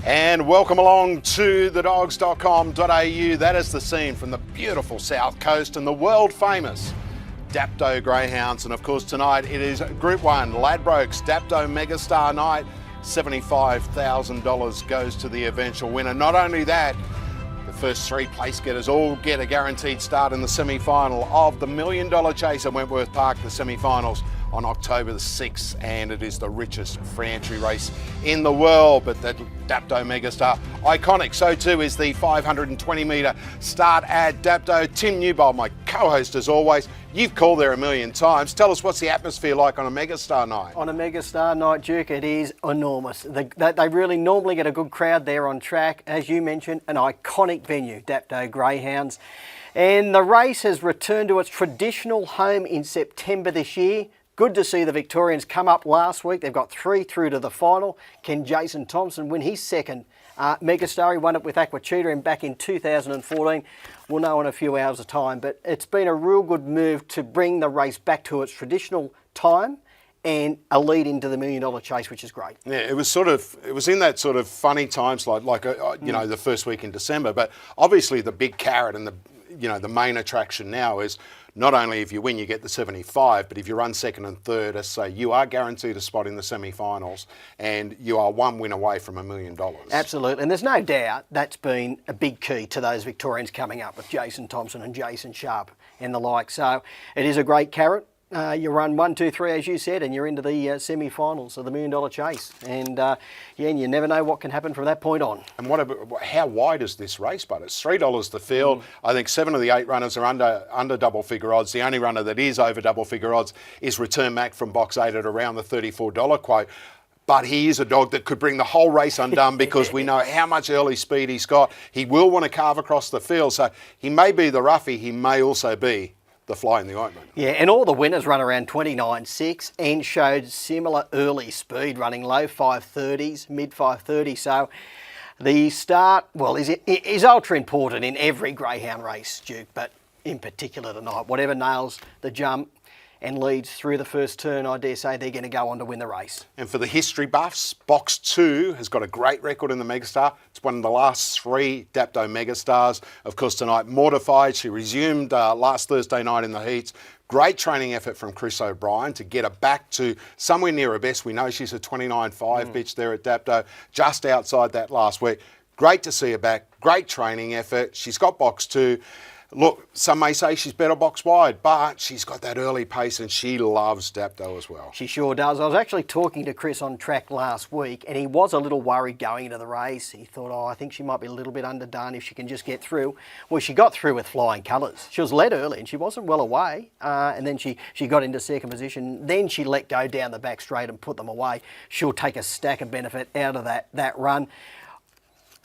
And welcome along to thedogs.com.au. That is the scene from the beautiful South Coast and the world famous Dapto Greyhounds. And of course tonight it is Group 1 Ladbrokes Dapto Megastar night. $75,000 goes to the eventual winner. Not only that, the first 3 place getters all get a guaranteed start in the semi-final of the $1 Million Chase at Wentworth Park, the semi-finals on October the 6th, and it is the richest free entry race in the world. But the Dapto Megastar, iconic. So too is the 520 metre start at Dapto. Tim Newbold, my co-host as always. You've called there a million times. Tell us, what's the atmosphere like on a Megastar night? On a Megastar night, Duke, it is enormous. They really normally get a good crowd there on track. As you mentioned, an iconic venue, Dapto Greyhounds. And the race has returned to its traditional home in September this year. Good to see the Victorians come up last week. They've got 3 through to the final. Can Jason Thompson win his second Megastar? He won it with Aquachita back in 2014. We'll know in a few hours of time. But it's been a real good move to bring the race back to its traditional time and a lead into the $1 Million Chase, which is great. Yeah, it was in that sort of funny times like you know, the first week in December. But obviously the big carrot and the main attraction now is not only if you win, you get the 75, but if you run second and third, as say, you are guaranteed a spot in the semi-finals, and you are 1 win away from $1 million. Absolutely, and there's no doubt that's been a big key to those Victorians coming up with Jason Thompson and Jason Sharp and the like. So it is a great carrot. You run 1, 2, 3, as you said, and you're into the semi-finals of the $1 Million Chase. And and you never know what can happen from that point on. And how wide is this race, but it's $3 the field. I think 7 of the 8 runners are under double figure odds. The only runner that is over double figure odds is Return Mac from box 8 at around the $34 quote. But he is a dog that could bring the whole race undone because we know how much early speed he's got. He will want to carve across the field. So he may be the roughie, he may also be the fly in the ointment. Yeah, and all the winners run around 29.6 and showed similar early speed, running low 530s, mid 530s. So the start, well, is ultra important in every greyhound race, Duke, but in particular tonight. Whatever nails the jump and leads through the first turn, I dare say they're going to go on to win the race. And for the history buffs, Box 2 has got a great record in the Megastar. It's one of the last 3 Dapto Megastars. Of course, tonight, mortified. She resumed last Thursday night in the heats. Great training effort from Chris O'Brien to get her back to somewhere near her best. We know she's a 29.5 bitch there at Dapto, just outside that last week. Great to see her back. Great training effort. She's got Box 2. Look, some may say she's better box wide, but she's got that early pace and she loves Dapto as well. She sure does. I was actually talking to Chris on track last week and he was a little worried going into the race. He thought, I think she might be a little bit underdone if she can just get through. Well, she got through with flying colours. She was led early and she wasn't well away. And then she got into second position. Then she let go down the back straight and put them away. She'll take a stack of benefit out of that run.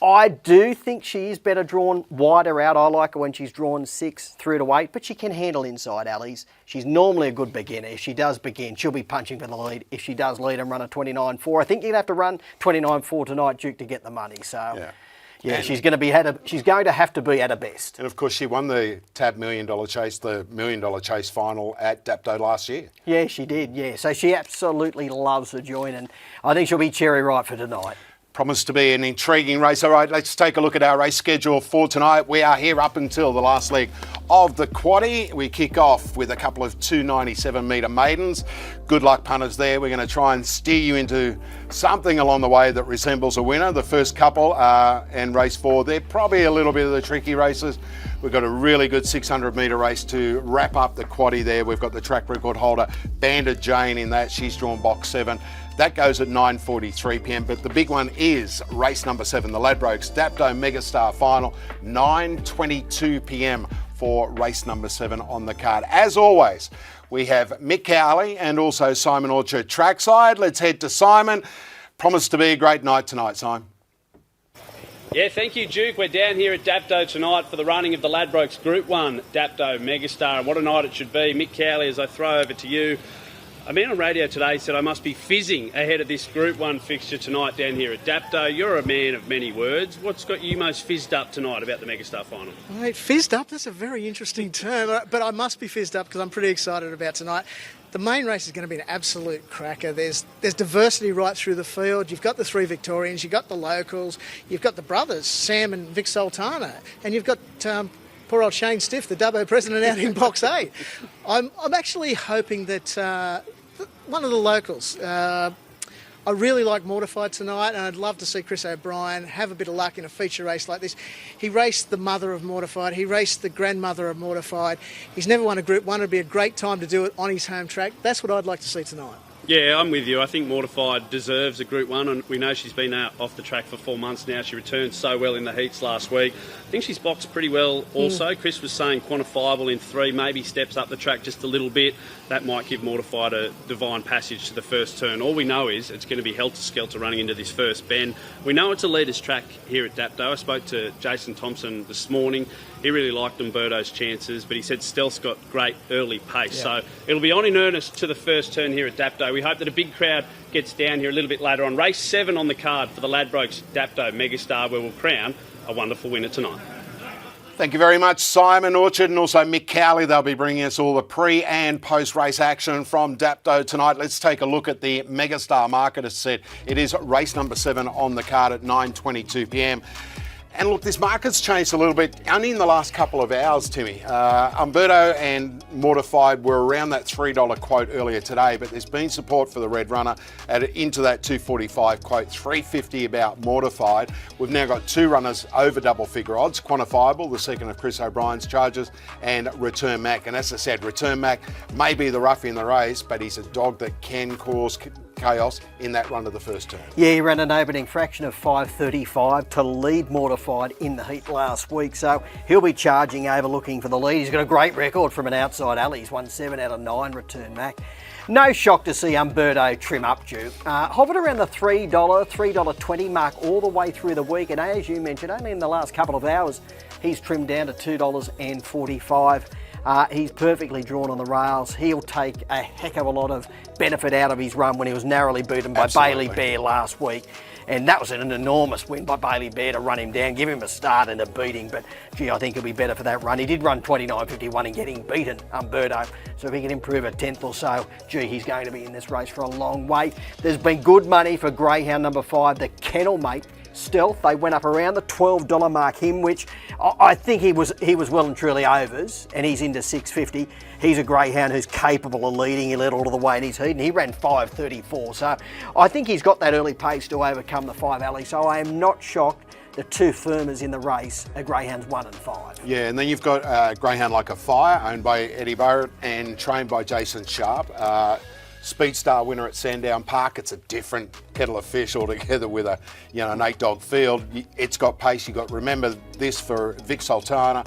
I do think she is better drawn wider out. I like her when she's drawn 6 through to 8, but she can handle inside alleys. She's normally a good beginner. If she does begin, she'll be punching for the lead. If she does lead and run a 29.4, I think you'd have to run 29.4 tonight, Duke, to get the money. So, yeah, she's going to have to be at her best. And of course, she won the TAB $1 Million Chase, the $1 Million Chase final at Dapto last year. Yeah, she did. Yeah, so she absolutely loves the joint, and I think she'll be cherry ripe for tonight. Promised to be an intriguing race. All right, let's take a look at our race schedule for tonight. We are here up until the last leg of the quaddie. We kick off with a couple of 297 metre maidens. Good luck, punters, there. We're going to try and steer you into something along the way that resembles a winner. The first couple and race 4, they're probably a little bit of the tricky races. We've got a really good 600 metre race to wrap up the quaddie there. We've got the track record holder, Bandit Jane, in that. She's drawn box 7. That goes at 9:43 p.m. But the big one is race number 7, the Ladbrokes Dapto Megastar final, 9:22 p.m. for race number 7 on the card. As always, We have Mick Cowley and also Simon Orchard trackside. Let's head to Simon. Promised to be a great night tonight, Simon. Yeah, thank you, Duke. We're down here at Dapto tonight for the running of the Ladbrokes Group 1 Dapto Megastar. And what a night it should be. Mick Cowley, as I throw over to you. A man on radio today said I must be fizzing ahead of this Group 1 fixture tonight down here at Dapto. You're a man of many words. What's got you most fizzed up tonight about the Megastar final? Mate, fizzed up? That's a very interesting term. But I must be fizzed up because I'm pretty excited about tonight. The main race is going to be an absolute cracker. There's diversity right through the field. You've got the 3 Victorians, you've got the locals, you've got the brothers, Sam and Vic Sultana, and you've got poor old Shane Stiff, the Dubbo president, out in box 8. I'm actually hoping that one of the locals, I really like Mortified tonight, and I'd love to see Chris O'Brien have a bit of luck in a feature race like this. He raced the mother of Mortified, he raced the grandmother of Mortified. He's never won a Group 1. It'd be a great time to do it on his home track. That's what I'd like to see tonight. Yeah, I'm with you. I think Mortified deserves a Group 1, and we know she's been out off the track for 4 months now. She returned so well in the heats last week. I think she's boxed pretty well also. Chris was saying quantifiable in 3, maybe steps up the track just a little bit. That might give Mortified a divine passage to the first turn. All we know is it's going to be helter-skelter running into this first bend. We know it's a leader's track here at Dapto. I spoke to Jason Thompson this morning. He really liked Umberto's chances, but he said Stealth's got great early pace. Yeah. So it'll be on in earnest to the first turn here at Dapto. We hope that a big crowd gets down here a little bit later on. Race 7 on the card for the Ladbrokes Dapto Megastar, where we'll crown a wonderful winner tonight. Thank you very much, Simon Orchard, and also Mick Cowley. They'll be bringing us all the pre- and post-race action from Dapto tonight. Let's take a look at the Megastar market. As said, it is race number 7 on the card at 9:22 p.m. And look, this market's changed a little bit only in the last couple of hours, Timmy. Umberto and Mortified were around that $3 quote earlier today, but there's been support for the Red Runner into that $2.45 quote, $3.50 about Mortified. We've now got 2 runners over double figure odds, Quantifiable, the second of Chris O'Brien's charges, and Return Mac. And as I said, Return Mac may be the roughie in the race, but he's a dog that can cause chaos in that run of the first turn. Yeah, he ran an opening fraction of 5.35 to lead Mortified in the heat last week, so he'll be charging over looking for the lead. He's got a great record from an outside alley. He's won 7 out of 9 Return Mac. No shock to see Umberto trim up, Duke. Hovered around the $3, $3.20 mark all the way through the week, and as you mentioned, only in the last couple of hours, he's trimmed down to $2.45. He's perfectly drawn on the rails. He'll take a heck of a lot of benefit out of his run when he was narrowly beaten by Bailey Bear last week. And that was an enormous win by Bailey Bear to run him down, give him a start and a beating. But, gee, I think he'll be better for that run. He did run 29.51 in getting beaten, Umberto. So if he can improve a tenth or so, gee, he's going to be in this race for a long wait. There's been good money for Greyhound number 5, the Kennel Mate. Stealth, they went up around the $12 mark him, which I think he was well and truly overs, and he's into $6.50. He's a greyhound who's capable of leading. He led all of the way in his heat, and he ran 5.34. So I think he's got that early pace to overcome the 5 alley. So I am not shocked. The 2 firmers in the race are Greyhounds 1 and 5. Yeah, and then you've got Greyhound Like a Fire, owned by Eddie Barrett and trained by Jason Sharp. Speedstar winner at Sandown Park. It's a different kettle of fish altogether with an 8-dog field. It's got pace. You've got to remember this for Vic Sultana,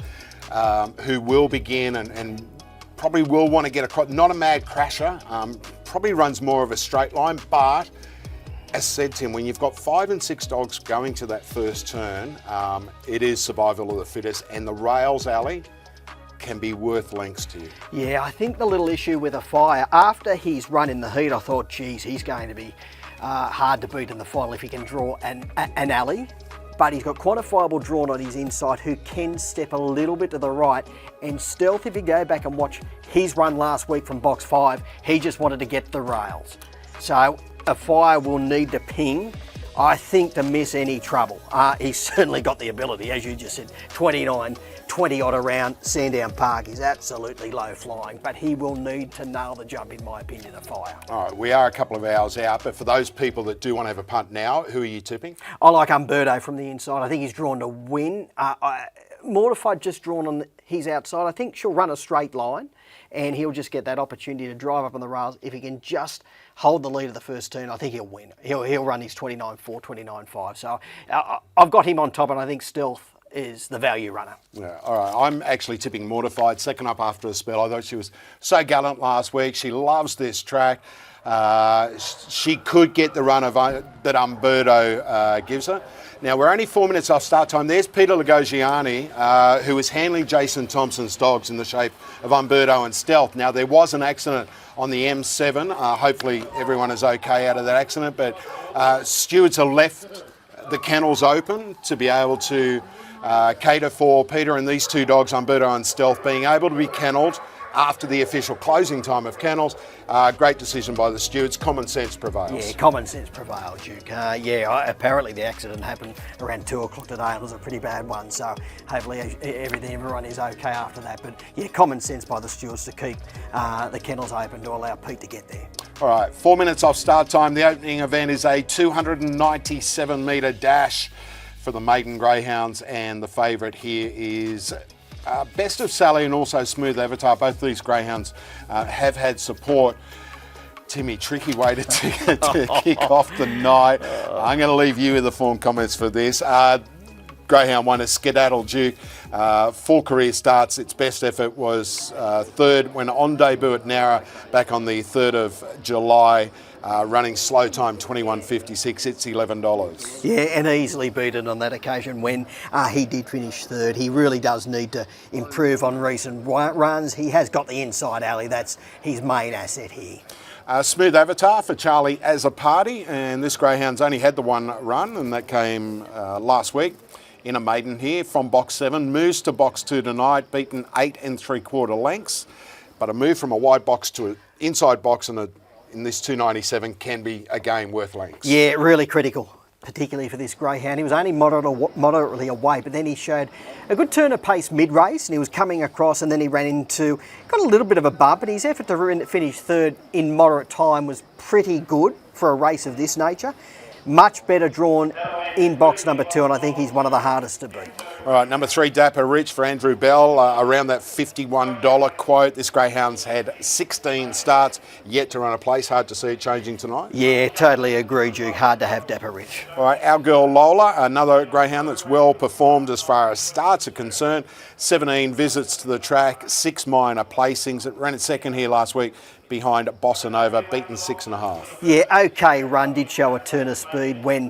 who will begin and probably will want to get across. Not a mad crasher. Probably runs more of a straight line, but as said, Tim, when you've got 5 and 6 dogs going to that first turn, it is survival of the fittest, and the rails alley can be worth lengths to you. Yeah, I think the little issue with a Fire, after he's run in the heat, I thought, geez, he's going to be hard to beat in the final if he can draw an alley. But he's got Quantifiable drawn on his inside, who can step a little bit to the right. And Stealth, if you go back and watch his run last week from box 5, he just wanted to get the rails. So a Fire will need to ping, I think, to miss any trouble. He's certainly got the ability, as you just said, 29, 20 odd around Sandown Park is absolutely low flying, but he will need to nail the jump, in my opinion, a Fire. All right, we are a couple of hours out, but for those people that do want to have a punt now, who are you tipping? I like Umberto from the inside. I think he's drawn to win. Mortified just drawn on his outside. I think she'll run a straight line, and he'll just get that opportunity to drive up on the rails. If he can just hold the lead of the first turn, I think he'll win. He'll run his 29.4, 29.5. So I've got him on top, and I think Stealth, is the value runner. Yeah, all right. I'm actually tipping Mortified, second up after a spell. I thought she was so gallant last week. She loves this track. She could get the run of that Umberto gives her. Now, we're only 4 minutes off start time. There's Peter Lagogiani, who is handling Jason Thompson's dogs in the shape of Umberto and Stealth. Now, there was an accident on the M7. Hopefully, everyone is okay out of that accident. But stewards have left the kennels open to be able to cater for Peter and these two dogs, Umberto and Stealth, being able to be kennelled after the official closing time of kennels. Great decision by the stewards. Common sense prevails. Yeah, common sense prevails, Duke. Apparently the accident happened around 2 o'clock today. It was a pretty bad one, so hopefully everyone is okay after that. But yeah, common sense by the stewards to keep the kennels open to allow Pete to get there. All right, 4 minutes off start time. The opening event is a 297 metre dash for the maiden greyhounds, and the favourite here is Best of Sally and also Smooth Avatar. Both these greyhounds have had support. Timmy, tricky way to kick off the night. I'm going to leave you with the form comments for this. Greyhound won a Skedaddle Duke. 4 career starts. Its best effort was third when on debut at Nara back on the 3rd of July. Running slow time 21.56, it's $11. Yeah, and easily beaten on that occasion when he did finish third. He really does need to improve on recent runs. He has got the inside alley, that's his main asset here. Smooth Avatar for Charlie as a party, and this greyhound's only had the one run, and that came last week in a maiden here from box 7. Moves to box 2 tonight, beaten 8 3/4 lengths, but a move from a wide box to an inside box in this 297 can be a game worth lengths. Yeah, really critical, particularly for this greyhound. He was only moderately away, but then he showed a good turn of pace mid-race, and he was coming across, and then he got a little bit of a bump, but his effort to finish third in moderate time was pretty good for a race of this nature. Much better drawn in box number 2, and I think he's one of the hardest to beat. All right, number 3, Dapper Rich for Andrew Bell, around that $51 quote. This greyhound's had 16 starts, yet to run a place. Hard to see it changing tonight. Yeah, totally agree, Duke. Hard to have Dapper Rich. All right, our girl Lola, another greyhound that's well performed as far as starts are concerned. 17 visits to the track, 6 minor placings. It ran its second here last week behind Bossa Nova, beaten 6.5. Yeah, okay run, did show a turn of speed when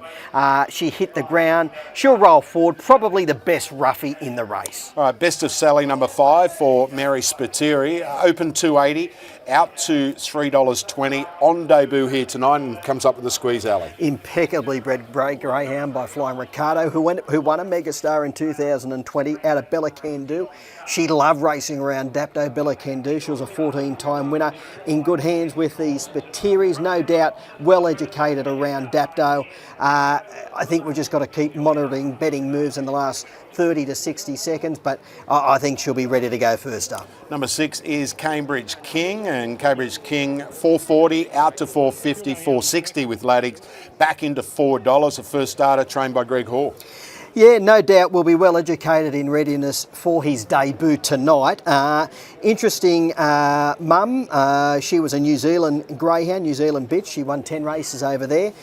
she hit the ground. She'll roll forward, probably the best roughie in the race. All right, Best of Sally number 5 for Mary Spiteri, open 280, out to $3.20 on debut here tonight, and comes up with a squeeze alley. Impeccably bred greyhound by Flying Ricardo, who won a Megastar in 2020 out of Bella Can Do. She loved racing around Dapto. Bella Can Do, she was a 14-time winner, in good hands with the Spiteris, no doubt well educated around Dapto. I think we've just got to keep monitoring betting moves in the last 30 to 60 seconds, but I think she'll be ready to go first up. Number 6 is Cambridge King, and Cambridge King 440 out to 450, 460 with Laddix, back into $4. A first starter trained by Greg Hall. Yeah, no doubt will be well educated in readiness for his debut tonight. Interesting mum. She was a New Zealand greyhound, New Zealand bitch. She won 10 races over there.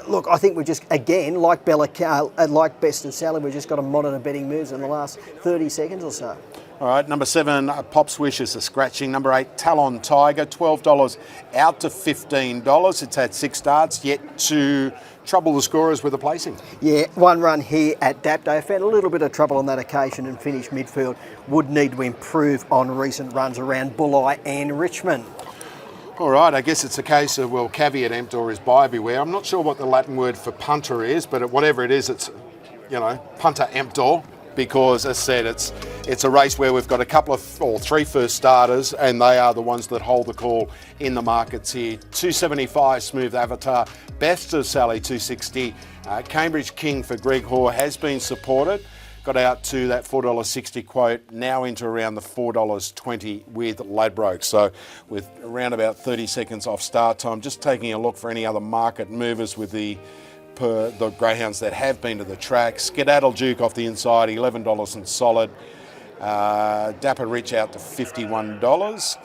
Look, I think we just, again, like Best and Sally, we've just got to monitor betting moves in the last 30 seconds or so. All right, number 7, Pop's Wish is a scratching. Number 8, Talon Tiger, $12 out to $15. It's had 6 starts, yet to trouble the scorers with a placing. Yeah, one run here at Dapto. Found a little bit of trouble on that occasion and finished midfield. Would need to improve on recent runs around Bulli and Richmond. All right, I guess it's a case of, well, caveat emptor is buyer beware. I'm not sure what the Latin word for punter is, but whatever it is, it's, punter emptor, because, as I said, it's a race where we've got a couple of, or 3 first starters, and they are the ones that hold the call in the markets here. 275 Smooth Avatar, Best of Sally 260, Cambridge King for Greg Hoare has been supported. Got out to that $4.60 quote, now into around the $4.20 with Ladbrokes. So with around about 30 seconds off start time, just taking a look for any other market movers with the greyhounds that have been to the track. Skedaddle Duke off the inside, $11 and solid. Dapper Rich out to $51,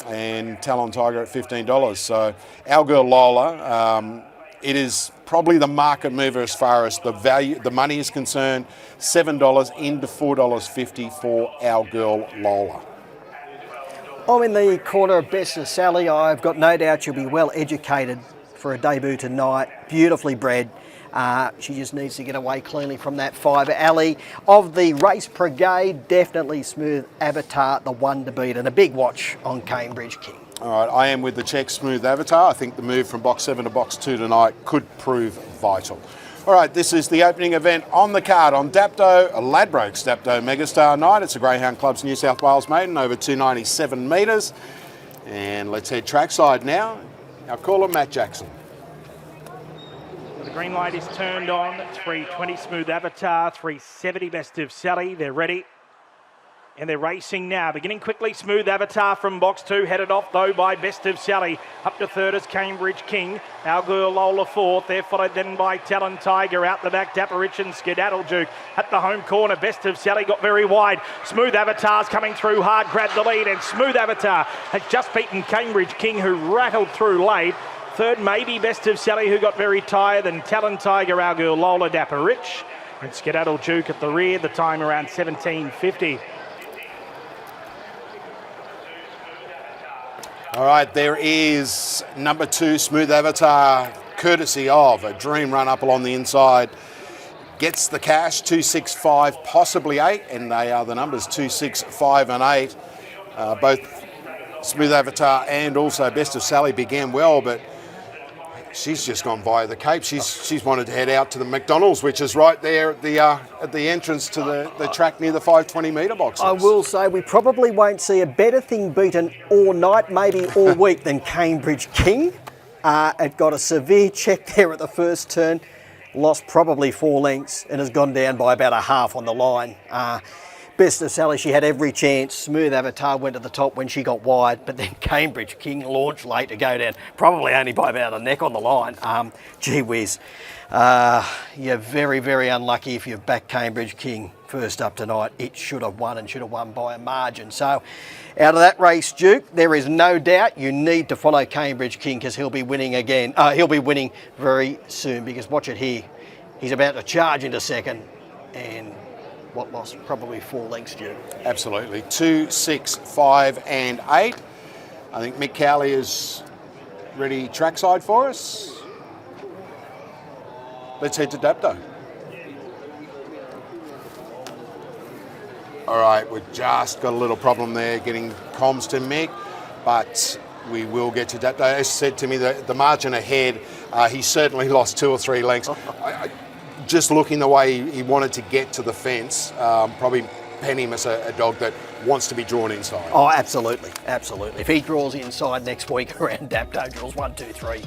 and Talon Tiger at $15. So our girl Lola, it is probably the market mover as far as the money is concerned. $7 into $4.50 for our girl Lola. I'm in the corner of Best of Sally. I've got no doubt she'll be well educated for a debut tonight. Beautifully bred. She just needs to get away cleanly from that 5 alley. Of the race brigade, definitely Smooth Avatar, the one to beat, and a big watch on Cambridge King. All right, I am with the check Smooth Avatar. I think the move from box 7 to box 2 tonight could prove vital. All right, this is the opening event on the card on Ladbrokes Dapto Megastar night. It's a Greyhound Club's New South Wales maiden over 297 metres. And let's head trackside now. Our caller, Matt Jackson. The green light is turned on. 320 Smooth Avatar, 370 Best of Sally. They're ready. And they're racing now. Beginning quickly, Smooth Avatar from box 2. Headed off, though, by Best of Sally. Up to third is Cambridge King. Our girl Lola fourth. They're followed then by Talon Tiger. Out the back, Dapper Rich and Skedaddle Duke. At the home corner, Best of Sally got very wide. Smooth Avatar's coming through hard, grabbed the lead. And Smooth Avatar has just beaten Cambridge King, who rattled through late. Third, maybe Best of Sally, who got very tired. Then Talon Tiger, our girl Lola, Dapper Rich. And Skedaddle Duke at the rear. The time around 17:50. All right, there is number 2, Smooth Avatar, courtesy of a dream run up along the inside. Gets the cash, 2, 6, 5, possibly 8, and they are the numbers 2, 6, 5 and 8. Both Smooth Avatar and also Best of Sally began well, but she's just gone via the Cape. She's wanted to head out to the McDonald's, which is right there at the entrance to the track near the 520 metre boxes. I will say we probably won't see a better thing beaten all night, maybe all week, than Cambridge King. It got a severe check there at the first turn, lost probably 4 lengths and has gone down by about a half on the line. Best of Sally, she had every chance. Smooth Avatar went to the top when she got wide, but then Cambridge King launched late to go down, probably only by about a neck on the line. Gee whiz. You're very, very unlucky if you've backed Cambridge King first up tonight. It should have won and should have won by a margin. So out of that race, Duke, there is no doubt you need to follow Cambridge King because he'll be winning again. He'll be winning very soon because watch it here. He's about to charge into second and what lost? Probably 4 lengths, Duke. Absolutely. 2, 6, 5 and 8. I think Mick Cowley is ready trackside for us. Let's head to Dapto. All right, we've just got a little problem there getting comms to Mick, but we will get to Dapto. As said to me, the margin ahead, he certainly lost 2 or 3 lengths. Just looking the way he wanted to get to the fence, probably pen him as a dog that wants to be drawn inside. Oh, absolutely, absolutely. If he draws inside next week around Dapto, draws 1, 2, 3,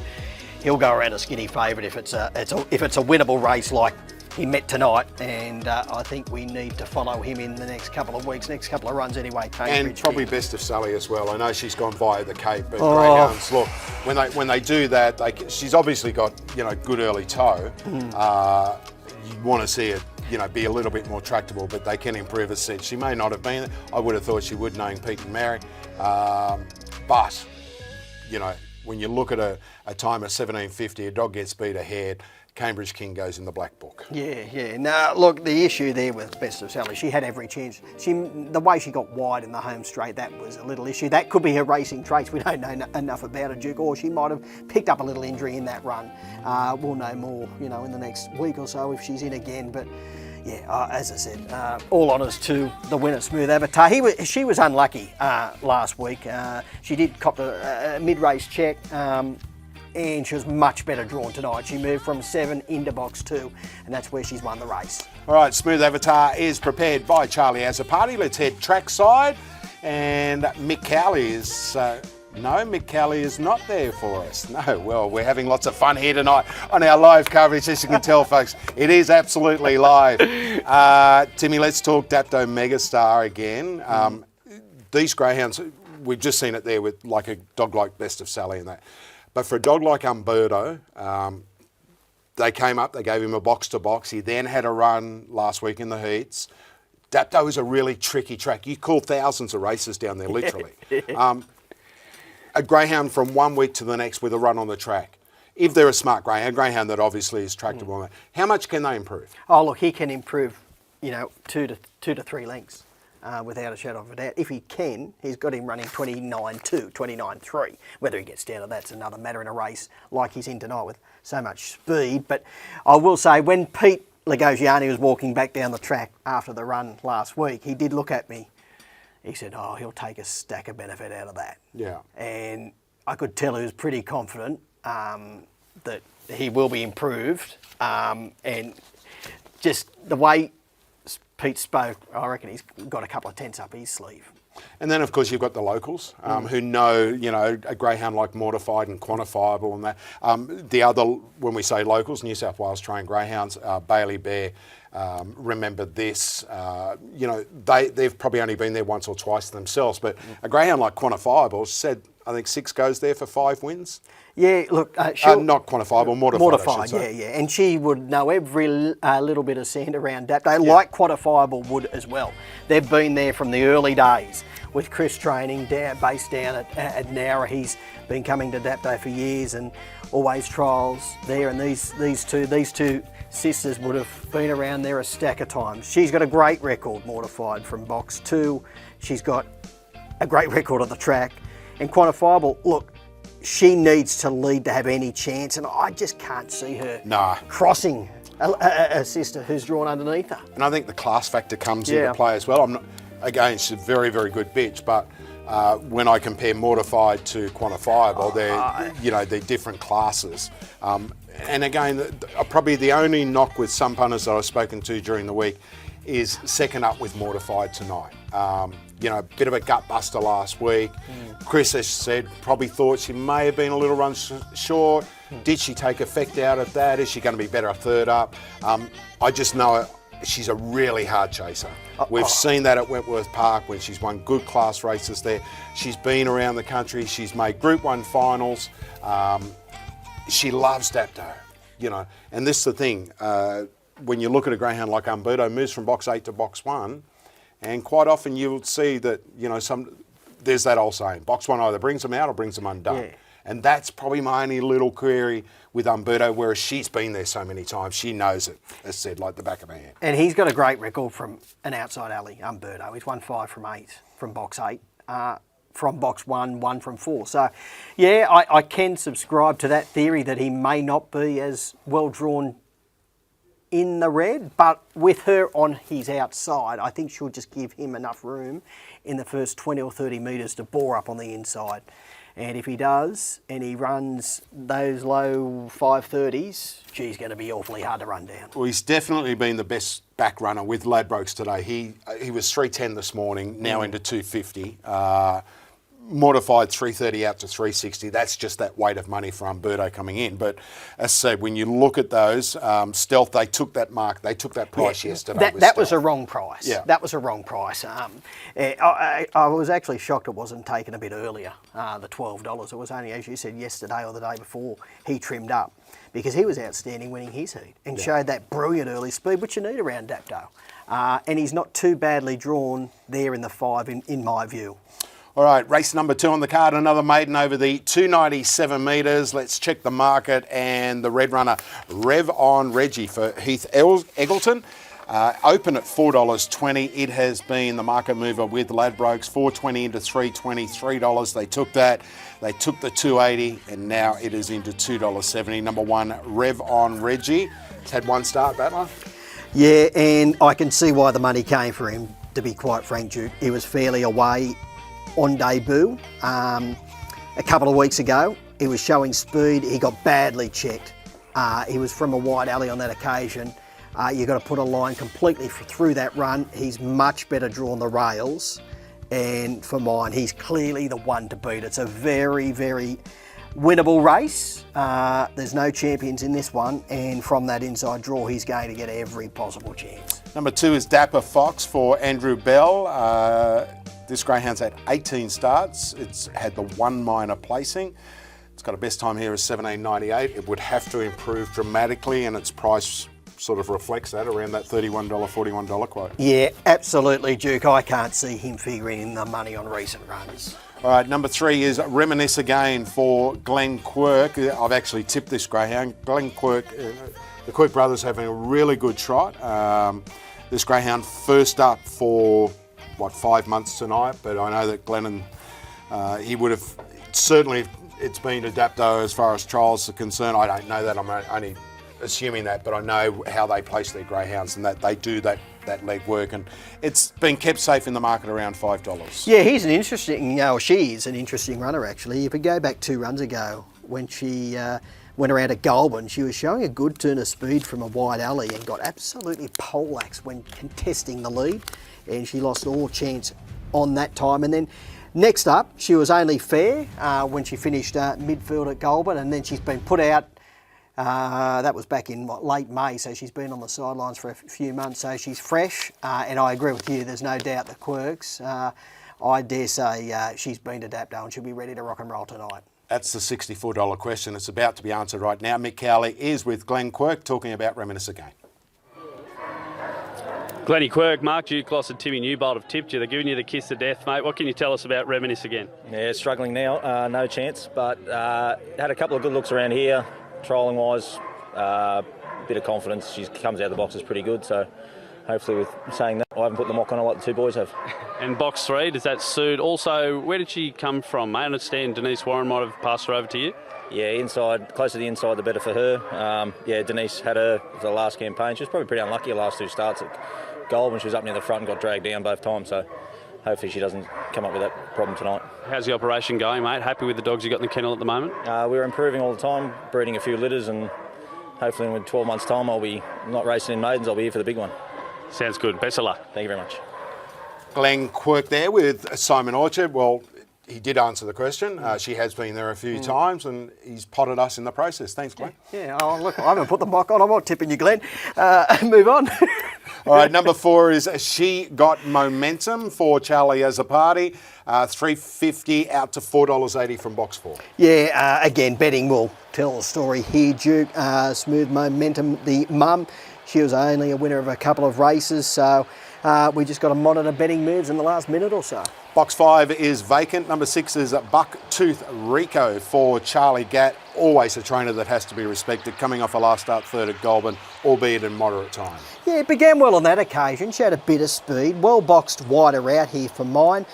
he'll go around a skinny favourite if it's a winnable race like he met tonight. And I think we need to follow him in the next couple of weeks, next couple of runs anyway. Cambridge and probably King. Best of Sally as well. I know she's gone via the Cape, but Greyhounds, look, when they do that, she's obviously got good early toe. You want to see it, be a little bit more tractable, but they can improve. As said, she may not have been. I would have thought she would, knowing Pete and Mary. But when you look at a time of 17:50, a dog gets beat ahead. Cambridge King goes in the black book. Yeah. Now, look, the issue there with Best of Sally, she had every chance. The way she got wide in the home straight, that was a little issue. That could be her racing traits. We don't know enough about her, Duke, or she might have picked up a little injury in that run. We'll know more, in the next week or so if she's in again. But yeah, as I said, all honours to the winner, Smooth Avatar. She was unlucky last week. She did cop a mid-race check. And she was much better drawn tonight. She moved from 7 into box 2, and that's where she's won the race. All right, Smooth Avatar is prepared by Charlie Azzopardi. Let's head trackside, and Mick Cowley is... No, Mick Cowley is not there for us. No, well, we're having lots of fun here tonight on our live coverage, as you can tell, folks. It is absolutely live. Timmy, let's talk Dapto Megastar again. These greyhounds, we've just seen it there with like a dog like Best of Sally and that. But for a dog like Umberto, they came up, they gave him a box-to-box. He then had a run last week in the heats. Dapto is a really tricky track. You call thousands of races down there, literally. A greyhound from one week to the next with a run on the track. if they're a smart greyhound that obviously is tractable, how much can they improve? Oh, look, he can improve, 2 to 3 lengths without a shadow of a doubt. If he can, he's got him running 29.2, 29.3. Whether he gets down to that's another matter in a race like he's in tonight with so much speed. But I will say, when Pete Lagosiani was walking back down the track after the run last week, he did look at me. He said, oh, he'll take a stack of benefit out of that. Yeah. And I could tell he was pretty confident that he will be improved. And just the way Pete spoke, I reckon he's got a couple of tenths up his sleeve. And then, of course, you've got the locals who know, a greyhound like Mortified and Quantifiable and that. The other, when we say locals, New South Wales trained greyhounds, Bailey Bear, Remember This, they've probably only been there once or twice themselves, but a greyhound like Quantifiable said, I think 6 goes there for 5 wins. Yeah, look, not Quantifiable, Mortified. Mortified, yeah. And she would know every little bit of sand around Dapto, like Quantifiable would as well. They've been there from the early days with Chris training, based down at Nowra. He's been coming to Dapto for years and always trials there. And these two sisters would have been around there a stack of times. She's got a great record, Mortified, from box 2. She's got a great record on the track. And Quantifiable, look, she needs to lead to have any chance, and I just can't see her crossing a sister who's drawn underneath her. And I think the class factor comes into play as well. Again, she's a very, very good bitch, but when I compare Mortified to Quantifiable, they're different classes. And again, probably the only knock with some punters that I've spoken to during the week is second up with Mortified tonight. A bit of a gut buster last week. Chris has said, probably thought she may have been a little run short. Did she take effect out of that? Is she going to be better a third up? I just know she's a really hard chaser. We've seen that at Wentworth Park when she's won good class races there. She's been around the country. She's made Group 1 finals. She loves Dapto, And this is the thing. When you look at a greyhound like Umberto, moves from box 8 to box 1, and quite often you'll see that, there's that old saying, box 1 either brings them out or brings them undone. Yeah. And that's probably my only little query with Umberto, whereas she's been there so many times, she knows it, as said, like the back of her hand. And he's got a great record from an outside alley, Umberto. He's won 5 from 8, from box 8. From box 1, 1 from 4. So, I can subscribe to that theory that he may not be as well drawn in the red, but with her on his outside, I think she'll just give him enough room in the first 20 or 30 metres to bore up on the inside. And if he does, and he runs those low 530s, he's going to be awfully hard to run down. Well, he's definitely been the best back runner with Ladbrokes today. He was 310 this morning, now into 250. Mortified 330 out to 360. That's just that weight of money for Umberto coming in. But as I said, when you look at those, Stealth, they took that mark, they took that price yesterday. That was a wrong price. Yeah. That was a wrong price. I was actually shocked it wasn't taken a bit earlier, the $12. It was only, as you said, yesterday or the day before he trimmed up, because he was outstanding winning his heat and showed that brilliant early speed, which you need around Dapto. And he's not too badly drawn there in the 5, in my view. All right, race number 2 on the card, another maiden over the 297 metres. Let's check the market, and the red runner, Rev on Reggie for Heath Eggleton. Open at $4.20. It has been the market mover with Ladbrokes, $4.20 into $3.20, $3. They took that. They took the $2.80, and now it is into $2.70. Number 1, Rev on Reggie. It's had one start, Battler. Yeah, and I can see why the money came for him, to be quite frank, Duke. He was fairly away on debut a couple of weeks ago. He was showing speed. He got badly checked. He was from a wide alley on that occasion. You've got to put a line completely through that run. He's much better drawn the rails, and for mine, he's clearly the one to beat. It's a very, very winnable race. There's no champions in this one, and from that inside draw, he's going to get every possible chance. Number 2 is Dapper Fox for Andrew Bell. This greyhound's had 18 starts. It's had the 1 minor placing. It's got a best time here of 17.98. It would have to improve dramatically, and its price sort of reflects that, around that $31, $41 quote. Yeah, absolutely, Duke. I can't see him figuring in the money on recent runs. All right, number 3 is Reminisce Again for Glenn Quirk. I've actually tipped this greyhound. Glenn Quirk, the Quirk brothers having a really good trot. This greyhound first up for, 5 months tonight, but I know that Glennon, he would have, certainly it's been to Dapto as far as trials are concerned. I don't know that, I'm only assuming that, but I know how they place their greyhounds and that they do that leg work, and it's been kept safe in the market around $5. Yeah, he's an interesting, she is an interesting runner actually. If we go back 2 runs ago when she went around at Goulburn, she was showing a good turn of speed from a wide alley and got absolutely poleaxed when contesting the lead, and she lost all chance on that time. And then next up, she was only fair when she finished midfield at Goulburn, and then she's been put out. That was back in late May, so she's been on the sidelines for a few months, so she's fresh. And I agree with you, there's no doubt the Quirks. I dare say she's been to Dapto and she'll be ready to rock and roll tonight. That's the $64 question. It's about to be answered right now. Mick Cowley is with Glenn Quirk talking about Reminisce Again. Glenny Quirk, Mark Duclos and Timmy Newbold have tipped you. They're giving you the kiss of death, mate. What can you tell us about Reminisce Again? Yeah, struggling now, no chance, but had a couple of good looks around here. Trolling wise, bit of confidence. She comes out of the boxes pretty good, so hopefully with saying that, I haven't put the mock on her like the 2 boys have. And box 3, does that suit? Also, where did she come from? I understand Denise Warren might have passed her over to you. Yeah, inside, closer to the inside, the better for her. Denise had her for the last campaign. She was probably pretty unlucky her last 2 starts at Goulburn. She was up near the front and got dragged down both times, so hopefully she doesn't come up with that problem tonight. How's the operation going, mate? Happy with the dogs you got in the kennel at the moment? We're improving all the time, breeding a few litters, and hopefully in 12 months' time I'll be not racing in maidens, I'll be here for the big one. Sounds good. Best of luck. Thank you very much. Glenn Quirk there with Simon Orchard. Well, he did answer the question. She has been there a few times and he's potted us in the process. Thanks, Glenn. Yeah, look, I haven't put the mock on. I'm not tipping you, Glenn. Move on. All right, number 4 is She Got Momentum for Charlie as a party. $3.50 out to $4.80 from box 4. Yeah, again, betting will tell the story here, Duke. Smooth Momentum, the mum. She was only a winner of a couple of races, so we just got to monitor betting moves in the last minute or so. Box 5 is vacant. Number 6 is Bucktooth Rico for Charlie Gatt. Always a trainer that has to be respected, coming off a last start 3rd at Goulburn, albeit in moderate time. Yeah, it began well on that occasion. She had a bit of speed. Well boxed wider out here for mine.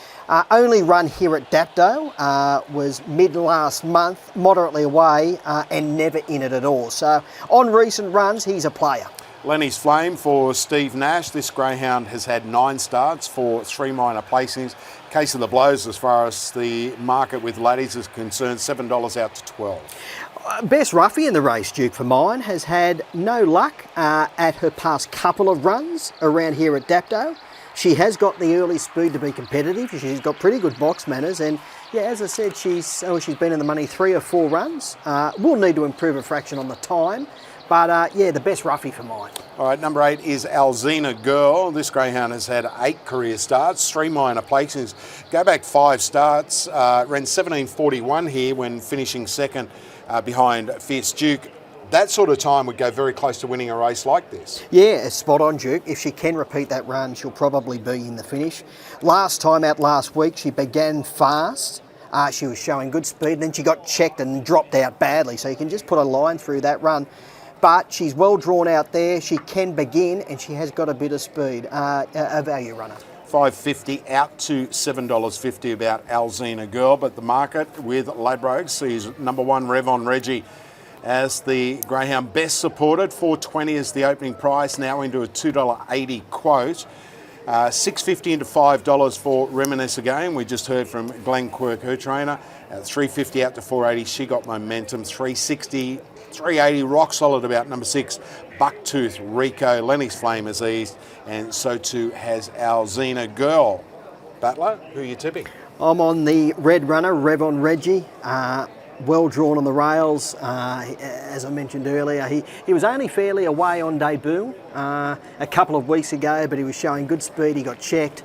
Only run here at Dapto was mid last month, moderately away and never in it at all. So on recent runs, he's a player. Lenny's Flame for Steve Nash. This greyhound has had 9 starts for 3 minor placings. Case of the blows as far as the market with laddies is concerned, $7 out to $12. Best roughie in the race, Duke, for mine, has had no luck at her past couple of runs around here at Dapto. She has got the early speed to be competitive. She's got pretty good box manners, and yeah, as I said, she's been in the money 3 or 4 runs. Will need to improve a fraction on the time. But yeah, the best roughie for mine. All right, number 8 is Alzina Girl. This greyhound has had 8 career starts, 3 minor placings. Go back 5 starts, ran 17.41 here when finishing second behind Fierce Duke. That sort of time would go very close to winning a race like this. Yeah, spot on, Duke. If she can repeat that run, she'll probably be in the finish. Last time out last week, she began fast. She was showing good speed, then she got checked and dropped out badly. So you can just put a line through that run. But she's well drawn out there. She can begin, and she has got a bit of speed. A value runner. $5.50 out to $7.50 about Alzina Girl. But the market with Ladbrokes sees number 1 Rev on Reggie as the greyhound best supported. $4.20 is the opening price, now into a $2.80 quote. $6.50 into $5 for Reminisce Again. We just heard from Glenn Quirk, her trainer. $3.50 out to $4.80. She Got Momentum. $3.60. $3.80 rock solid about number 6 Bucktooth Rico. Lenny's Flame has eased, and so too has Alzina Girl. Battler, who are you tipping? I'm on the red runner, Rev on Reggie. Well drawn on the rails. As I mentioned earlier, he was only fairly away on debut a couple of weeks ago, but he was showing good speed. He got checked,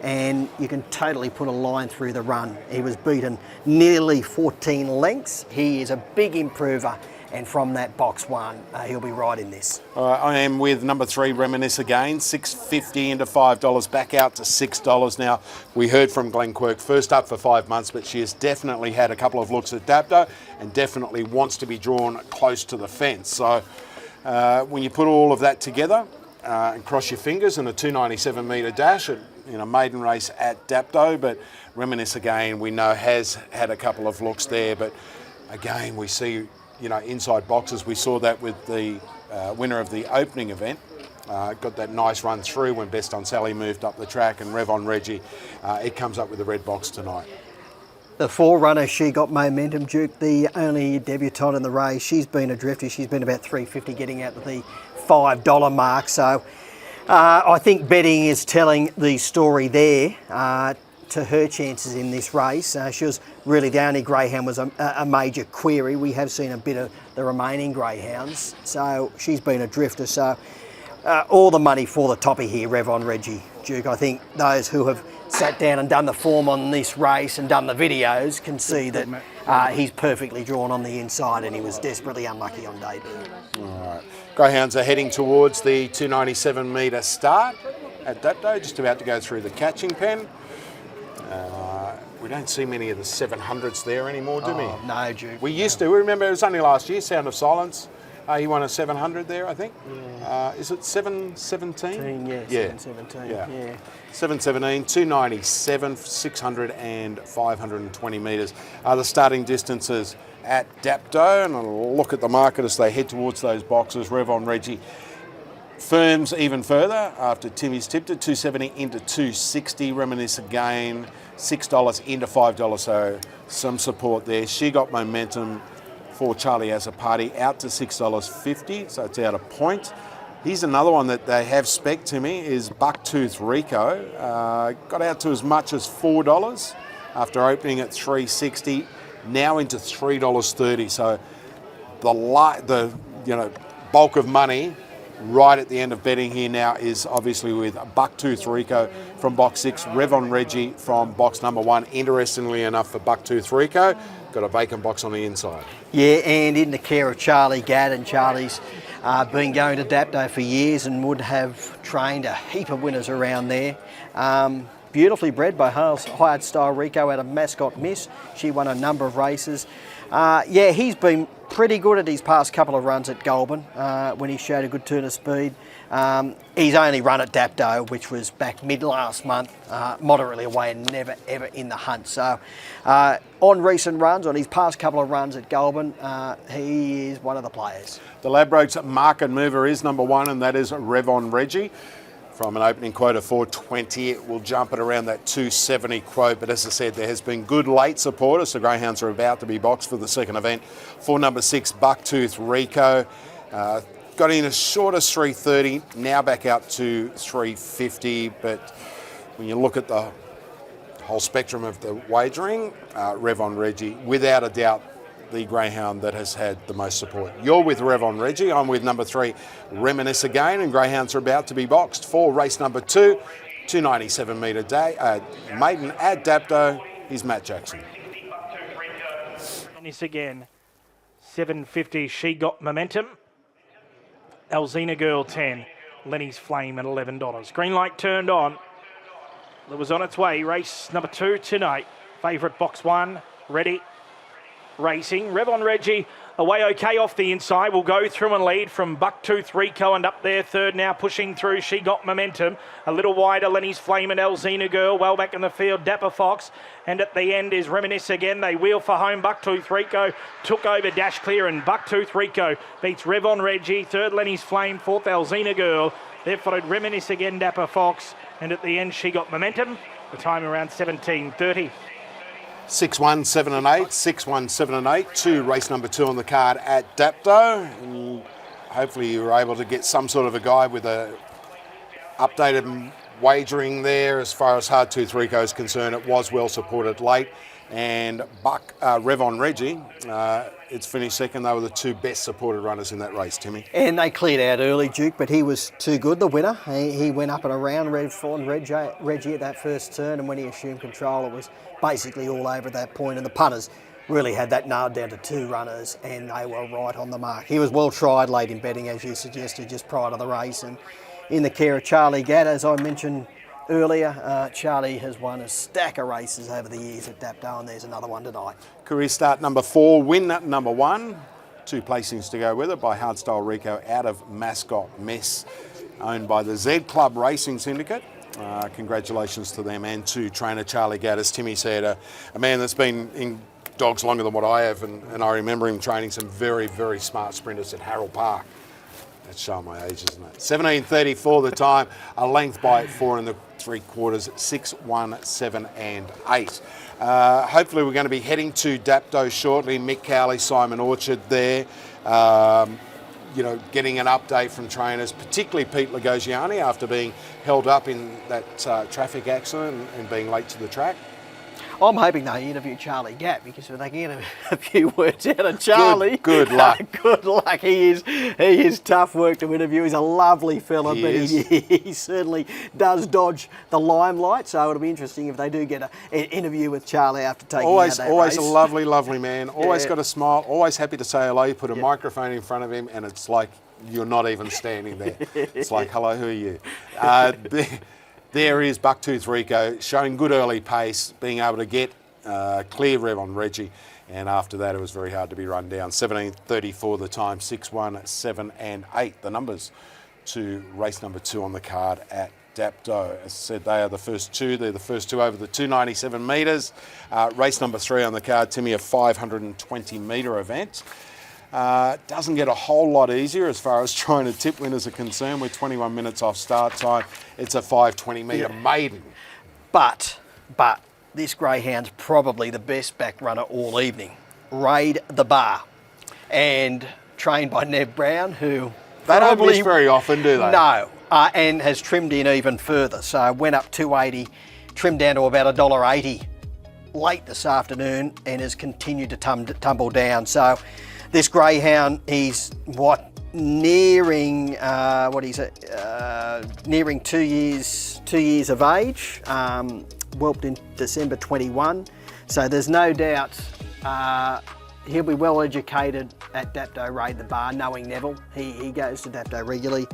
and you can totally put a line through the run. He was beaten nearly 14 lengths. He is a big improver and from that box 1, he'll be right in this. I am with number 3, Reminisce Again, $6.50 into $5, back out to $6 now. We heard from Glenn Quirk, first up for 5 months, but she has definitely had a couple of looks at Dapto and definitely wants to be drawn close to the fence. So when you put all of that together and cross your fingers in a 297 metre dash in a maiden race at Dapto, but Reminisce Again, we know has had a couple of looks there, but again, we see, inside boxes. We saw that with the winner of the opening event. Got that nice run through when Best on Sally moved up the track, and Rev on Reggie, it comes up with the red box tonight. The forerunner, She Got Momentum, Duke, the only debutante in the race. She's been a drifter. She's been about $3.50 getting out to the $5 mark. So I think betting is telling the story there to her chances in this race. She was really the only greyhound was a major query. We have seen a bit of the remaining greyhounds. So she's been a drifter. So all the money for the toppy here, Rev on Reggie, Duke. I think those who have sat down and done the form on this race and done the videos can see that he's perfectly drawn on the inside, and he was desperately unlucky on debut. All right. Greyhounds are heading towards the 297 metre start at Dapto, just about to go through the catching pen. We don't see many of the 700s there anymore, do we? No, Duke. We used to. We remember it was only last year, Sound of Silence. He won a 700 there, I think. Yeah. Is it 717? Yeah, 717. Yeah. 717, 297, 600 and 520 metres are the starting distances at Dapto. And I'll look at the market as they head towards those boxes. Rev on Reggie firms even further after Timmy's tipped it, 270 into 260. Reminisce Again, $6 into $5, so some support there. She Got Momentum for Charlie as a party out to $6.50, so it's out a point. Here's another one that they have spec to me is Bucktooth Rico. Got out to as much as $4 after opening at $3.60, now into $3.30. So the bulk of money right at the end of betting here now is obviously with Bucktooth Rico from box 6, Rev on Reggie from box number 1. Interestingly enough for Bucktooth Rico, got a vacant box on the inside. Yeah, and in the care of Charlie Gadd, and Charlie's been going to Dapto for years and would have trained a heap of winners around there. Beautifully bred by Hired Style Rico out of Mascot Miss. She won a number of races. He's been pretty good at his past couple of runs at Goulburn when he showed a good turn of speed. He's only run at Dapto, which was back mid last month, moderately away and never ever in the hunt. So on recent runs, on his past couple of runs at Goulburn, he is one of the players. The Ladbrokes market mover is number 1, and that is Rev on Reggie. From an opening quote of 420, it will jump at around that 270 quote. But as I said, there has been good late support as the Greyhounds are about to be boxed for the second event. For number 6, Bucktooth Rico. Got in as short as 330, now back out to 350. But when you look at the whole spectrum of the wagering, Rev on Reggie, without a doubt, the greyhound that has had the most support. You're with Rev on Reggie. I'm with number 3, Reminisce Again, and greyhounds are about to be boxed for race number 2, 297 metre day, maiden at Dapto. Here's Matt Jackson. Reminisce Again, 750. She Got Momentum. Alzina Girl 10. Lenny's Flame at $11. Green light turned on. It was on its way. Race number 2 tonight. Favourite box 1 ready. Racing. Rev on Reggie away okay off the inside. Will go through and lead from Bucktooth Rico and up there third now pushing through. She Got Momentum. A little wider Lenny's Flame and Alzina Girl well back in the field. Dapper Fox. And at the end is Reminisce Again. They wheel for home. Bucktooth Rico took over dash clear and Bucktooth Rico beats Rev on Reggie. Third Lenny's Flame. Fourth Alzina Girl. They've followed Reminisce Again, Dapper Fox. And at the end She Got Momentum. The time around 17:30. 6, 1, 7 and 8, 6, 1, 7 and 8, to race number 2 on the card at Dapto. And hopefully you were able to get some sort of a guide with a updated wagering there as far as Hardtooth Rico is concerned. It was well supported late. And Rev on Reggie, it's finished second. They were the 2 best supported runners in that race, Timmy. And they cleared out early, Duke, but he was too good, the winner. He went up and around Rev on Reggie at that first turn, and when he assumed control, it was basically all over at that point. And the punters really had that nailed down to 2 runners, and they were right on the mark. He was well tried late in betting, as you suggested, just prior to the race, and in the care of Charlie Gatt, as I mentioned earlier. Charlie has won a stack of races over the years at Dapto, and there's another one tonight. Career start number 4, win number 1. 2 placings to go with it by Hardstyle Rico out of Mascot Mess, owned by the Z Club Racing Syndicate. Congratulations to them and to trainer Charlie Gatt. As Timmy said, a man that's been in dogs longer than what I have, and I remember him training some very, very smart sprinters at Harold Park. That's showing my age, isn't it? 17.34 the time, a length by 4 3/4, 6, 1, 7 and 8. Hopefully we're going to be heading to Dapto shortly. Mick Cowley, Simon Orchard there. Getting an update from trainers, particularly Pete Lagosiani, after being held up in that traffic accident and being late to the track. I'm hoping they interview Charlie Gatt, because if they can get a few words out of Charlie, good luck. Good luck. He is tough work to interview. He's a lovely fella, he certainly does dodge the limelight. So it'll be interesting if they do get an interview with Charlie after taking out that always race. a lovely man. Always got a smile. Always happy to say hello. You put a microphone in front of him, and it's like you're not even standing there. It's like, hello, who are you? There is Bucktooth Rico, showing good early pace, being able to get clear rev on Reggie, and after that it was very hard to be run down. 17.34 the time, 6, 1, 7 and 8. The numbers to race number 2 on the card at Dapto. As I said, they are the first 2. They're the first 2 over the 297 metres. Race number 3 on the card, Timmy, a 520 metre event. Doesn't get a whole lot easier as far as trying to tip winners are concerned. We're 21 minutes off start time. It's a 520 metre maiden. But this greyhound's probably the best back runner all evening. Raid the Bar, and trained by Neb Brown, who they don't miss very often, do they? No, and has trimmed in even further. So went up 280, trimmed down to about $1.80 late this afternoon, and has continued to tumble down. So this greyhound, he's nearing nearing 2 years of age. Whelped in December 21, so there's no doubt he'll be well educated at Dapto Raid the Bar, knowing Neville. He goes to Dapto regularly.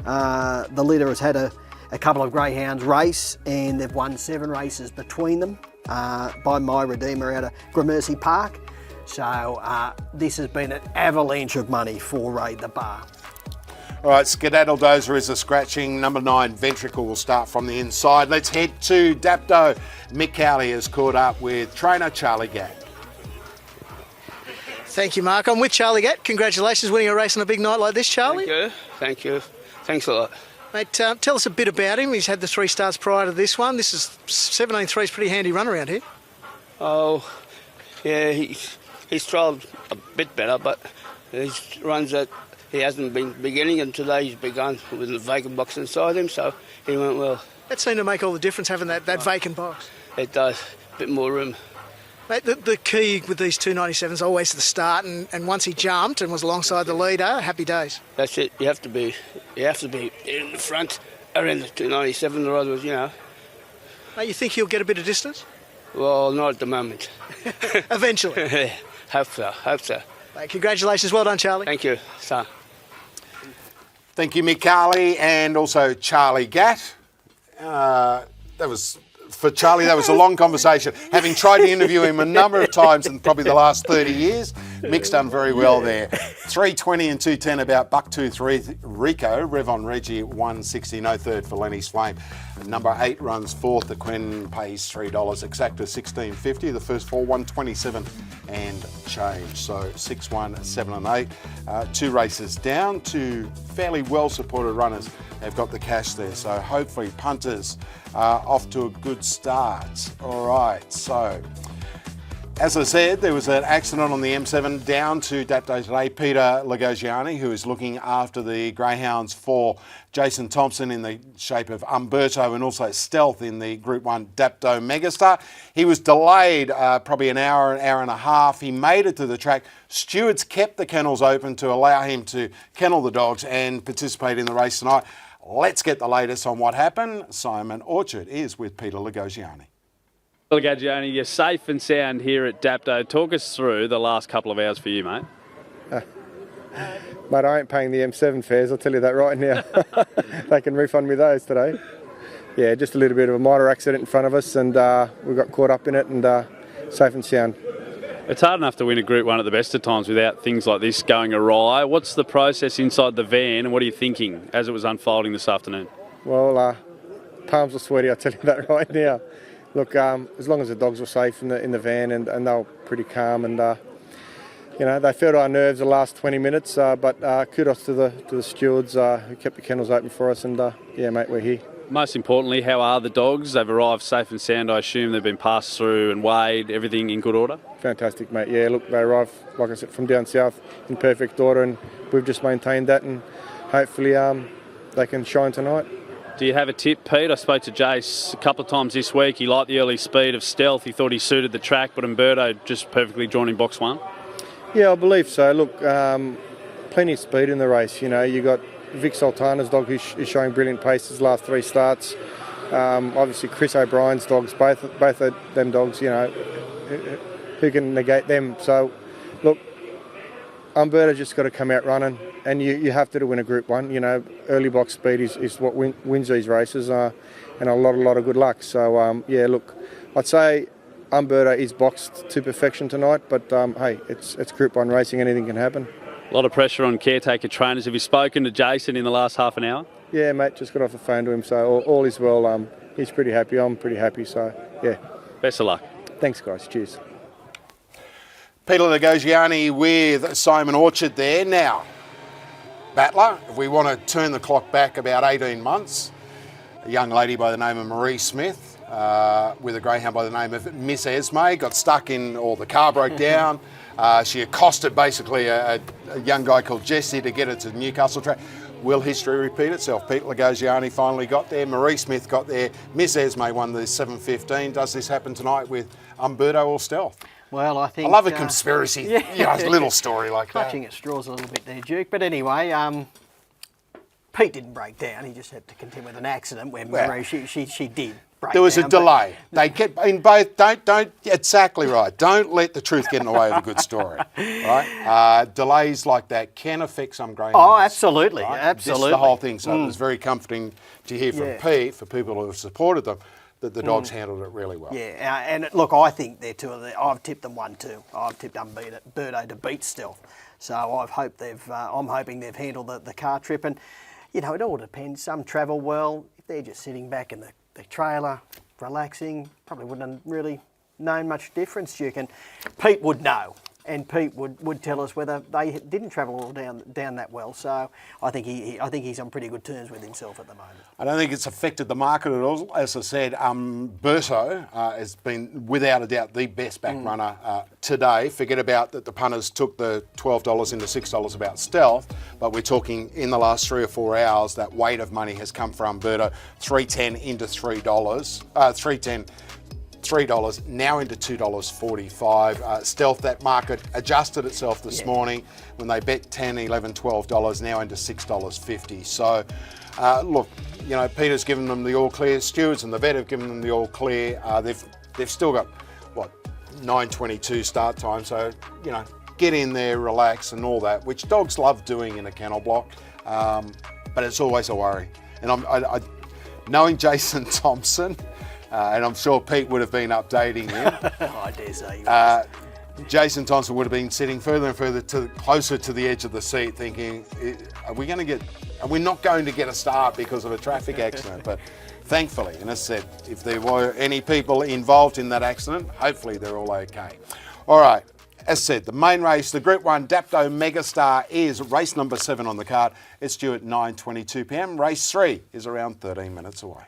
The leader has had a couple of greyhounds race, and they've won 7 races between them by My Redeemer out of Gramercy Park. So this has been an avalanche of money for Raid the Bar. All right, Skedaddle Dozer is a scratching. Number 9, Ventricle, will start from the inside. Let's head to Dapto. Mick Cowley has caught up with trainer Charlie Gatt. Thank you, Mark. I'm with Charlie Gatt. Congratulations winning a race on a big night like this, Charlie. Thank you. Thanks a lot. Mate, tell us a bit about him. He's had the 3 starts prior to this one. This is 17.3 is pretty handy run around here. Oh, yeah, he's trialled a bit better, but his runs that he hasn't been beginning, and today he's begun with the vacant box inside him, so he went well. That seemed to make all the difference, having that vacant box. It does, a bit more room. Mate, the key with these 297s is always the start, and once he jumped and was alongside the leader, happy days. That's it. You have to be in the front around the 297, or others, Mate, you think he'll get a bit of distance? Well, not at the moment. Eventually. Hope so. Mate, congratulations. Well done, Charlie. Thank you, sir. Thank you, Mick Cowley, and also Charlie Gatt. For Charlie, that was a long conversation. Having tried to interview him a number of times in probably the last 30 years, Mick's done very well there. 3:20 and 2:10 about Bucktooth Rico. Rev on Reggie, 160, no third for Lenny's Flame. Number 8 runs 4th. The Quinn pays $3. Exacta $16.50. The first 4, 127 and change. So 6, 1, 7 and 8. 2 races down. 2 fairly well supported runners have got the cash there. So hopefully punters off to a good start. All right, so as I said, there was an accident on the M7 down to Dapto today. Peter Lagosiani, who is looking after the Greyhounds for Jason Thompson in the shape of Umberto, and also Stealth in the Group 1 Dapto Megastar. He was delayed probably an hour and a half. He made it to the track. Stewards kept the kennels open to allow him to kennel the dogs and participate in the race tonight. Let's get the latest on what happened. Simon Orchard is with Peter Lagosiani. Well, Gagioni, you're safe and sound here at Dapto. Talk us through the last couple of hours for you, mate. Mate, I ain't paying the M7 fares, I'll tell you that right now. They can refund me those today. Yeah, just a little bit of a minor accident in front of us, and we got caught up in it, and safe and sound. It's hard enough to win a Group 1 at the best of times without things like this going awry. What's the process inside the van, and what are you thinking as it was unfolding this afternoon? Well, palms are sweaty, I'll tell you that right now. Look, as long as the dogs were safe in the van, and they were pretty calm, and you know, they felt our nerves the last 20 minutes, but kudos to the stewards who kept the kennels open for us, and yeah, mate, we're here. Most importantly, how are the dogs? They've arrived safe and sound, I assume. They've been passed through and weighed, everything in good order? Fantastic, mate. Yeah, look, they arrived, like I said, from down south in perfect order, and we've just maintained that, and hopefully they can shine tonight. Do you have a tip, Pete? I spoke to Jace a couple of times this week. He liked the early speed of Stealth. He thought he suited the track, but Umberto just perfectly drawn in box 1. Yeah, I believe so. Look, plenty of speed in the race. You know, you got Vic Sultana's dog who's showing brilliant pace his last 3 starts. Obviously, Chris O'Brien's dogs, both of them dogs, you know, who can negate them. So, look, Umberto's just got to come out running, and you have to win a Group 1. You know, early box speed is what wins these races, and a lot of good luck. So, yeah, look, I'd say Umberto is boxed to perfection tonight, but hey, it's Group 1 racing, anything can happen. A lot of pressure on caretaker trainers. Have you spoken to Jason in the last half an hour? Yeah, mate, just got off the phone to him, so all is well. He's pretty happy, I'm pretty happy, so yeah. Best of luck. Thanks, guys. Cheers. Peter Legogiani with Simon Orchard there. Now, Battler, if we want to turn the clock back about 18 months, a young lady by the name of Marie Smith with a greyhound by the name of Miss Esme got stuck in, or the car broke down. She accosted basically a young guy called Jesse to get her to the Newcastle track. Will history repeat itself? Pete Legogiani finally got there. Marie Smith got there. Miss Esme won the 7:15. Does this happen tonight with Umberto or Stealth? Well, I think... I love a conspiracy, little story like that. Clutching at straws a little bit there, Duke. But anyway, Pete didn't break down. He just had to contend with an accident where Marie, she did break There was down, a delay. They get in both. Don't exactly right. Don't let the truth get in the way of a good story. Right? Delays like that can affect some greyhounds. Oh, absolutely, right? absolutely. This is the whole thing. So it was very comforting to hear from Pete, for people who have supported them, that the dogs handled it really well. Yeah, and look, I think they're two of the... I've tipped them 1-2. I've tipped Umberto to beat Stealth. So I'm hoping they've handled the car trip, and you know, it all depends. Some travel well. If they're just sitting back in the trailer, relaxing, probably wouldn't have really known much difference, Duke. And Pete would know, and Pete would tell us whether they didn't travel all down that well. So I think he's on pretty good terms with himself at the moment. I don't think it's affected the market at all. As I said, Berto has been without a doubt the best back runner today. Forget about that the punters took the $12 into $6 about Stealth, but we're talking in the last 3 or 4 hours that weight of money has come from Berto. $3.10 into $3. $3, now into $2.45. Stealth, that market adjusted itself this morning when they bet $10, $11, $12, now into $6.50. So, look, you know, Peter's given them the all clear. Stewards and the vet have given them the all clear. They've still got, 9:22 start time. So, you know, get in there, relax and all that, which dogs love doing in a kennel block. But it's always a worry. And I knowing Jason Thompson, and I'm sure Pete would have been updating him. I dare say. Jason Thompson would have been sitting further and further closer to the edge of the seat, thinking, "Are we not going to get a start because of a traffic accident?" But thankfully, and as I said, if there were any people involved in that accident, hopefully they're all okay. All right. As said, the main race, the Group 1 Dapto Megastar, is race number 7 on the card. It's due at 9:22 p.m. Race 3 is around 13 minutes away.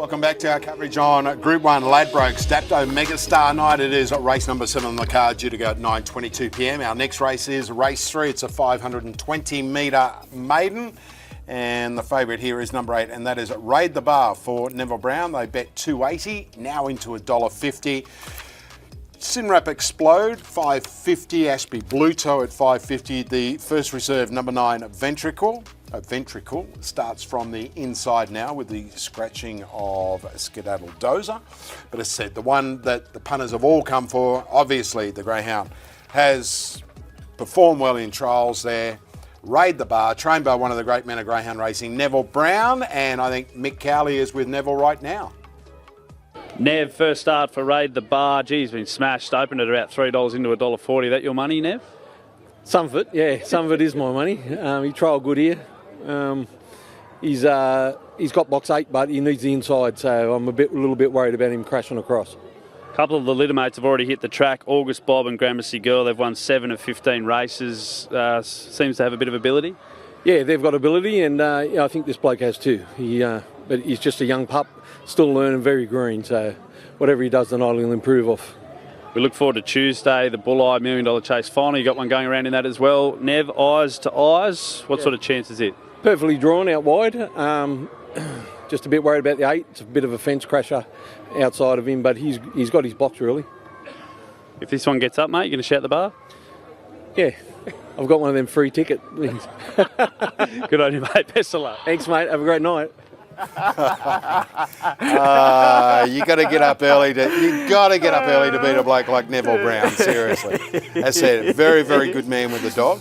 Welcome back to our coverage on Group 1 Ladbrokes Dapto Megastar night. It is race number 7 on the card, due to go at 9:22 p.m. Our next race is race 3. It's a 520 metre maiden. And the favourite here is number 8, and that is Raid the Bar for Neville Brown. They bet $2.80, now into $1.50. Sinrap Explode, $5.50. Ashby Blue Toe at $5.50. The first reserve, number 9, Ventricle starts from the inside now with the scratching of Skedaddle Dozer. But as I said, the one that the punters have all come for, obviously the Greyhound, has performed well in trials there. Raid the Bar, trained by one of the great men of greyhound racing, Neville Brown, and I think Mick Cowley is with Neville right now. Nev, first start for Raid the Bar. Geez, been smashed. Opened at about $3 into $1.40. That your money, Nev? Some of it, yeah. Some of it is my money. He trialled good here. He's got box 8, but he needs the inside, so I'm a little bit worried about him crashing across. A couple of the littermates have already hit the track. August Bob and Gramercy Girl, they've won 7 of 15 races. Seems to have a bit of ability. Yeah, they've got ability, and I think this bloke has too. But he's just a young pup, still learning, very green, so whatever he does tonight, he'll improve off. We look forward to Tuesday, the Bulleye $1 Million Chase final. You got one going around in that as well. Nev, eyes to eyes. What sort of chance is it? Perfectly drawn out wide. Just a bit worried about the 8. It's a bit of a fence crasher outside of him, but he's got his box really. If this one gets up, mate, you going to shout the bar? Yeah, I've got one of them free ticket things. Good on you, mate. Best of luck. Thanks, mate. Have a great night. You got to get up early to beat a bloke like Neville Brown. Seriously, as I said, very, very good man with the dog.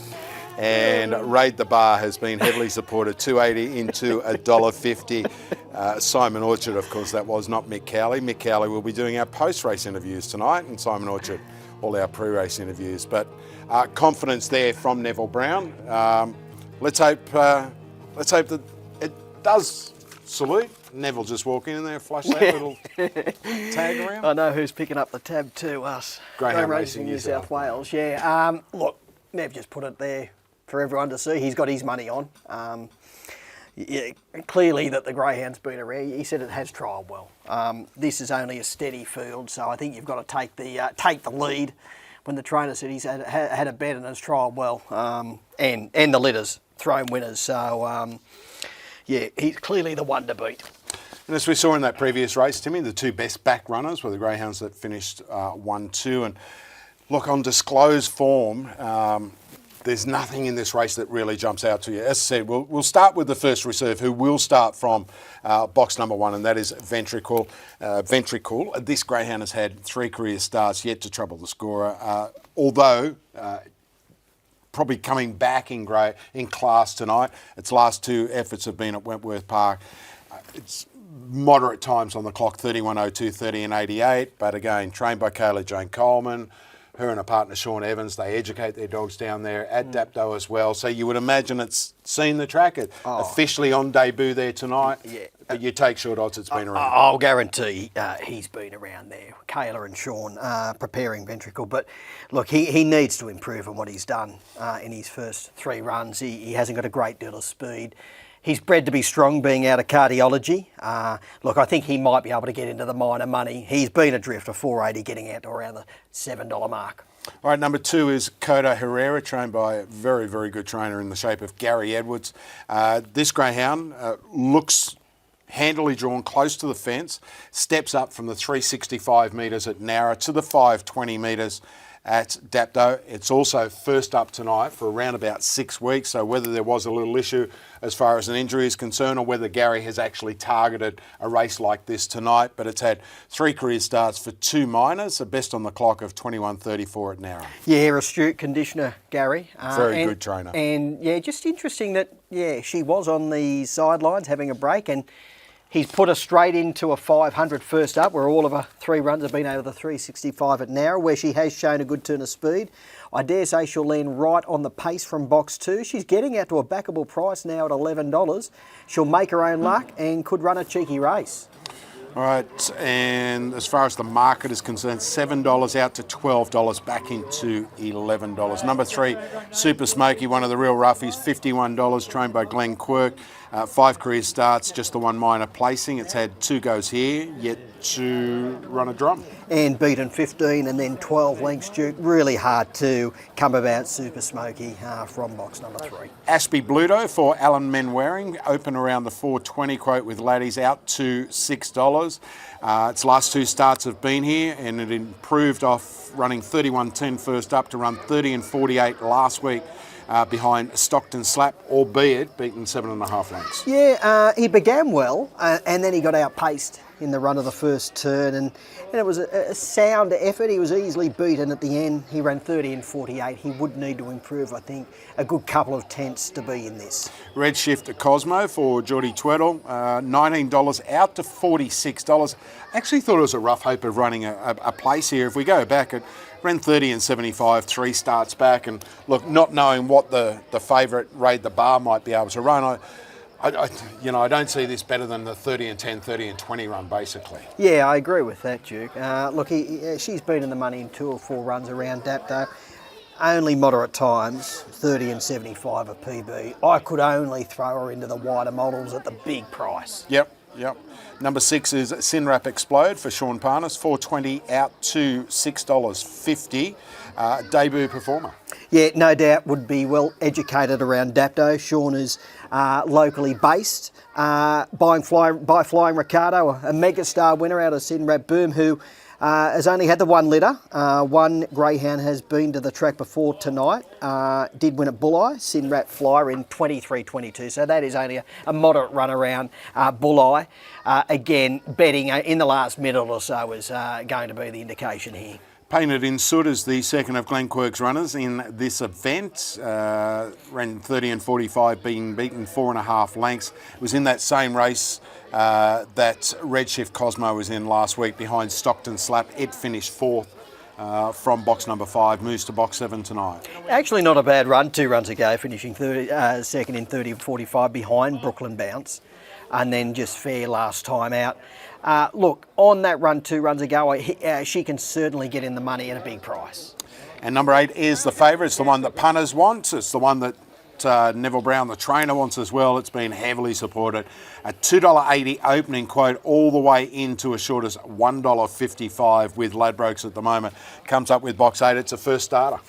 And Raid the Bar has been heavily supported, $2.80 into $1.50. Simon Orchard, of course, that was not Mick Cowley. Mick Cowley will be doing our post-race interviews tonight, and Simon Orchard, all our pre-race interviews. But confidence there from Neville Brown. Let's hope that it does salute. Neville just walk in there, flush that little tag around. I know who's picking up the tab to us. Greyhound Racing New South Wales. Yeah. Look, Nev just put it there for everyone to see. He's got his money on. Yeah, clearly that the Greyhound's been around. He said it has trialled well. This is only a steady field, so I think you've got to take the lead. When the trainer said he's had a bet and has trialled well, and the litters thrown winners. So yeah, he's clearly the one to beat. And as we saw in that previous race, Timmy, the 2 best back runners were the Greyhounds that finished 1-2. And look, on disclosed form, there's nothing in this race that really jumps out to you. As I said, we'll start with the first reserve, who will start from box number 1, and that is Ventricle. This Greyhound has had 3 career starts, yet to trouble the scorer, although probably coming back in class tonight. Its last 2 efforts have been at Wentworth Park. It's moderate times on the clock, 31.02, 30 and 88, but again, trained by Kayla Jane Coleman. Her and her partner Sean Evans, they educate their dogs down there at Dapto as well. So you would imagine it's seen the track. Officially on debut there tonight. Yeah. But you take short odds it's been around. I'll guarantee he's been around there. Kayla and Sean preparing Ventricle. But look, he needs to improve on what he's done in his first 3 runs. He hasn't got a great deal of speed. He's bred to be strong, being out of cardiology. Look, I think he might be able to get into the minor money. He's been adrift for $4.80, getting out to around the $7 mark. All right, number 2 is Coda Herrera, trained by a very, very good trainer in the shape of Gary Edwards. This Greyhound looks handily drawn close to the fence, steps up from the 365 metres at Nowra to the 520 metres at Dapto. It's also first up tonight for around about 6 weeks, so whether there was a little issue as far as an injury is concerned, or whether Gary has actually targeted a race like this tonight, but it's had 3 career starts for 2 minors, the best on the clock of 21.34 at Nowra. Yeah, astute conditioner, Gary. Very good trainer. And yeah, just interesting that, she was on the sidelines having a break, and he's put her straight into a 500 first up, where all of her 3 runs have been over the 365 at Nowra, where she has shown a good turn of speed. I dare say she'll land right on the pace from box 2. She's getting out to a backable price now at $11. She'll make her own luck and could run a cheeky race. All right, and as far as the market is concerned, $7 out to $12, back into $11. Number 3, Super Smoky, one of the real roughies, $51, trained by Glenn Quirk. 5 career starts, just the one minor placing. It's had 2 goes here, yet to run a drum. And beaten 15 and then 12 lengths, Duke. Really hard to come about Super Smoky from box number 3. Ashby Bluto for Alan Menwaring, open around the 420 quote with laddies out to $6. Its last 2 starts have been here, and it improved off running 31.10 first up to run 30 and 48 last week. Behind Stockton Slap, albeit beaten 7.5 lengths. Yeah, he began well, and then he got outpaced in the run of the first turn, and it was a sound effort. He was easily beaten at the end. He ran 30 and 48. He would need to improve, I think, a good couple of tenths to be in this. Redshift Cosmo for Geordie Tweddle, $19 out to $46. Actually thought it was a rough hope of running a place here. If we go back, it ran 30 and 75, 3 starts back, and look, not knowing what the favourite Raid the Bar might be able to run, I don't see this better than the 30 and 10, 30 and 20 run, basically. Yeah, I agree with that, Duke. Look, she's been in the money in 2 or 4 runs around Dapto. Only moderate times, 30 and 75 a PB. I could only throw her into the wider models at the big price. Yep. Number 6 is Sinrap Explode for Sean Parnas, $4.20 out to $6.50. Debut performer. Yeah, no doubt would be well educated around Dapto. Sean is locally based. By Flying Ricardo, a Megastar winner out of Sinrap Boom, who has only had the 1 litter. 1 greyhound has been to the track before tonight. Did win at Bulleye, Sinrap Flyer in 23.22. So that is only a moderate run around Bulleye. Again, betting in the last minute or so is going to be the indication here. Painted in Soot is the second of Glenn Quirk's runners in this event. Ran 30 and 45, being beaten 4.5 lengths. It was in that same race that Redshift Cosmo was in last week behind Stockton Slap. It finished 4th from box number 5, moves to box 7 tonight. Actually not a bad run, 2 runs ago, finishing second in 30 and 45 behind Brooklyn Bounce, and then just fair last time out. Look, on that run 2 runs ago, she can certainly get in the money at a big price. And number 8 is the favourite. It's the one that punters want. It's the one that Neville Brown, the trainer, wants as well. It's been heavily supported. A $2.80 opening quote all the way into as short as $1.55 with Ladbrokes at the moment. Comes up with box 8. It's a first starter.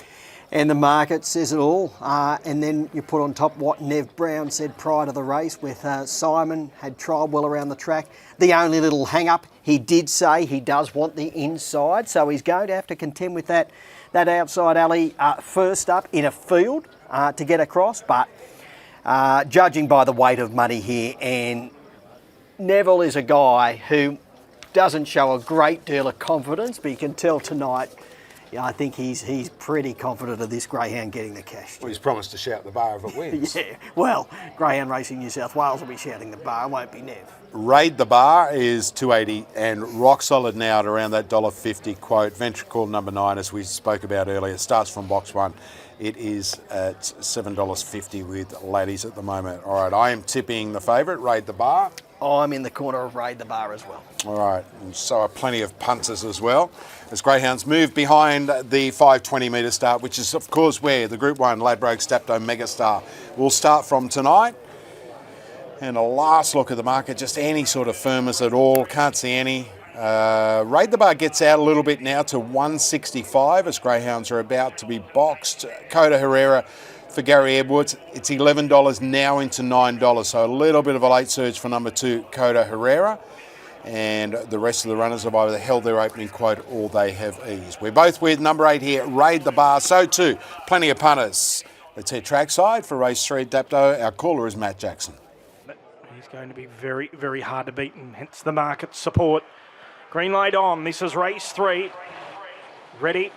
And the market says it all. And then you put on top what Nev Brown said prior to the race with Simon, had trialled well around the track. The only little hang-up, he did say he does want the inside, so he's going to have to contend with that outside alley first up in a field to get across. But judging by the weight of money here, and Neville is a guy who doesn't show a great deal of confidence, but you can tell tonight, yeah, I think he's pretty confident of this greyhound getting the cash. Well, he's promised to shout the bar if it wins. Yeah, well, Greyhound Racing New South Wales will be shouting the bar, it won't be Nev. Raid the Bar is $2.80 and rock solid now at around that $1.50 quote. Ventricle number 9, as we spoke about earlier, starts from box 1. It is at $7.50 with laddies at the moment. All right, I am tipping the favourite, Raid the Bar. I'm in the corner of Raid the Bar as well. All right, and so are plenty of punters as well. As greyhounds move behind the 520 metre start, which is of course where the Group 1 Ladbrokes Dapto Megastar will start from tonight. And a last look at the market, just any sort of firmers at all, can't see any. Raid the Bar gets out a little bit now to 165 as greyhounds are about to be boxed. Coda Herrera for Gary Edwards, it's $11 now into $9, so a little bit of a late surge for number 2, Coda Herrera. And the rest of the runners have either held their opening quote or they have eased. We're both with number 8 here, Raid the Bar, so too plenty of punters. Let's head trackside for race 3 at Dapto. Our caller is Matt Jackson. He's going to be very, very hard to beat, and hence the market support. Green light on. This is race 3. Ready.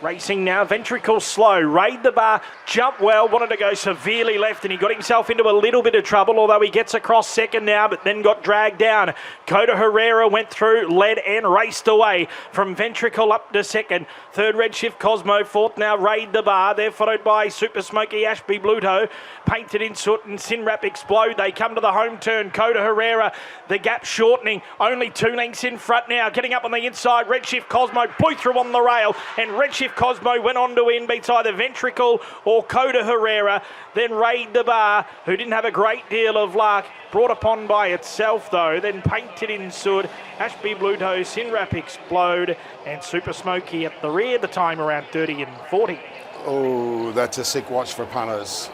Racing now, Ventricle slow, Raid the Bar, jumped well, wanted to go severely left and he got himself into a little bit of trouble, although he gets across second now, but then got dragged down. Coda Herrera went through, led and raced away from Ventricle up to second. Third, Redshift Cosmo. Fourth now, Raid the Bar. They're followed by Super Smoky, Ashby Bluto, Painted in Soot and Sinrap Explode. They come to the home turn. Coda Herrera, the gap shortening, only 2 lengths in front now. Getting up on the inside, Redshift Cosmo, blew through on the rail, and Redshift Cosmo went on to win, beats either Ventricle or Coda Herrera. Then Raid the Bar, who didn't have a great deal of luck, brought upon by itself though. Then Painted in Soot, Ashby Bluto, Sinrap Explode, and Super Smoky at the rear, the time around 30 and 40. Oh, that's a sick watch for punters.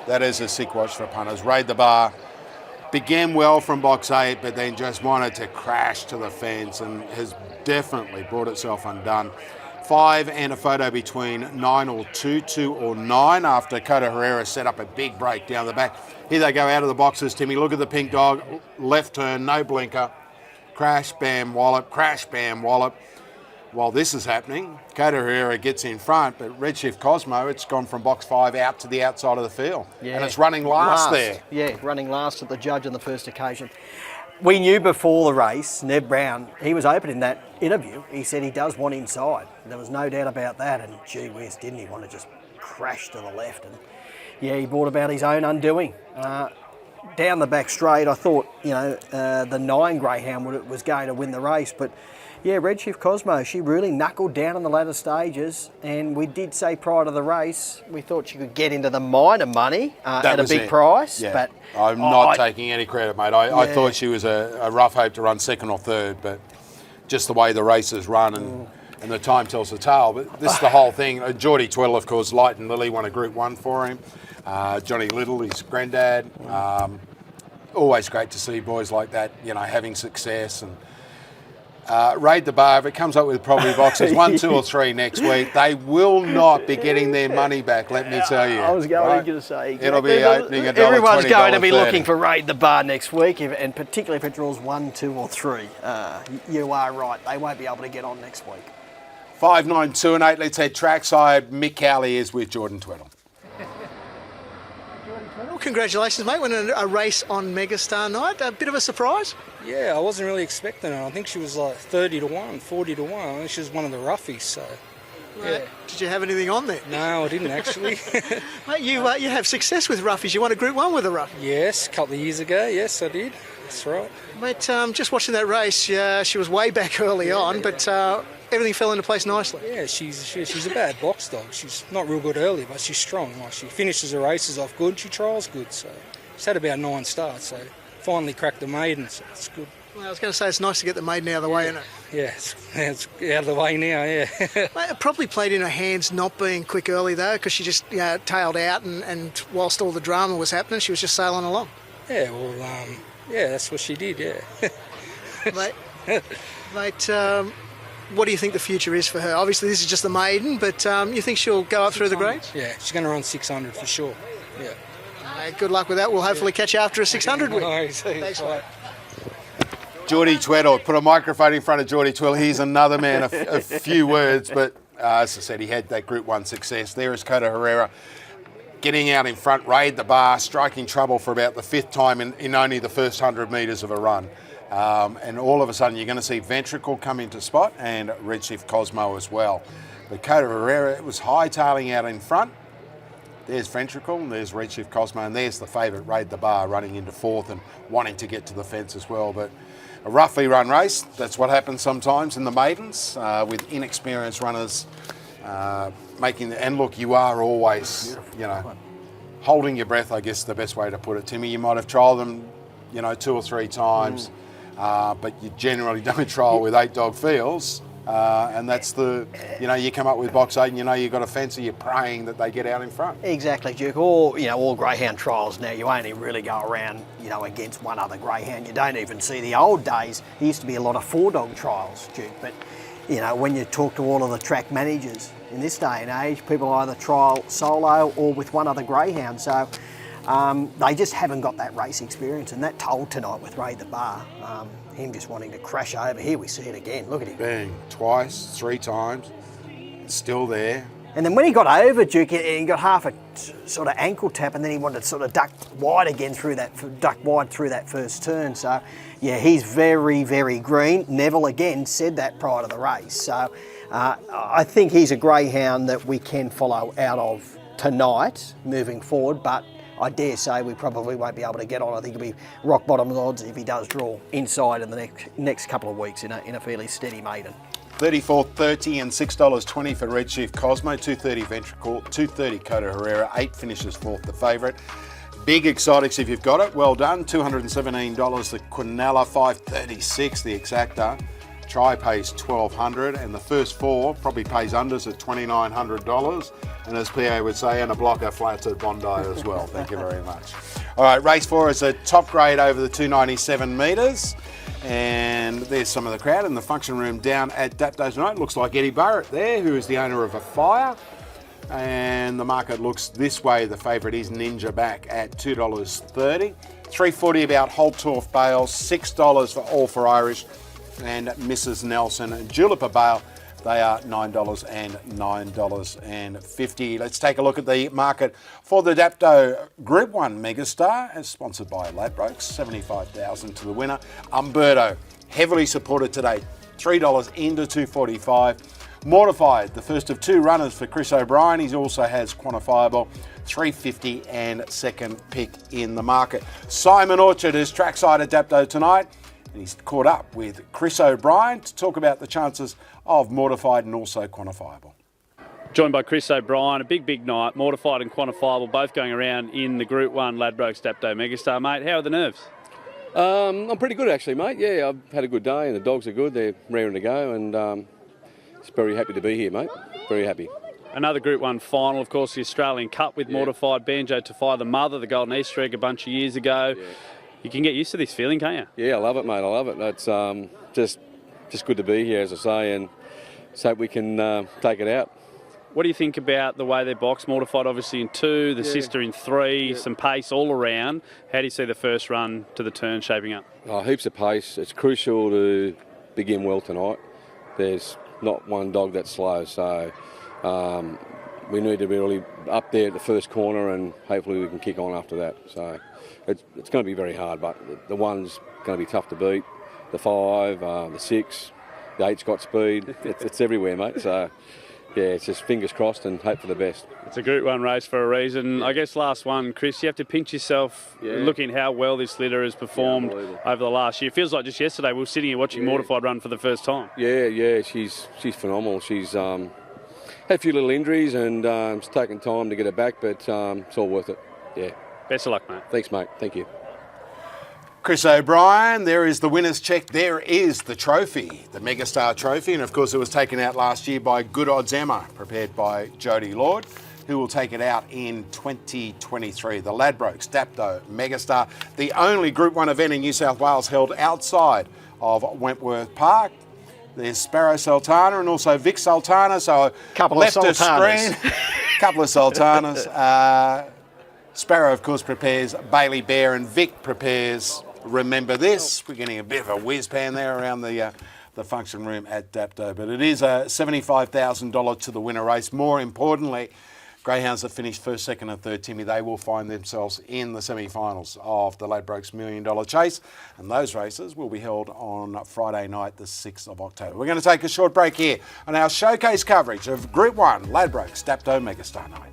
That is a sick watch for punters. Raid the Bar began well from box 8, but then just wanted to crash to the fence and has definitely brought itself undone. 5 and a photo between 9 or 2, 2 or 9 after Coda Herrera set up a big break down the back. Here they go out of the boxes, Timmy. Look at the pink dog. Left turn, no blinker. Crash, bam, wallop. Crash, bam, wallop. While this is happening, Coda Herrera gets in front, but Redshift Cosmo, it's gone from box 5 out to the outside of the field. Yeah. And it's running last there. Yeah, running last at the judge on the first occasion. We knew before the race, Ned Brown, he was open in that interview. He said he does want inside. There was no doubt about that. And gee whiz, didn't he want to just crash to the left? And yeah, he brought about his own undoing. Down the back straight, I thought, the 9 Greyhound was going to win the race. But yeah, Redshift Cosmo, she really knuckled down in the latter stages. And we did say prior to the race, we thought she could get into the minor money at a big price. Yeah. But I'm not taking any credit, mate. I thought she was a rough hope to run second or third, but just the way the race is run and the time tells the tale. But this is the whole thing. Geordie Twiddle, of course, Light and Lily won a Group 1 for him. Johnny Little, his granddad. Always great to see boys like that, having success. And Raid the Bar, if it comes up with probably boxes 1, 2 or 3 next week, they will not be getting their money back, let me tell you. I was going to say. Exactly. It'll be opening $1, Everyone's $20, going to be $30. looking for Raid the Bar next week, and particularly if it draws 1, 2 or 3. You are right, they won't be able to get on next week. 5, 9, 2 and 8, let's head trackside. Mick Cowley is with Jordan Tweddle. Well, congratulations, mate. Winning a race on Megastar night. A bit of a surprise. Yeah, I wasn't really expecting her. I think she was like 30 to 1, 40 to 1. I think she was one of the roughies, so. Yeah. Did you have anything on there? No, I didn't actually. Mate, you have success with roughies. You won a Group 1 with a rough. Yes, a couple of years ago. Yes, I did. That's right. Mate, just watching that race, she was way back early on, but everything fell into place nicely. Yeah, she's a bad box dog. She's not real good early, but she's strong. Like, she finishes her races off good. She trials good. So she's had about 9 starts. So finally cracked the maiden. So it's good. Well, I was going to say it's nice to get the maiden out of the way, isn't it? Yeah, it's out of the way now. Yeah. Mate, it probably played in her hands not being quick early though, because she just tailed out, and whilst all the drama was happening, she was just sailing along. Yeah, well, yeah, that's what she did. Yeah. Mate, what do you think the future is for her? Obviously, this is just the maiden, but you think she'll go up through the grades? Yeah, she's going to run 600 for sure. Yeah. Good luck with that. We'll hopefully catch you after a 600 win. Thanks, mate. Geordie Tweddle, put a microphone in front of Geordie Tweddle. He's another man of a few words, but as I said, he had that Group 1 success. There is Coda Herrera getting out in front, Raid the Bar, striking trouble for about the 5th time in only the first 100 metres of a run. And all of a sudden you're going to see Ventricle come into spot and Redshift Cosmo as well. But Coda Herrera, it was hightailing out in front. There's Ventricle, and there's Redshift Cosmo, and there's the favourite Raid the Bar running into 4th and wanting to get to the fence as well. But a roughly run race, that's what happens sometimes in the maidens with inexperienced runners making the, and look, you are always, holding your breath, I guess is the best way to put it. Timmy, you might have trialled them, 2 or 3 times, but you generally don't trial with 8 dog fields. And that's you come up with box 8 and you've got a fence and you're praying that they get out in front. Exactly, Duke. All greyhound trials now, you only really go around, against one other greyhound. You don't even see the old days. There used to be a lot of 4-dog trials, Duke, but when you talk to all of the track managers in this day and age, people either trial solo or with one other greyhound. So they just haven't got that race experience, and that told tonight with Raid the Bar. Him just wanting to crash over. Here we see it again. Look at him. Bang. Twice, 3 times. Still there. And then when he got over Duke, he got half a sort of ankle tap, and then he wanted to sort of duck wide through that first turn. So, yeah, he's very, very green. Neville again said that prior to the race. So, I think he's a greyhound that we can follow out of tonight moving forward, but I dare say we probably won't be able to get on. I think it'll be rock bottom odds if he does draw inside in the next couple of weeks in a fairly steady maiden. $34.30 and $6.20 for Redshift Cosmo, $2.30 Ventricle, $2.30 Coda Herrera, 8 finishes fourth, the favourite. Big exotics if you've got it, well done. $217 the Quinella, $5.36 the Exacta. Try pays $1,200, and the first four probably pays unders at $2,900. And as PA would say, and a blocker flats at Bondi as well. Thank you very much. All right, race 4 is a top grade over the 297 metres. And there's some of the crowd in the function room down at Dapto tonight. Looks like Eddie Barrett there, who is the owner of a Fire. And the market looks this way. The favourite is Ninja back at $2.30. $3.40 about Holtorf Bales, $6 for All for Irish and Mrs. Nelson and Julipper Bale. They are $9 and $9.50. Let's take a look at the market for the Dapto Group 1 Megastar, as sponsored by Ladbrokes. $75,000 to the winner. Umberto, heavily supported today, $3 into $2.45. Mortified, the first of 2 runners for Chris O'Brien. He also has Quantifiable, $3.50 and second pick in the market. Simon Orchard is trackside at Dapto tonight. And he's caught up with Chris O'Brien to talk about the chances of Mortified and also Quantifiable. Joined by Chris O'Brien, a big night. Mortified and Quantifiable both going around in the Group 1 Ladbrokes Dapto Megastar. Mate, how are the nerves? I'm pretty good actually, mate. Yeah, I've had a good day and the dogs are good. They're raring to go and just very happy to be here, mate. Very happy. Another Group 1 final, of course, the Australian Cup with Mortified, Banjo Tafai, the mother, the Golden Easter egg a bunch of years ago. Yeah. You can get used to this feeling, can't you? Yeah, I love it, mate. I love it. It's just good to be here, as I say, and so we can take it out. What do you think about the way they're boxed? Mortified obviously in 2, the sister in 3, some pace all around. How do you see the first run to the turn shaping up? Oh, heaps of pace. It's crucial to begin well tonight. There's not one dog that's slow, so we need to be really up there at the first corner and hopefully we can kick on after that. So it's going to be very hard, but the 1's going to be tough to beat. The 5, the 6, the 8's got speed. It's everywhere, mate. So, yeah, it's just fingers crossed and hope for the best. It's a Group 1 race for a reason. I guess last one, Chris, you have to pinch yourself looking how well this litter has performed over the last year. It feels like just yesterday we were sitting here watching Mortified run for the first time. Yeah, she's phenomenal. She's had a few little injuries and it's taken time to get her back, but it's all worth it. Yeah. Best of luck, mate. Thanks, mate. Thank you. Chris O'Brien, there is the winner's check. There is the trophy, the Megastar trophy. And of course, it was taken out last year by Good Odds Emma, prepared by Jodie Lord, who will take it out in 2023. The Ladbrokes Dapto Megastar, the only Group 1 event in New South Wales held outside of Wentworth Park. There's Sparrow Sultana and also Vic Sultana. So couple left of of Sultanas. screen, couple of Sultanas. Sparrow, of course, prepares Bailey Bear and Vic prepares Remember This. We're getting a bit of a whiz pan there around the function room at Dapto. But it is a $75,000 to the winner race. More importantly, greyhounds that finished first, second and third, Timmy, they will find themselves in the semi-finals of the Ladbrokes $1 Million Chase. And those races will be held on Friday night, the 6th of October. We're going to take a short break here on our showcase coverage of Group 1 Ladbrokes Dapto Megastar Night.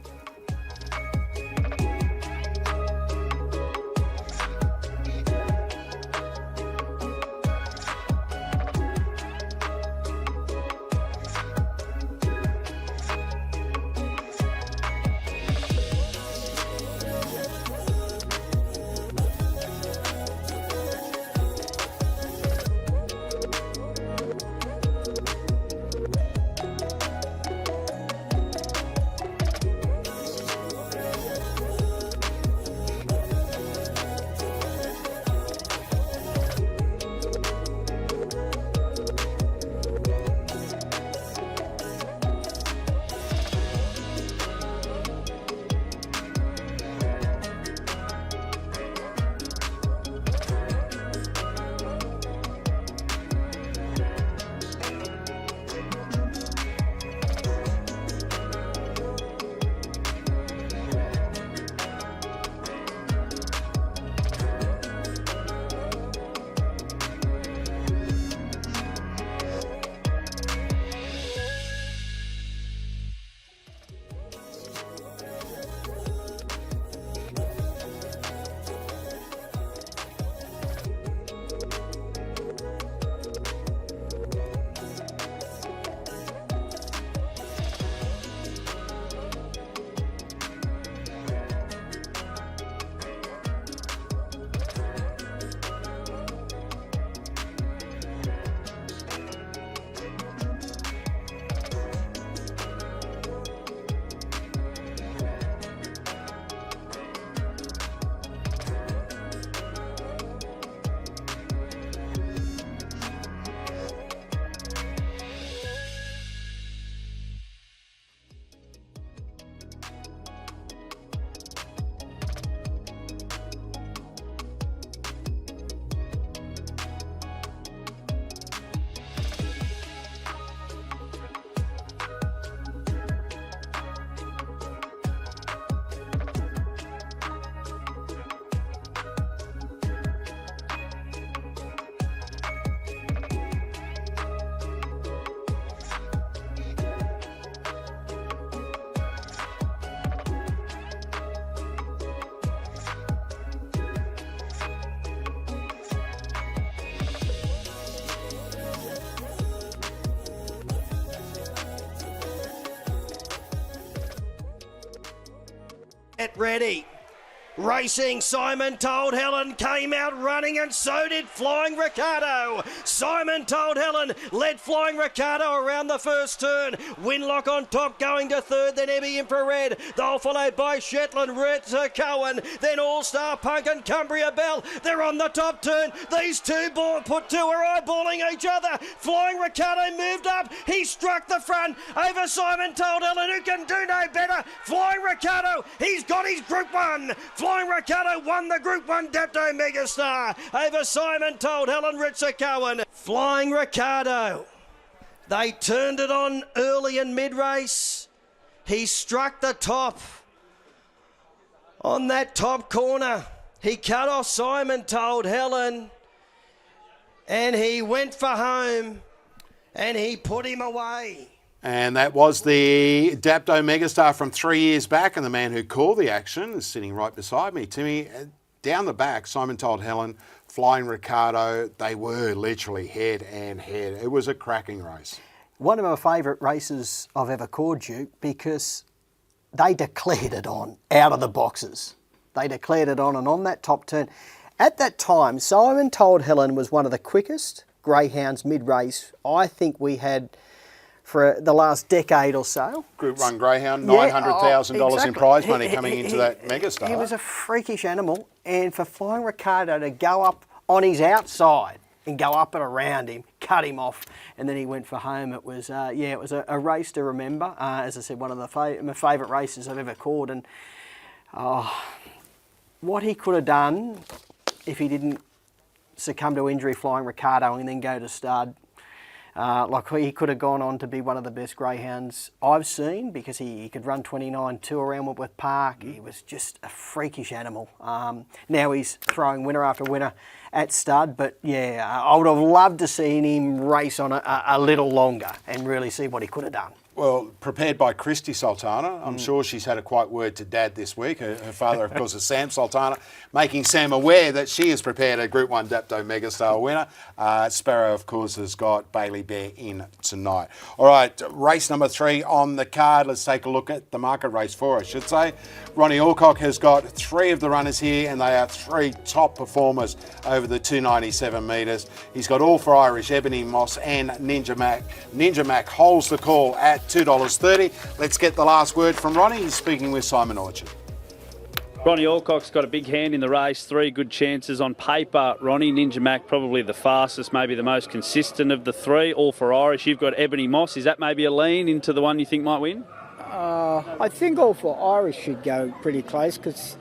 Get ready. Racing, Simon Told Helen came out running, and so did Flying Ricardo. Simon Told Helen led Flying Ricardo around the first turn. Winlock on top going to third, then Ebby Infrared. They'll followed by Shetland, Ritzer Cohen, then All-Star Punk and Cumbria Bell. They're on the top turn. These two are eyeballing each other. Flying Ricardo moved up. He struck the front over Simon Told Helen, who can do no better. Flying Ricardo, he's got his Group 1. Flying Ricardo won the Group 1 Dapto Megastar over Simon Told Helen, Ritzer Cohen. Flying Ricardo, they turned it on early and mid-race. He struck the top on that top corner. He cut off Simon Told Helen, and he went for home, and he put him away. And that was the Dapto Megastar from 3 years back, and the man who called the action is sitting right beside me. Timmy, down the back, Simon Told Helen, Flying Ricardo, they were literally head and head. It was a cracking race. One of my favourite races I've ever called, Duke, because they declared it on out of the boxes. They declared it on, and on that top turn. At that time, Simon Told Helen was one of the quickest greyhounds mid-race I think we had for the last decade or so. Group 1 greyhound, $900,000 exactly. in prize money coming into that Megastar. He was a freakish animal, and for Flying Ricardo to go up on his outside and go up and around him, cut him off, and then he went for home. It was, it was a race to remember. As I said, one of my favourite races I've ever called, and what he could have done if he didn't succumb to injury, Flying Ricardo, and then go to stud. Like he could have gone on to be one of the best greyhounds I've seen, because he could run 29-2 around Whitworth Park. He was just a freakish animal. Now he's throwing winner after winner at stud, but yeah, I would have loved to seen him race on a little longer and really see what he could have done. Well, prepared by Christy Sultana. I'm sure she's had a quiet word to Dad this week. Her father, of course, is Sam Sultana, making Sam aware that she has prepared a Group 1 Dapto Megastar winner. Sparrow, of course, has got Bailey Bear in tonight. All right, race number 3 on the card. Let's take a look at the market race 4, I should say. Ronnie Alcock has got 3 of the runners here, and they are 3 top performers over the 297 metres. He's got All for Irish, Ebony Moss and Ninja Mac. Ninja Mac holds the call at $2.30. Let's get the last word from Ronnie. He's speaking with Simon Orchard. Ronnie Alcock's got a big hand in the race, 3 good chances on paper. Ronnie, Ninja Mac probably the fastest, maybe the most consistent of the 3. All for Irish. You've got Ebony Moss. Is that maybe a lean into the one you think might win? I think All for Irish should go pretty close, because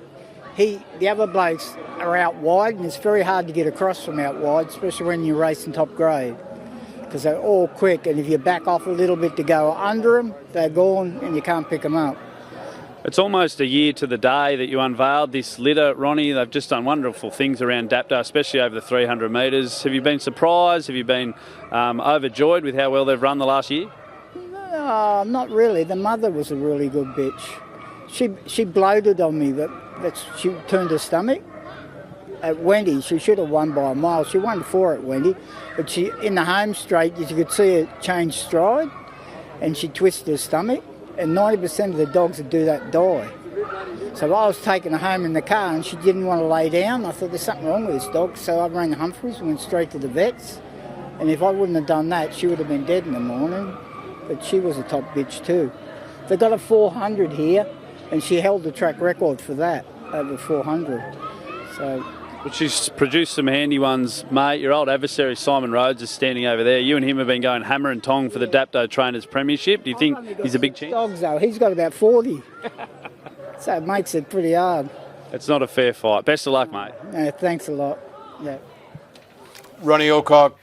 the other blokes are out wide, and it's very hard to get across from out wide, especially when you're racing top grade, because they're all quick, and if you back off a little bit to go under them, they're gone and you can't pick them up. It's almost a year to the day that you unveiled this litter, Ronnie. They've just done wonderful things around Dapto, especially over the 300 metres. Have you been surprised? Have you been overjoyed with how well they've run the last year? No, not really. The mother was a really good bitch. She bloated on me that she turned her stomach. At Wendy, she should have won by a mile. She won 4 at Wendy, but she in the home straight, you could see her change stride, and she twisted her stomach. And 90% of the dogs that do that die. So I was taking her home in the car, and she didn't want to lay down. I thought there's something wrong with this dog, so I rang Humphreys and went straight to the vets. And if I wouldn't have done that, she would have been dead in the morning. But she was a top bitch too. They got a 400 here, and she held the track record for that, over 400. So. But she's produced some handy ones, mate. Your old adversary, Simon Rhodes, is standing over there. You and him have been going hammer and tong for the Dapto Trainers Premiership. Do you think he's a big chance? Dogs, though. He's got about 40. So it makes it pretty hard. It's not a fair fight. Best of luck, mate. Yeah, thanks a lot. Yeah. Ronnie Alcock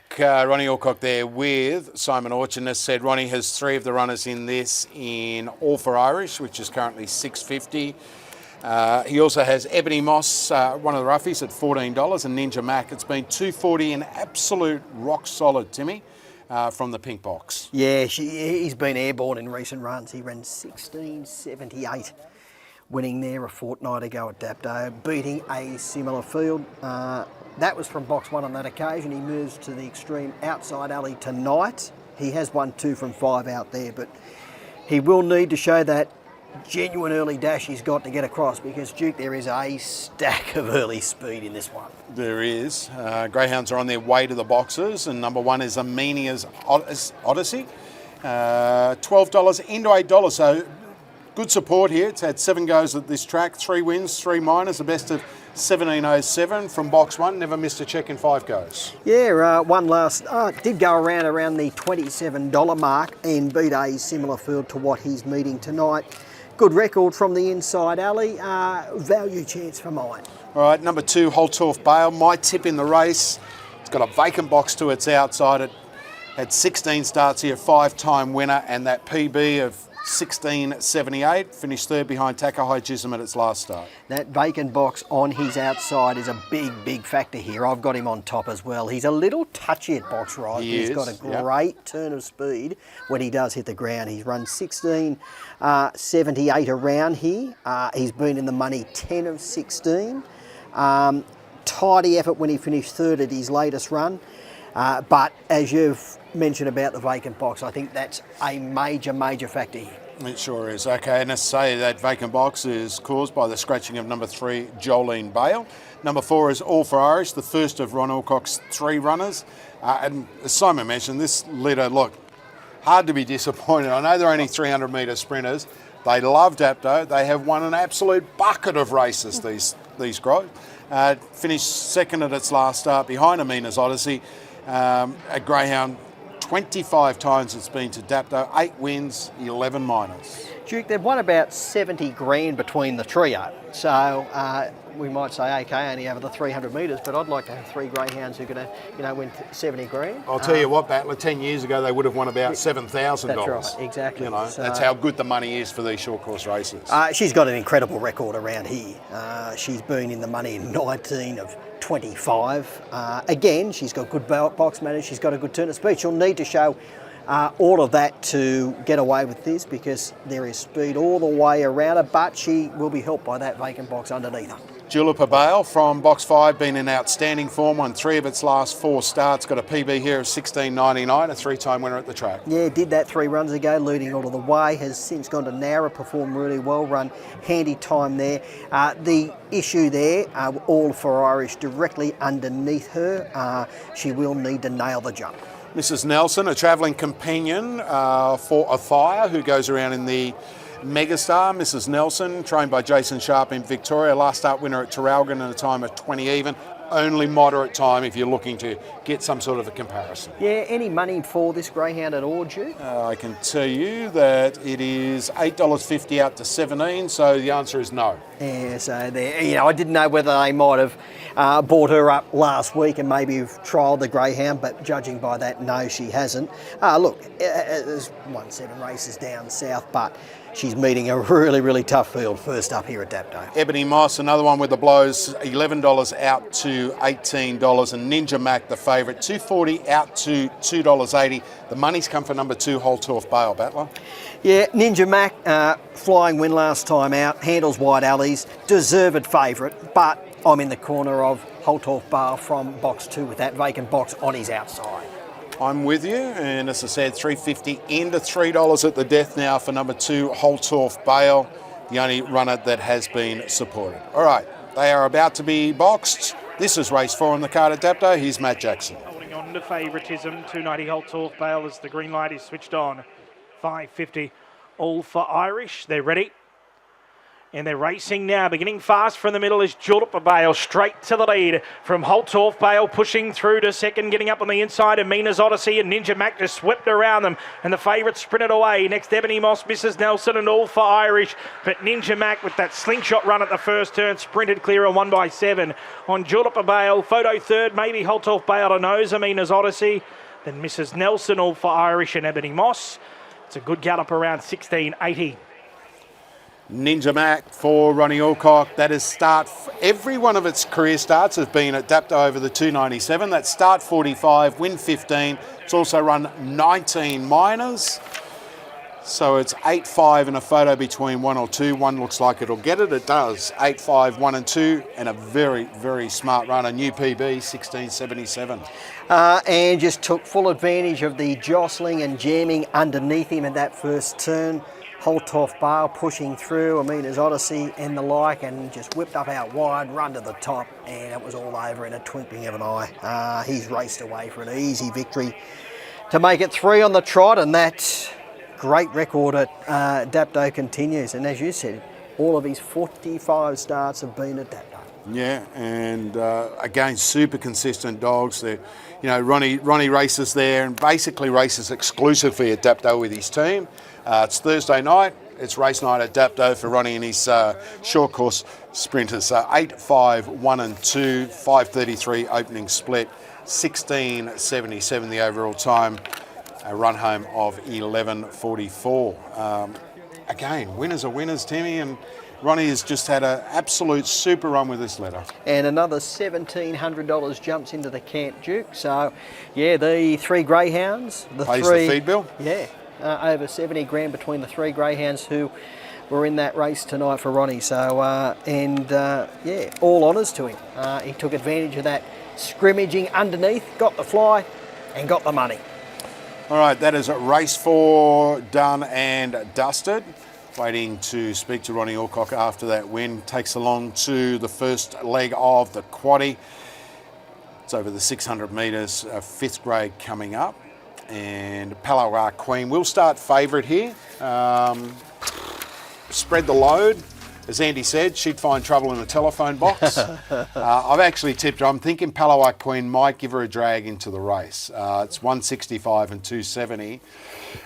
there with Simon Orchard. As said, Ronnie has 3 of the runners in this in All for Irish, which is currently $6.50. He also has Ebony Moss, one of the roughies, at $14, and Ninja Mac. It's been $2.40, an absolute rock solid, Timmy, from the pink box. Yeah, he's been airborne in recent runs. He ran 16.78, winning there a fortnight ago at Dapto, beating a similar field. That was from box 1 on that occasion. He moves to the extreme outside alley tonight. He has won 2 from 5 out there, but he will need to show that genuine early dash he's got to get across, because, Duke, there is a stack of early speed in this one. There is. Greyhounds are on their way to the boxes, and number 1 is Amenia's Odyssey. $12 into $8, so good support here. It's had 7 goes at this track, 3 wins, 3 minors, the best of 17.07 from box 1. Never missed a check in 5 goes. Yeah, one last, did go around the $27 mark and beat a similar field to what he's meeting tonight. Good record from the inside alley, value chance for mine. All right, number 2, Holtorf Bale, my tip in the race. It's got a vacant box to its outside. It had 16 starts here, 5-time winner, and that PB of 16.78, finished 3rd behind Takahai Chisholm at its last start. That vacant box on his outside is a big factor here. I've got him on top as well. He's a little touchy at box right. He's got a great turn of speed when he does hit the ground. He's run 16.78 around here. He's been in the money 10 of 16. Tidy effort when he finished 3rd at his latest run. But as you've mentioned about the vacant box, I think that's a major factor here. It sure is. Okay, and as I say, that vacant box is caused by the scratching of number 3, Jolene Bale. Number 4 is All for Irish, the first of Ron Alcock's 3 runners. And as Simon mentioned, this litter, look, hard to be disappointed. I know they're only 300-metre sprinters. They love Dapto. They have won an absolute bucket of races, these guys. Finished 2nd at its last start behind Amina's Odyssey. A Greyhound, 25 times it's been to Dapto, 8 wins, 11 minors. Duke, they've won about 70 grand between the trio. So we might say, okay, only over the 300 metres, but I'd like to have 3 Greyhounds who are going to, win 70 grand. I'll tell you what, Battler, 10 years ago they would have won about $7,000. That's right, exactly. So, that's how good the money is for these short course races. She's got an incredible record around here. She's been in the money in 19 of 25. Again, she's got good box management, she's got a good turn of speed. She'll need to show all of that to get away with this, because there is speed all the way around her, but she will be helped by that vacant box underneath her. Julep Bale from box 5, been in outstanding form, won 3 of its last 4 starts, got a PB here of 16.99, a 3-time winner at the track. Yeah, did that 3 runs ago, leading all of the way, has since gone to Nowra, performed really well, run handy time there. The issue there, All for Irish directly underneath her. She will need to nail the jump. Mrs. Nelson, a travelling companion for a fire who goes around in the Megastar. Mrs. Nelson, trained by Jason Sharp in Victoria, last start winner at Traralgon in a time of 20 even. Only moderate time if you're looking to get some sort of a comparison. Yeah, any money for this Greyhound at all, Duke? I can tell you that it is $8.50 out to 17, so the answer is no. Yeah, so there, I didn't know whether they might have bought her up last week and maybe have trialled the Greyhound, but judging by that, no, she hasn't. Look, there's 1-7 races down south, but she's meeting a really tough field first up here at Dapto. Ebony Moss, another one with the blows, $11 out to $18, and Ninja Mac, the favourite, $2.40 out to $2.80. The money's come for number 2, Holtorf Bale, Battler. Yeah, Ninja Mac, flying win last time out, handles wide alleys, deserved favourite, but I'm in the corner of Holtorf Bale from box 2 with that vacant box on his outside. I'm with you, and as I said, $3.50 into $3 at the death now for number 2, Holtorf Bale, the only runner that has been supported. All right, they are about to be boxed. This is race 4 on the card at Dapto. Here's Matt Jackson. Holding on to favouritism, 290 Holtorf Bale as the green light is switched on. 550 All for Irish, they're ready. And they're racing now, beginning fast from the middle is Julep Bale, straight to the lead from Holtorf Bale, pushing through to second, getting up on the inside, Amina's Odyssey and Ninja Mac just swept around them, and the favourite sprinted away. Next, Ebony Moss, Mrs. Nelson and All for Irish, but Ninja Mac with that slingshot run at the first turn, sprinted clear and won by 7. On Julep Bale, photo third, maybe Holtorf Bale to nose Amina's Odyssey, then Mrs. Nelson, All for Irish and Ebony Moss. It's a good gallop around 16.80. Ninja Mac for Ronnie Alcock. That is start. Every one of its career starts has been at Dapto over the 297. That's start 45, win 15. It's also run 19 minors. So it's 8-5 in a photo between 1 or 2. One looks like it'll get it. It does. 8-5, 1 and 2, and a very smart run. A new PB, 16.77. And just took full advantage of the jostling and jamming underneath him at that first turn. Holt off bail, pushing through Amina's Odyssey and the like, and just whipped up out wide, run to the top, and it was all over in a twinkling of an eye. He's raced away for an easy victory to make it 3 on the trot, and that great record at Dapto continues. And as you said, all of his 45 starts have been at Dapto. Yeah, and again, super consistent dogs. They're, Ronnie races there and basically races exclusively at Dapto with his team. It's Thursday night. It's race night at Dapto for Ronnie and his short course sprinters. 8, 5, 1 and 2, 5:33 opening split, 16:77 the overall time. A run home of 11:44. Again, winners are winners, Timmy, and Ronnie has just had an absolute super run with this letter. And another $1,700 jumps into the Camp Duke. So, yeah, the 3 Greyhounds. Pays the feed bill? Yeah, over 70 grand between the 3 Greyhounds who were in that race tonight for Ronnie. So, yeah, all honours to him. He took advantage of that scrimmaging underneath, got the fly and got the money. All right, that is race 4 done and dusted. Waiting to speak to Ronnie Alcock after that win. Takes along to the first leg of the quaddie. It's over the 600 metres, 5th grade coming up. And Palawa Queen will start favourite here. Spread the load. As Andy said, she'd find trouble in the telephone box. I've actually tipped her. I'm thinking Palawa Queen might give her a drag into the race. It's 165 and 270.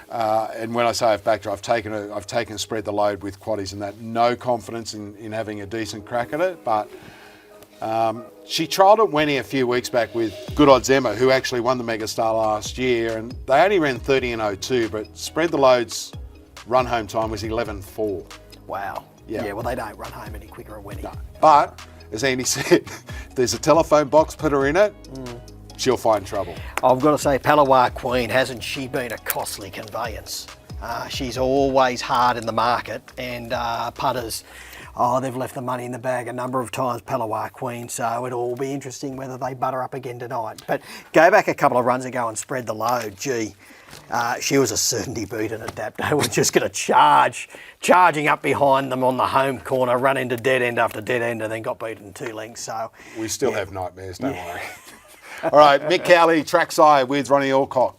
And when I say I've backed her, I've taken spread the load with quaddies and that. No confidence in having a decent crack at it. But she trialled at Wenny a few weeks back with Good Odds Emma, who actually won the Megastar last year. And they only ran 30 and 02, but spread the load's run home time was 11:4. Wow. Yeah, well, they don't run home any quicker at Wenny. No. But, as Andy said, if there's a telephone box, put her in it, she'll find trouble. I've got to say, Palawa Queen, hasn't she been a costly conveyance? She's always hard in the market, and putters, they've left the money in the bag a number of times, Palawa Queen, so it'll be interesting whether they butter up again tonight. But go back a couple of runs ago and spread the load, gee. She was a certainty beat and at Dapto. We're just going to charging up behind them on the home corner, run into dead end after dead end, and then got beaten 2 lengths. So we still have nightmares, don't worry. All right, Mick Cowley, trackside with Ronnie Alcock.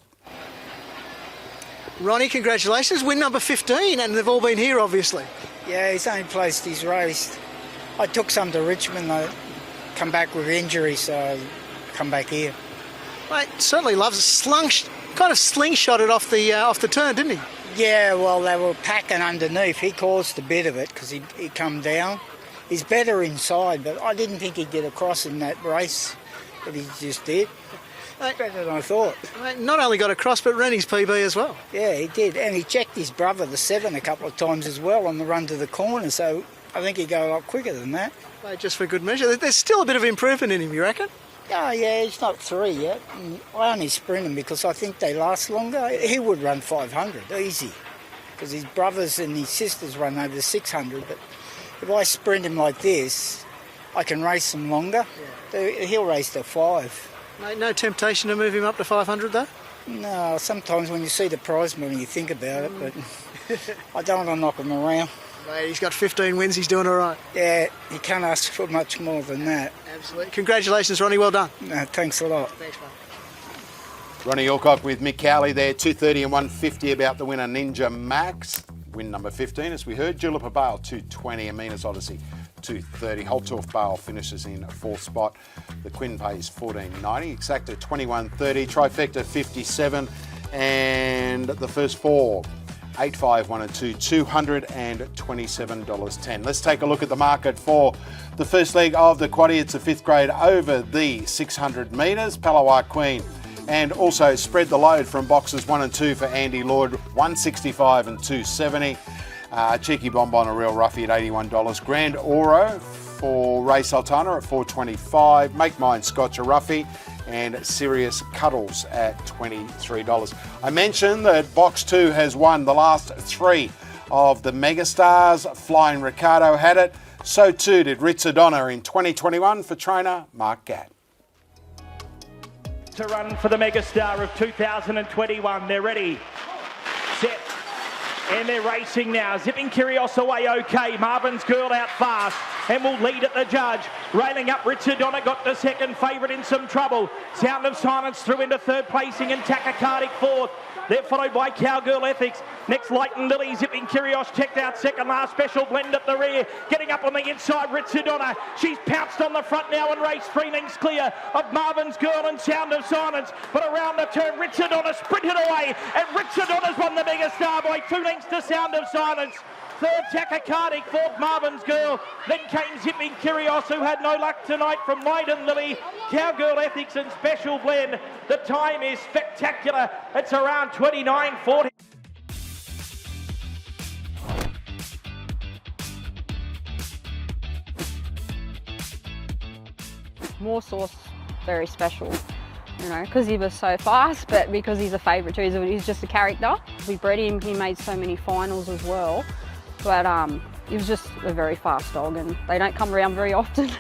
Ronnie, congratulations. Win number 15, and they've all been here, obviously. Yeah, he's only placed he's raced. I took some to Richmond, though. Come back with injury, so come back here. Mate, certainly loves it. Kind of slingshotted off the turn, didn't he? Yeah, well, they were packing underneath. He caused a bit of it because he come down. He's better inside, but I didn't think he'd get across in that race, but he just did. Better than I thought. Mate, not only got across, but ran his PB as well. Yeah, he did. And he checked his brother, the 7, a couple of times as well on the run to the corner, so I think he'd go a lot quicker than that. Mate, just for good measure. There's still a bit of improvement in him, you reckon? Oh, yeah, he's not 3 yet. I only sprint him because I think they last longer. He would run 500, easy, because his brothers and his sisters run over 600. But if I sprint him like this, I can race him longer. Yeah. He'll race to 5. Mate, no temptation to move him up to 500, though? No, sometimes when you see the prize money, you think about it, but I don't want to knock him around. Mate, he's got 15 wins, he's doing all right. Yeah, you can't ask for much more than that. Absolutely. Congratulations, Ronnie, well done. No, thanks a lot. Thanks, mate. Ronnie Alcock with Mick Cowley there, 230 and 150 about the winner, Ninja Max. Win number 15, as we heard. Julep Bale, 220, Amina's Odyssey, 230. Holtorf Bale finishes in 4th spot. The Quinn pays $14.90. Exacta, $21.30. Trifecta, $57. And the first 4, 8, 5, 1 and 2, $227.10. Let's take a look at the market for the first leg of the quaddie. It's a 5th grade over the 600 metres. Palawa Queen. And also spread the load from boxes 1 and 2 for Andy Lord, 165 and 270. Cheeky Bonbon, a real roughie at $81. Grand Oro for Ray Sultana at $4.25. Make Mine Scotch, a roughie. And Sirius Cuddles at $23. I mentioned that Box 2 has won the last 3 of the Megastars. Flying Ricardo had it. So too did Ritz O'Donnell in 2021 for trainer Mark Gatt. To run for the Megastar of 2021. They're ready, set, And they're racing now. Zipping Kyrgios away okay. Marvin's Girl out fast and will lead at the judge. Railing up, Richard Donner got the second favourite in some trouble. Sound of Silence through into third placing and Tachycardic fourth. They're followed by Cowgirl Ethics. Next, Light and Lily. Zipping Kyrgios checked out second last. Special Blend at the rear. Getting up on the inside, Richard Donner. She's pounced on the front now and raced 3 lengths clear of Marvin's Girl and Sound of Silence. But around the turn, Richard Donner sprinted away. And Richard Donner's won the Megastar by 2 lengths to Sound of Silence. Third, Tachycardic. Fourth, Marvin's Girl. Then came Zipping Kyrgios, who had no luck tonight, from Light and Lily, Cowgirl Ethics and Special Blend. The time is spectacular. It's around 29:40. More Sauce, very special, you know, because he was so fast, but because he's a favourite too. He's just a character. We bred him, he made so many finals as well, but he was just a very fast dog and they don't come around very often.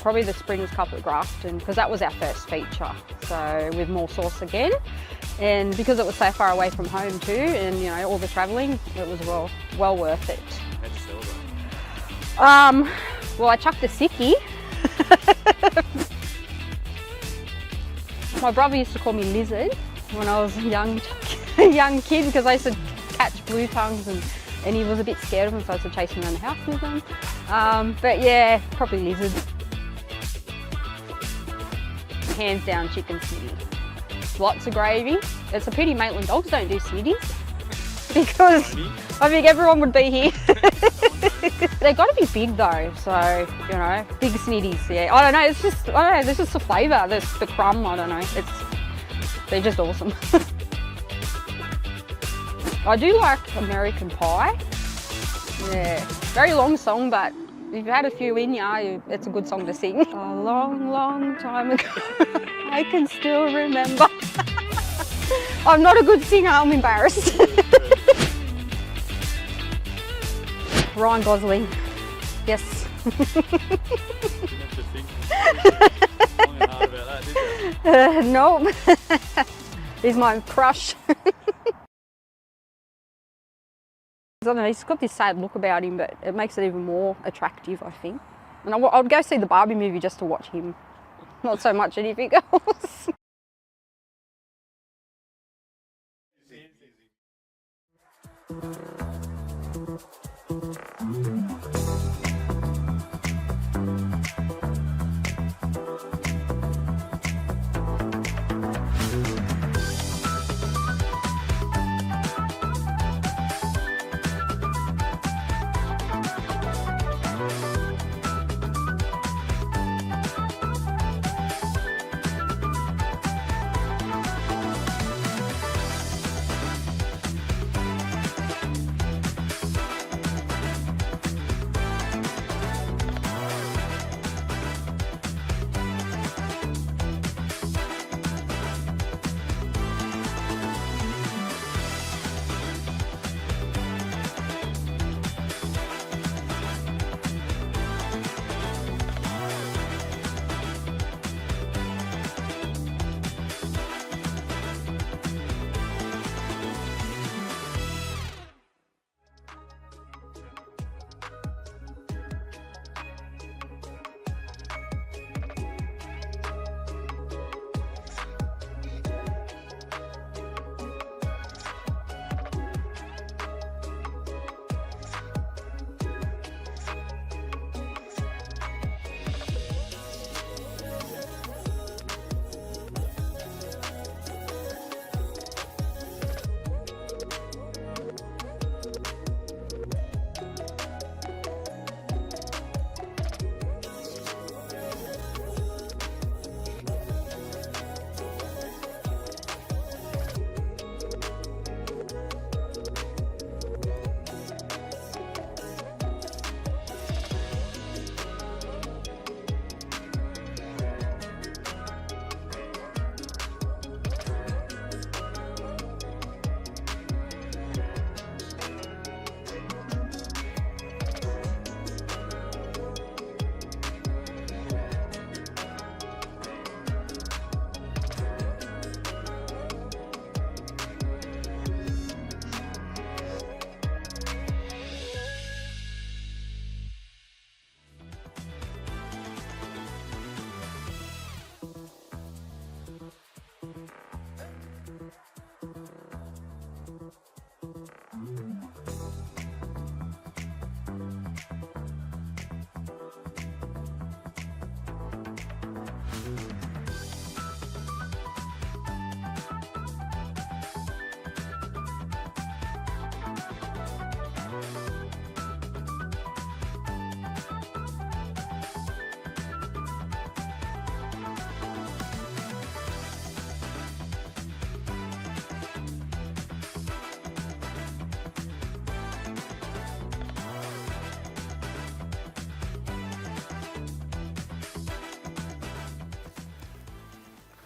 Probably the Springs Cup at Grafton, because that was our first feature, so with More Sauce again. And because it was so far away from home too, and you know, all the travelling, it was well worth it. How'd you celebrate? Well, I chucked a sickie. My brother used to call me Lizard when I was a young kid, because I used to catch blue tongues and he was a bit scared of them, so I used to chase him around the house with them. But yeah, probably Lizard. Hands down, chicken snitty. Lots of gravy. It's a pity Maitland dogs don't do snitties, because I think everyone would be here. They've got to be big though, so, you know, big snitties, yeah. I don't know, it's just, I don't know, there's just the flavour, there's the crumb, I don't know, they're just awesome. I do like American Pie. Yeah, very long song, but if you've had a few in you, it's a good song to sing. A long, long time ago, I can still remember. I'm not a good singer, I'm embarrassed. Ryan Gosling, yes. No, he's my crush. I don't know, he's got this sad look about him, but it makes it even more attractive, I think. And I'd go see the Barbie movie just to watch him, not so much anything else.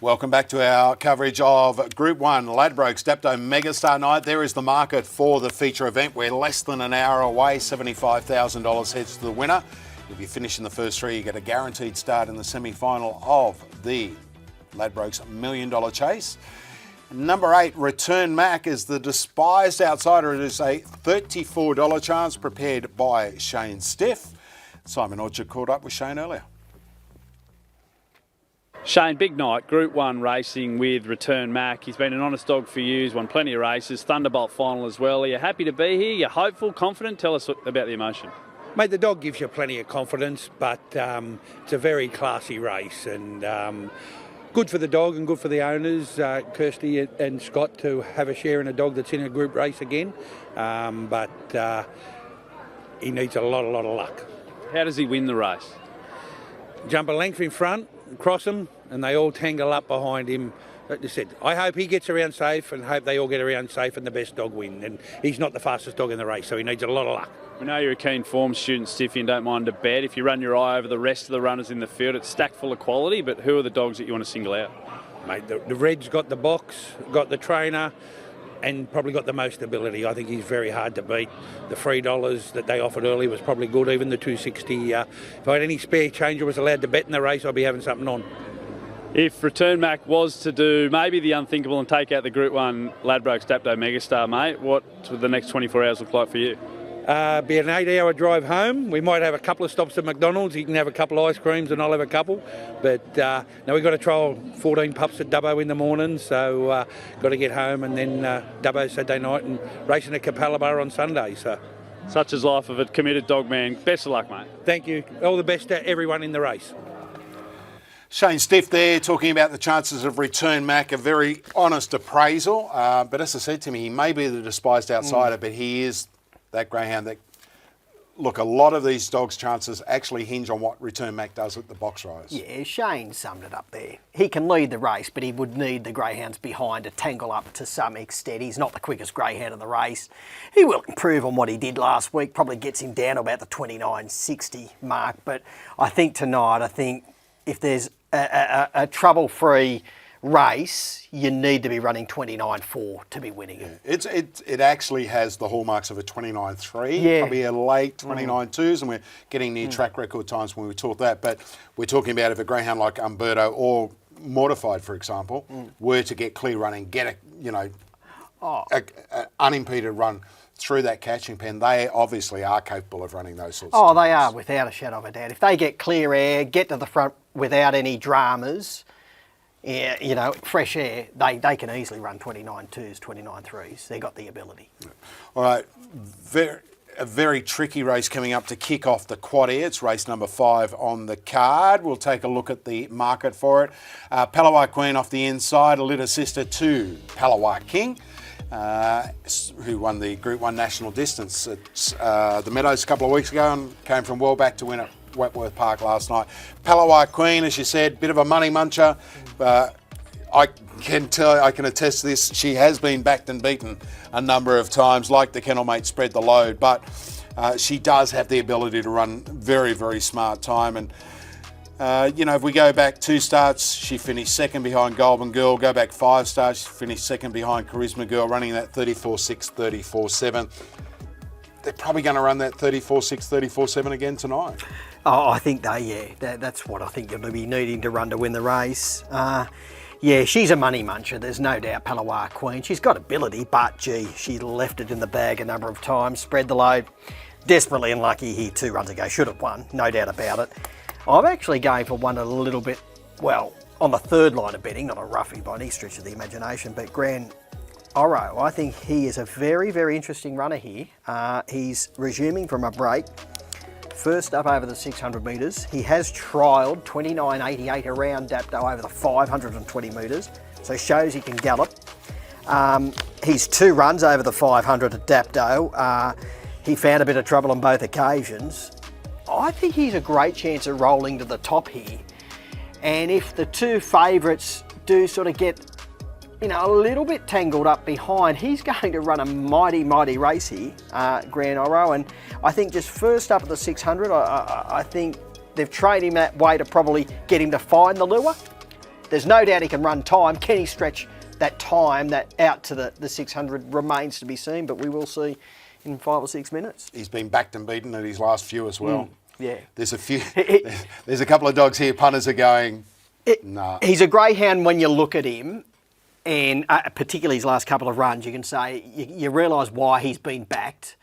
Welcome back to our coverage of Group 1 Ladbrokes Dapto Megastar Night. There is the market for the feature event. We're less than an hour away. $75,000 heads to the winner. If you finish in the first three, you get a guaranteed start in the semi-final of the Ladbrokes $1 million chase. Number 8, Return Mac, is the despised outsider. It is a $34 chance prepared by Shane Stiff. Simon Orchard caught up with Shane earlier. Shane, big night, Group 1 racing with Return Mac. He's been an honest dog for years, won plenty of races, Thunderbolt final as well. Are you happy to be here? You're hopeful, confident? Tell us about the emotion. Mate, the dog gives you plenty of confidence, but it's a very classy race and good for the dog and good for the owners, Kirsty and Scott, to have a share in a dog that's in a group race again. But he needs a lot of luck. How does he win the race? Jump a length in front, cross him, and they all tangle up behind him. Like I said, I hope he gets around safe and hope they all get around safe and the best dog win. And he's not the fastest dog in the race, so he needs a lot of luck. We know you're a keen form student, Stiffy, and don't mind a bet. If you run your eye over the rest of the runners in the field, it's stacked full of quality, but who are the dogs that you want to single out? Mate, the Red's got the box, got the trainer, and probably got the most ability. I think he's very hard to beat. The $3 that they offered early was probably good, even the $2.60. If I had any spare change or was allowed to bet in the race, I'd be having something on. If Return Mac was to do maybe the unthinkable and take out the Group 1 Ladbrokes Dapto Megastar, mate, what would the next 24 hours look like for you? Be an 8-hour drive home. We might have a couple of stops at McDonald's. You can have a couple of ice creams and I'll have a couple. But now we've got to trial 14 pups at Dubbo in the morning, so got to get home and then Dubbo Saturday night and racing at Capalaba on Sunday. So, such is life of a committed dog man. Best of luck, mate. Thank you. All the best to everyone in the race. Shane Stiff there talking about the chances of Return Mac, a very honest appraisal. But as I said to me, he may be the despised outsider, but he is that greyhound that, look, a lot of these dogs' chances actually hinge on what Return Mac does at the box rise. Yeah, Shane summed it up there. He can lead the race, but he would need the greyhounds behind to tangle up to some extent. He's not the quickest greyhound in the race. He will improve on what he did last week, probably gets him down to about the 29.60 mark. But I think tonight, if there's a trouble-free race, you need to be running 29.4 to be winning it. It actually has the hallmarks of a 29.3, yeah. Probably a late 29.2s, and we're getting near track record times when we talk that. But we're talking about if a greyhound like Umberto or Mortified, for example, were to get clear running, get a unimpeded run through that catching pen, they obviously are capable of running those sorts of times. They are, without a shadow of a doubt. If they get clear air, get to the front without any dramas, fresh air, they can easily run 29.2s, 29.3s. They've got the ability. All right, a very tricky race coming up to kick off the quad air. It's race number 5 on the card. We'll take a look at the market for it. Palawa Queen off the inside, a little sister to Palawa King, who won the Group 1 national distance at the Meadows a couple of weeks ago and came from well back to win at Wentworth Park last night. Palawa Queen, as you said, bit of a money muncher. I can attest to this. She has been backed and beaten a number of times, like the kennel mate Spread the Load, but she does have the ability to run very, very smart time. And if we go back 2 starts, she finished second behind Golden Girl. Go back 5 starts, she finished second behind Charisma Girl, running that 34.6, 34.7. They're probably going to run that 34.6, 34.7 again tonight. I think that's what I think you'll be needing to run to win the race. She's a money muncher, there's no doubt, Palawa Queen. She's got ability, but gee, she left it in the bag a number of times. Spread the Load, desperately unlucky here 2 runs ago. Should have won, no doubt about it. I'm actually going for one a little bit, on the third line of betting, not a roughie by any stretch of the imagination, but Grand Oro, I think he is a very, very interesting runner here. He's resuming from a break. First up over the 600 metres. He has trialled 29.88 around Dapto over the 520 metres, so shows he can gallop. He's 2 runs over the 500 at Dapto. He found a bit of trouble on both occasions. I think he's a great chance of rolling to the top here. And if the 2 favourites do sort of get a little bit tangled up behind, he's going to run a mighty, mighty race here, Grand Oro. And I think just first up at the 600, I think they've trained him that way to probably get him to find the lure. there's no doubt he can run time. Can he stretch that time that out to the 600 remains to be seen, but we will see in 5 or 6 minutes. He's been backed and beaten at his last few as well. Yeah. There's a few. There's a couple of dogs here. Punters are going, nah. He's a greyhound when you look at him, and particularly his last couple of runs, you can say, you realise why he's been backed.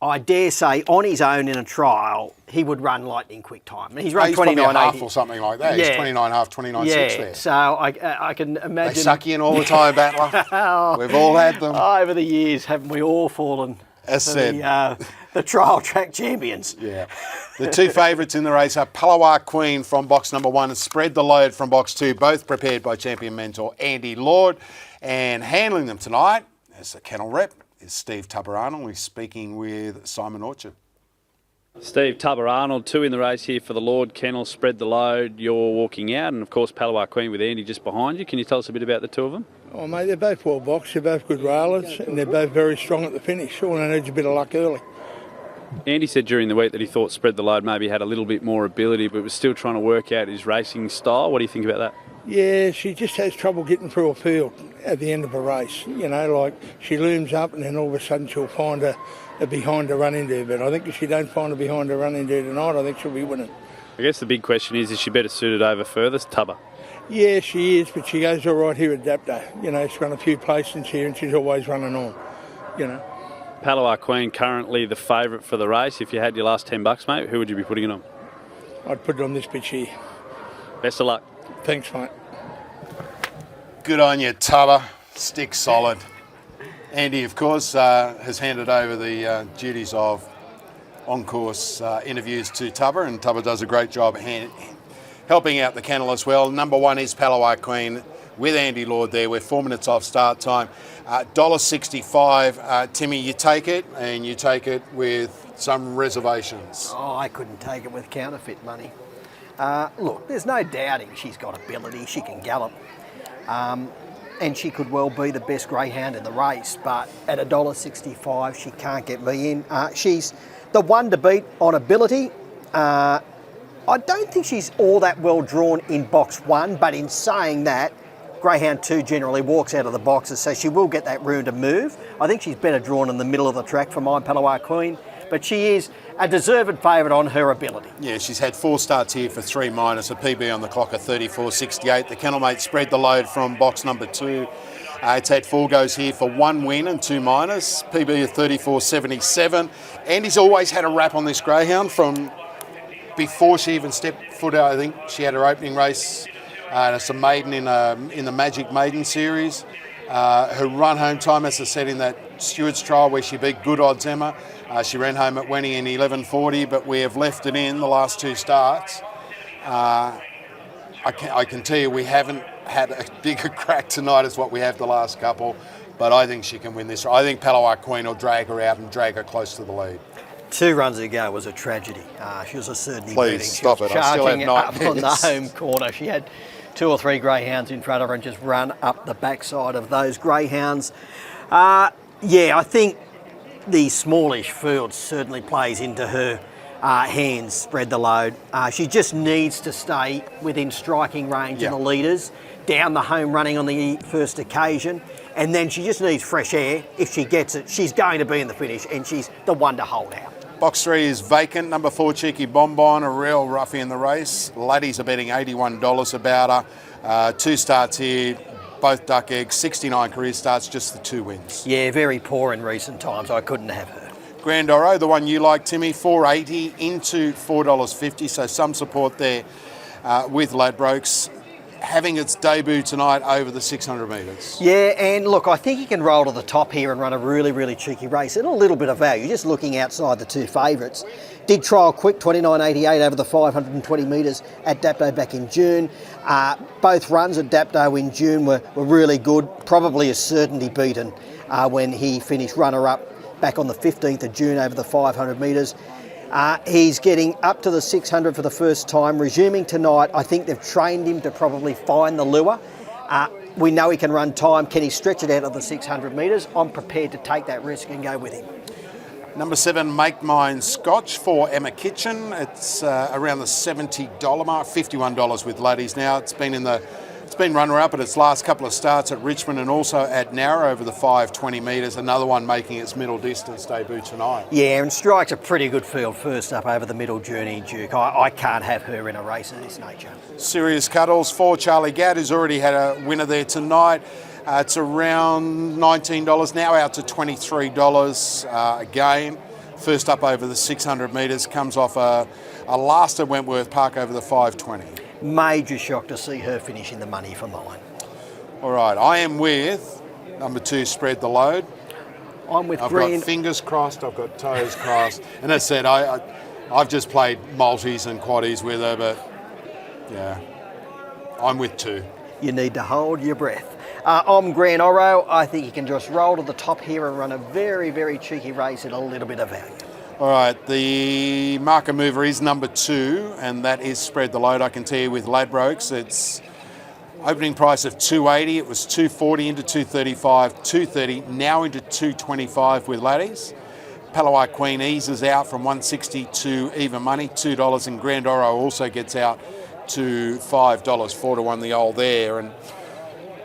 I dare say, on his own in a trial, he would run lightning quick time. And he's run 29.80 or something like that. He's 29.5, 29.6 there. So I can imagine. They suck you in all the time, Battler. We've all had them. Over the years, haven't we all fallen As for said. the trial track champions? Yeah. The two favourites in the race are Palawa Queen from box number 1 and Spread the Load from box 2, both prepared by champion mentor Andy Lord. And handling them tonight as the kennel rep is Steve Tubber-Arnold. We're speaking with Simon Orchard. Steve Tubber-Arnold, 2 in the race here for the Lord Kennel, Spread the Load. You're walking out, and of course Palawa Queen with Andy just behind you. Can you tell us a bit about the two of them? Oh mate, they're both well boxed, they're both good railers, and they're both very strong at the finish. All they need a bit of luck early. Andy said during the week that he thought Spread the Load maybe had a little bit more ability, but was still trying to work out his racing style. What do you think about that? Yeah, she just has trouble getting through a field at the end of a race. You know, like she looms up and then all of a sudden she'll find a behind to run into. But I think if she don't find a behind to run into tonight, I think she'll be winning. I guess the big question is she better suited over furthest, Tubber? Yeah, she is, but she goes all right here at Dapto. You know, she's run a few placements here and she's always running on, you know. Palawa Queen currently the favourite for the race. If you had your last $10, mate, who would you be putting it on? I'd put it on this bitch here. Best of luck. Thanks, mate. Good on you, Tubber. Stick solid. Andy, of course, has handed over the duties of on-course interviews to Tubber, and Tubber does a great job helping out the kennel as well. Number 1 is Palawa Queen with Andy Lord there. We're 4 minutes off start time. $1.65. Timmy, you take it, and you take it with some reservations. Oh, I couldn't take it with counterfeit money. Look, there's no doubting she's got ability. She can gallop. And she could well be the best greyhound in the race, but at $1.65 she can't get me in. She's the one to beat on ability. I don't think she's all that well drawn in box 1, but in saying that, Greyhound 2 generally walks out of the boxes, so she will get that room to move. I think she's better drawn in the middle of the track for my Palawa Queen, but she is a deserved favourite on her ability. Yeah, she's had 4 starts here for 3 minus, a PB on the clock of 34.68. The kennelmate Spread the Load from box number 2. It's had 4 goes here for 1 win and 2 minus, PB of 34.77. Andy's always had a rap on this greyhound from before she even stepped foot out. I think she had her opening race. It's a maiden in the Magic Maiden Series. Her run home time, as I said, in that Stewards trial where she beat Good Odds Emma. She ran home at Wenny in 11.40, but we have left it in the last 2 starts. I can tell you we haven't had a bigger crack tonight as what we have the last couple, but I think she can win this. I think Palawa Queen will drag her out and drag her close to the lead. 2 runs ago was a tragedy. She was a certainty. Please stop it. I still have up on the home corner. She had 2 or 3 greyhounds in front of her and just run up the backside of those greyhounds. Yeah, I think the smallish field certainly plays into her hands, Spread the Load. She just needs to stay within striking range of the leaders, down the home running on the first occasion, and then she just needs fresh air. If she gets it, she's going to be in the finish, and she's the one to hold out. Box 3 is vacant. Number 4, Cheeky Bonbon, a real roughie in the race. Laddies are betting $81 about her. 2 starts here, both duck eggs, 69 career starts, just the 2 wins. Yeah, very poor in recent times. I couldn't have her. Grand Oro, the one you like, Timmy, $4.80 into $4.50, so some support there with Ladbrokes. Having its debut tonight over the 600 metres. Yeah, and look, I think he can roll to the top here and run a really, really cheeky race and a little bit of value, just looking outside the 2 favourites. Did trial quick, 29.88 over the 520 metres at Dapto back in June. Both runs at Dapto in June were really good, probably a certainty beaten when he finished runner-up back on the 15th of June over the 500 metres. He's getting up to the 600 for the first time, resuming tonight. I think they've trained him to probably find the lure. We know he can run time. Can he stretch it out of the 600 metres? I'm prepared to take that risk and go with him. Number 7, Make Mine Scotch for Emma Kitchen. It's around the $70 mark, $51 with Laddies now. It's been in the It's been runner-up at its last couple of starts at Richmond and also at Narra over the 520 metres. Another one making its middle distance debut tonight. Yeah, and strikes a pretty good field first up over the middle journey, Duke. I can't have her in a race of this nature. Serious Cuddles for Charlie Gadd, who's already had a winner there tonight. It's around $19, now out to $23 again. First up over the 600 metres, comes off a last at Wentworth Park over the 520. Major shock to see her finishing the money for mine. All right, I am with number 2, Spread the Load. I'm with I've Green. got fingers crossed, I've got toes crossed. And as I said, I've just played multis and quaddies with her, but yeah, I'm with 2. You need to hold your breath. I'm Gran Oro. I think you can just roll to the top here and run a very, very cheeky race at a little bit of value. All right, the marker mover is number 2, and that is Spread the Load. I can tell you with Ladbrokes, it's opening price of $2.80. It was $2.40 into $2.35, $2.30, now into $2.25 with laddies. Palawai Queen eases out from $1.60 to even money, $2, and Grand Oro also gets out to $5, 4-1 the old there. And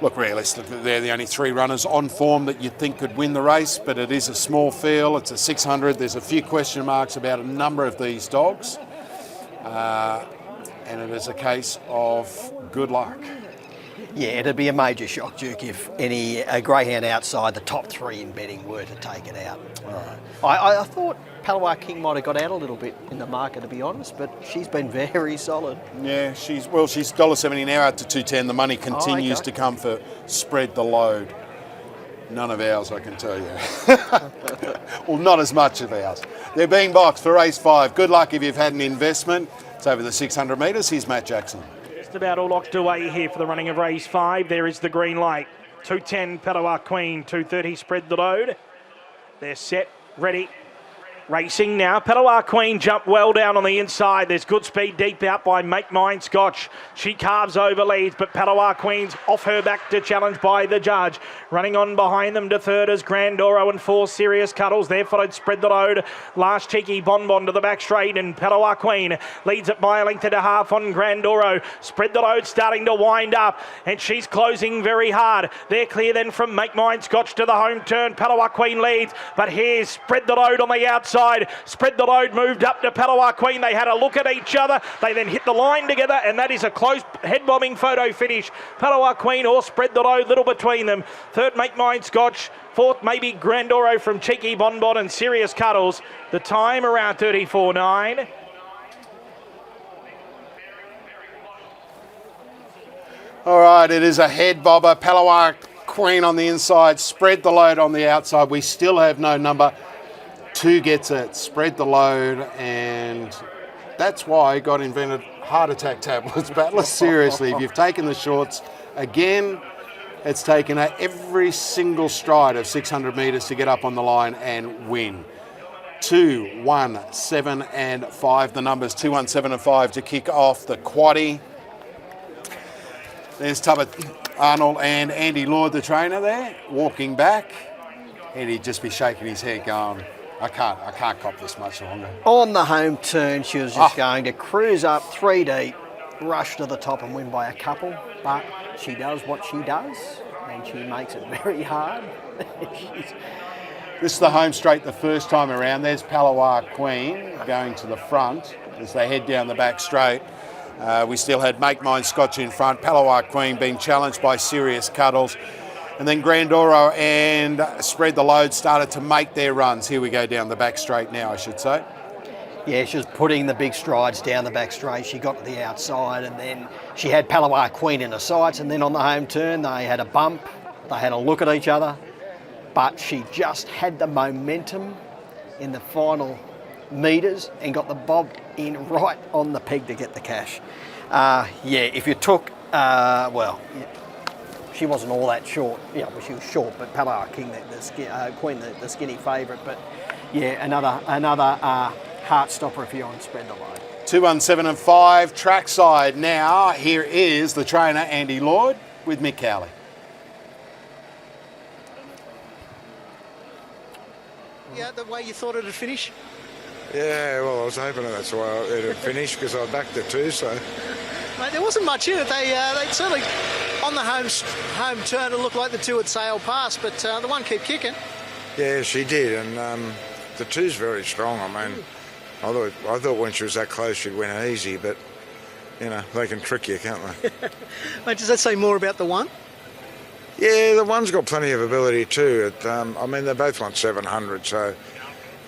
look, realistically, they're the only 3 runners on form that you'd think could win the race, but it is a small field. It's a 600. There's a few question marks about a number of these dogs. And it is a case of good luck. Yeah, it'd be a major shock, Duke, if a greyhound outside the top 3 in betting were to take it out. I thought Palawai King might have got out a little bit in the market, to be honest, but she's been very solid. Yeah, she's $1.70 now out to $2.10. The money continues to come for Spread the Load. None of ours, I can tell you. Well, not as much of ours. They're being boxed for race 5. Good luck if you've had an investment. It's over the 600 metres. Here's Matt Jackson. Just about all locked away here for the running of race 5. There is the green light. 2:10 Palawai Queen, 2:30 Spread the Load. They're set, ready. Racing now. Palawai Queen jumped well down on the inside. There's good speed deep out by Make Mine Scotch. She carves over leads, but Palawai Queen's off her back to challenge by the judge. Running on behind them to third is Grand Oro and 4 Serious Cuddles. There followed Spread the Load. Last cheeky Bonbon to the back straight, and Palawai Queen leads it by a length and a half on Grand Oro. Spread the Load starting to wind up, and she's closing very hard. They're clear then from Make Mine Scotch to the home turn. Palawai Queen leads, but here's Spread the Load on the outside. Spread the Load moved up to Palawai Queen. They had a look at each other. They then hit the line together, and that is a close head-bobbing photo finish. Palawai Queen or Spread the Load, little between them. Third, Make Mine Scotch. Fourth, maybe Grand Oro from Cheeky Bonbon and Serious Cuddles. The time around 34.9. All right, it is a head bobber. Palawai Queen on the inside, Spread the Load on the outside. We still have no number. 2 gets it, Spread the Load, and that's why it got invented heart attack tablets. Battler, seriously, if you've taken the shorts, again, it's taken every single stride of 600 metres to get up on the line and win. 2, 1, 7 and 5, the numbers 2, 1, 7 and 5 to kick off the quaddie. There's Tubbett Arnold and Andy Lord, the trainer there, walking back. And he'd just be shaking his head going, I can't cop this much longer. On the home turn, she was just going to cruise up 3 deep, rush to the top and win by a couple, but she does what she does, and she makes it very hard. This is the home straight the first time around. There's Palawai Queen going to the front as they head down the back straight. We still had Make Mine Scotch in front. Palawai Queen being challenged by Serious Cuddles. And then Grand Oro and Spread the Load started to make their runs. Here we go down the back straight now, I should say. Yeah, she was putting the big strides down the back straight. She got to the outside, and then she had Palawai Queen in her sights, and then on the home turn they had a bump. They had a look at each other, but she just had the momentum in the final metres and got the bob in right on the peg to get the cash. If you took, she wasn't all that short. Yeah, well, she was short, but Palawai King, Queen, the skinny favourite. But yeah, another heart stopper if you're on Spread the Load. 2, 1, 7 and 5 trackside now. Here is the trainer Andy Lord with Mick Cowley. Yeah, the way you thought it'd finish? Yeah, well, I was hoping that's why it'd finish because I backed it too, so... Mate, there wasn't much in it. They certainly, on the home turn, it looked like the two had sailed past, but the one kept kicking. Yeah, she did, and the two's very strong. I mean, I thought when she was that close she'd win easy, but, you know, they can trick you, can't they? Mate, does that say more about the one? Yeah, the one's got plenty of ability too. I mean, they both want 700, so...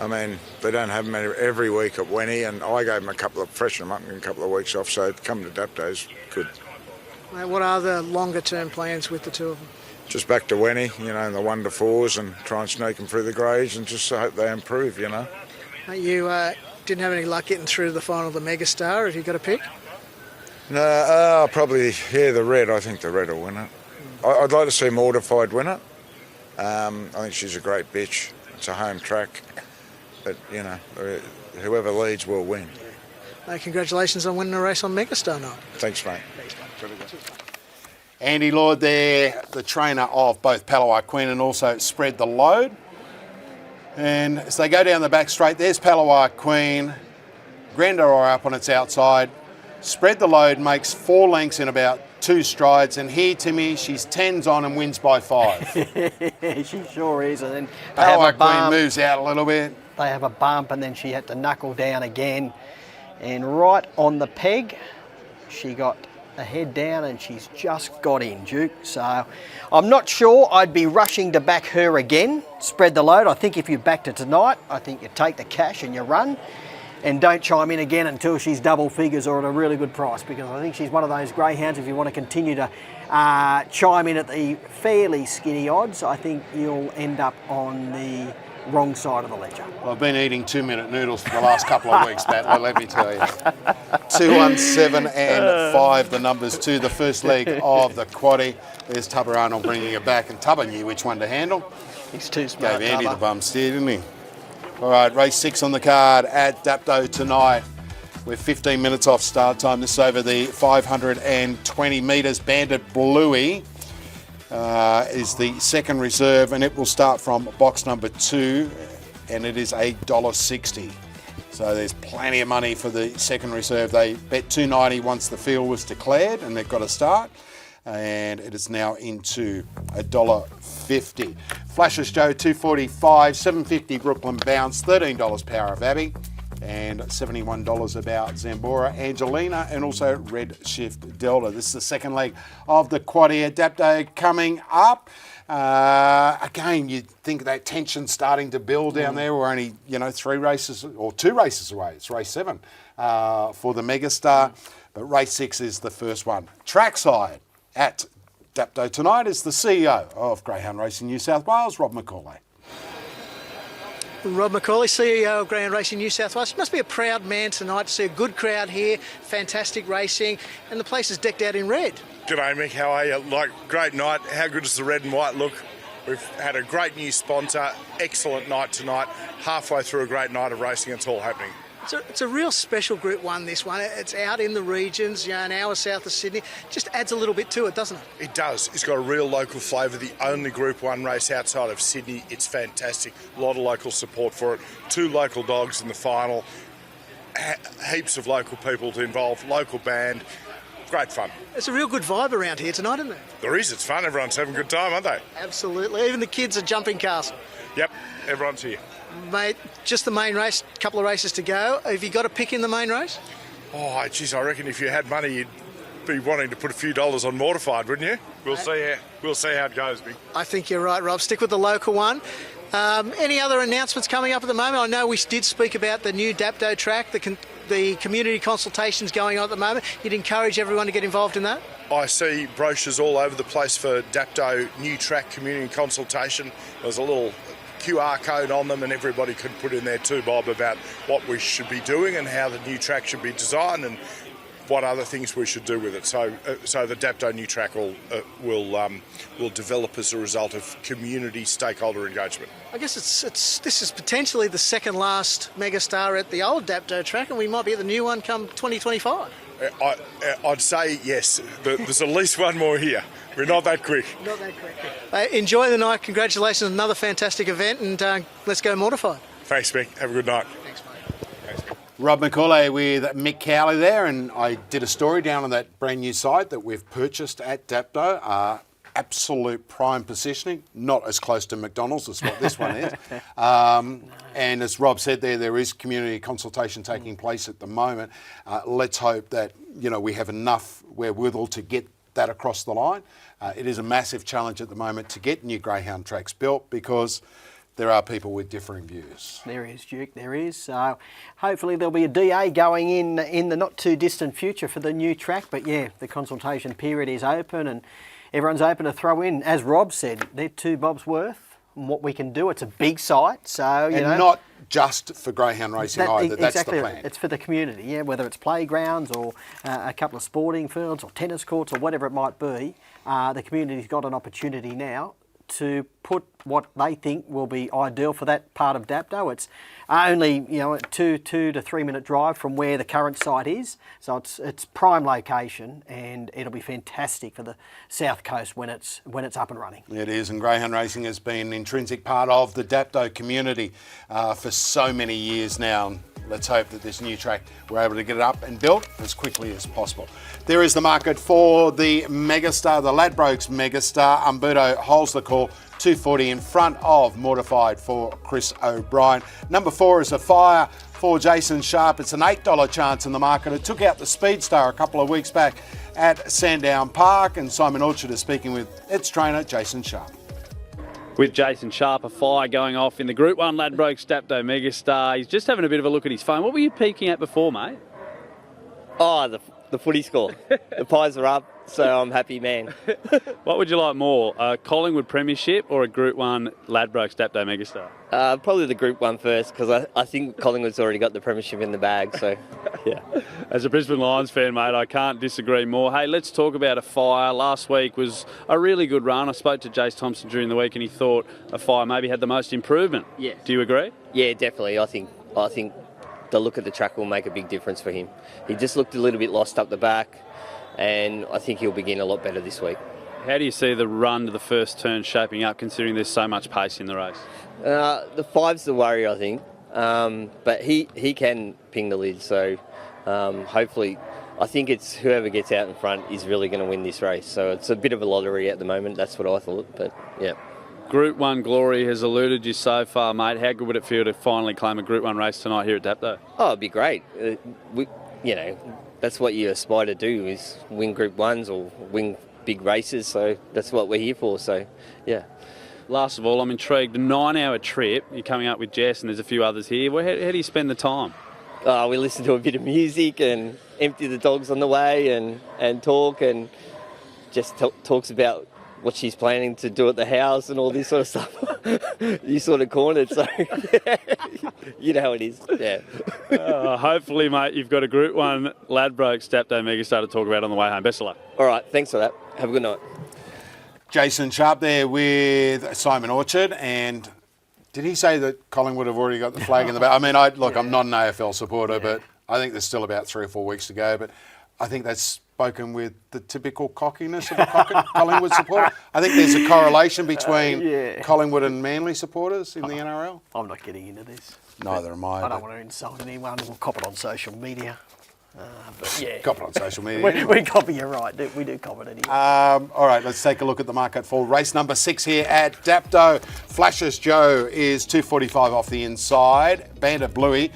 I mean, they don't have them every week at Wenny, and I gave them freshen them up and a couple of weeks off, so coming to Dapto's good. Mate, what are the longer-term plans with the two of them? Just back to Wenny, you know, in the 1 to 4s and try and sneak them through the grades and just hope they improve, you know. Mate, you didn't have any luck getting through to the final of the Megastar. Have you got a pick? No, probably, yeah, the red. I think the red will win it. I'd like to see Mortified win it. I think she's a great bitch. It's a home track. But, you know, whoever leads will win. Mate, congratulations on winning a race on Megastar night. Thanks, mate. Andy Lord there, the trainer of both Palawa Queen and also Spread the Load. And as they go down the back straight, there's Palawa Queen. Grandeur up on its outside. Spread the Load makes 4 lengths in about 2 strides. And here, Timmy, she's 10s on and wins by 5. She sure is. And then Palawa Queen moves out a little bit. They have a bump and then she had to knuckle down again. And right on the peg, she got a head down and she's just got in, Duke. So I'm not sure I'd be rushing to back her again. Spread the Load. I think if you backed her tonight, I think you take the cash and you run. And don't chime in again until she's double figures or at a really good price, because I think she's one of those greyhounds, if you want to continue to chime in at the fairly skinny odds, I think you'll end up on the wrong side of the ledger. Well, I've been eating 2-minute noodles for the last couple of weeks, Matt, let me tell you. 2, 1, 7 and 5, the numbers to the first leg of the quaddie. There's Tubber Arnold bringing it back, and Tubber knew which one to handle. He's too smart, Gave Andy Tubber. the bum steer, didn't he? All right, race 6 on the card at Dapto tonight. We're 15 minutes off start time. This is over the 520 metres. Bandit Bluey is the second reserve, and it will start from box number 2, and it is $1.60. So there's plenty of money for the second reserve. They bet $2.90 once the field was declared, and they've got to start. And it is now into $1.50. Flashes Joe $2.45, $7.50 Brooklyn Bounce, $13 Power of Abbey, and $71 about Zambora Angelina, and also Red Shift Delta. This is the second leg of the quaddie at Dapto coming up. Again, you'd think that tension's starting to build down there. We're only, 3 races or 2 races away. It's race 7 for the Megastar, but race 6 is the first one. Trackside at Dapto tonight is the CEO of Greyhound Racing New South Wales, Rob McCauley. Rob McCauley, CEO of Greyhound Racing New South Wales. Must be a proud man tonight to see a good crowd here, fantastic racing, and the place is decked out in red. G'day Mick, how are you? Great night. How good does the red and white look? We've had a great new sponsor, excellent night tonight. Halfway through a great night of racing, it's all happening. It's a real special Group 1, this one. It's out in the regions, an hour south of Sydney. Just adds a little bit to it, doesn't it? It does. It's got a real local flavour. The only Group 1 race outside of Sydney. It's fantastic. A lot of local support for it. 2 local dogs in the final. Heaps of local people involved. Local band. Great fun. It's a real good vibe around here tonight, isn't there? There is. It's fun. Everyone's having a good time, aren't they? Absolutely. Even the kids are jumping castle. Yep. Everyone's here. Mate, just the main race, a couple of races to go. Have you got a pick in the main race? Oh, geez, I reckon if you had money, you'd be wanting to put a few dollars on Mortified, wouldn't you? We'll see how it goes, Mick. I think you're right, Rob. Stick with the local one. Any other announcements coming up at the moment? I know we did speak about the new Dapto track, the community consultations going on at the moment. You'd encourage everyone to get involved in that? I see brochures all over the place for Dapto new track community consultation. There's a little QR code on them, and everybody can put in there too, Bob, about what we should be doing and how the new track should be designed and what other things we should do with it. So the Dapto new track will develop as a result of community stakeholder engagement. I guess this is potentially the second last Megastar at the old Dapto track, and we might be at the new one come 2025. I'd say yes. There's at least one more here. We're not that quick. Not that quick. Enjoy the night. Congratulations on another fantastic event, and let's go Mortified. Thanks, Mick. Have a good night. Thanks, mate. Rob McCauley with Mick Cowley there, and I did a story down on that brand new site that we've purchased at Dapto. Absolute prime positioning, not as close to McDonald's as what this one is. And as Rob said there is community consultation taking place at the moment. Let's hope that, we have enough wherewithal to get that across the line. It is a massive challenge at the moment to get new greyhound tracks built because there are people with differing views. There is, Duke, there is. So hopefully there'll be a DA going in the not too distant future for the new track. But yeah, the consultation period is open and everyone's open to throw in. As Rob said, they're 2 bobs worth and what we can do. It's a big site, so not just for greyhound racing either. That's exactly, the plan. It's for the community, yeah. Whether it's playgrounds or a couple of sporting fields or tennis courts or whatever it might be, the community's got an opportunity now to put what they think will be ideal for that part of Dapto. It's only a 2 to 3 minute drive from where the current site is, so it's prime location, and it'll be fantastic for the South Coast when it's up and running. It is, and greyhound racing has been an intrinsic part of the Dapto community for so many years now. And let's hope that this new track, we're able to get it up and built as quickly as possible. There is the market for the Megastar, the Ladbrokes Megastar. Umberto holds the call, 240 in front of Mortified for Chris O'Brien. Number 4 is a Fire for Jason Sharp. It's an $8 chance in the market. It took out the Speedstar a couple of weeks back at Sandown Park, and Simon Orchard is speaking with its trainer, Jason Sharp. With Jason Sharp, a fire going off in the Group 1 Ladbrokes Dapto Megastar. He's just having a bit of a look at his phone. What were you peeking at before, mate? Oh, the footy score. The Pies are up, so I'm happy, man. What would you like more, a Collingwood Premiership or a Group 1 Ladbrokes Dapto Megastar? Probably the Group 1 first, because I think Collingwood's already got the Premiership in the bag, so yeah. As a Brisbane Lions fan, mate, I can't disagree more. Hey, let's talk about a Fire. Last week was a really good run. I spoke to Jace Thompson during the week and he thought a Fire maybe had the most improvement. Yeah. Do you agree? Yeah, definitely. I think the look at the track will make a big difference for him. He just looked a little bit lost up the back, and I think he'll begin a lot better this week. How do you see the run to the first turn shaping up, considering there's so much pace in the race? The 5's the worry, I think, but he can ping the lid, so hopefully, I think it's whoever gets out in front is really going to win this race. So it's a bit of a lottery at the moment, that's what I thought, but yeah. Group 1 glory has eluded you so far, mate. How good would it feel to finally claim a Group 1 race tonight here at Dapto? Oh, it'd be great. That's what you aspire to do, is win Group 1s or win big races, so that's what we're here for, so yeah. Last of all, I'm intrigued, a 9-hour trip, you're coming up with Jess and there's a few others here. How do you spend the time? We listen to a bit of music and empty the dogs on the way and talk, and just talks about what she's planning to do at the house and all this sort of stuff. You sort of cornered, so you know how it is. Yeah. Hopefully, mate, you've got a Group 1 Ladbrokes Dapto Megastar to talk about on the way home. Best of luck. All right, thanks for that. Have a good night. Jason Sharp there with Simon Orchard, and did he say that Collingwood have already got the flag in the back? I mean, I'm not an AFL supporter, but I think there's still about 3 or 4 weeks to go, but I think that's spoken with the typical cockiness of a Collingwood supporter. I think there's a correlation between Collingwood and Manly supporters in the NRL. I'm not getting into this. Neither am I. I don't want to insult anyone. We'll cop it on social media. But yeah. Cop it on social media. we copy you right. We do cop it anyway. All right, let's take a look at the market for race number 6 here at Dapto. Flashes Joe is $2.45 off the inside. Bandit Bluey,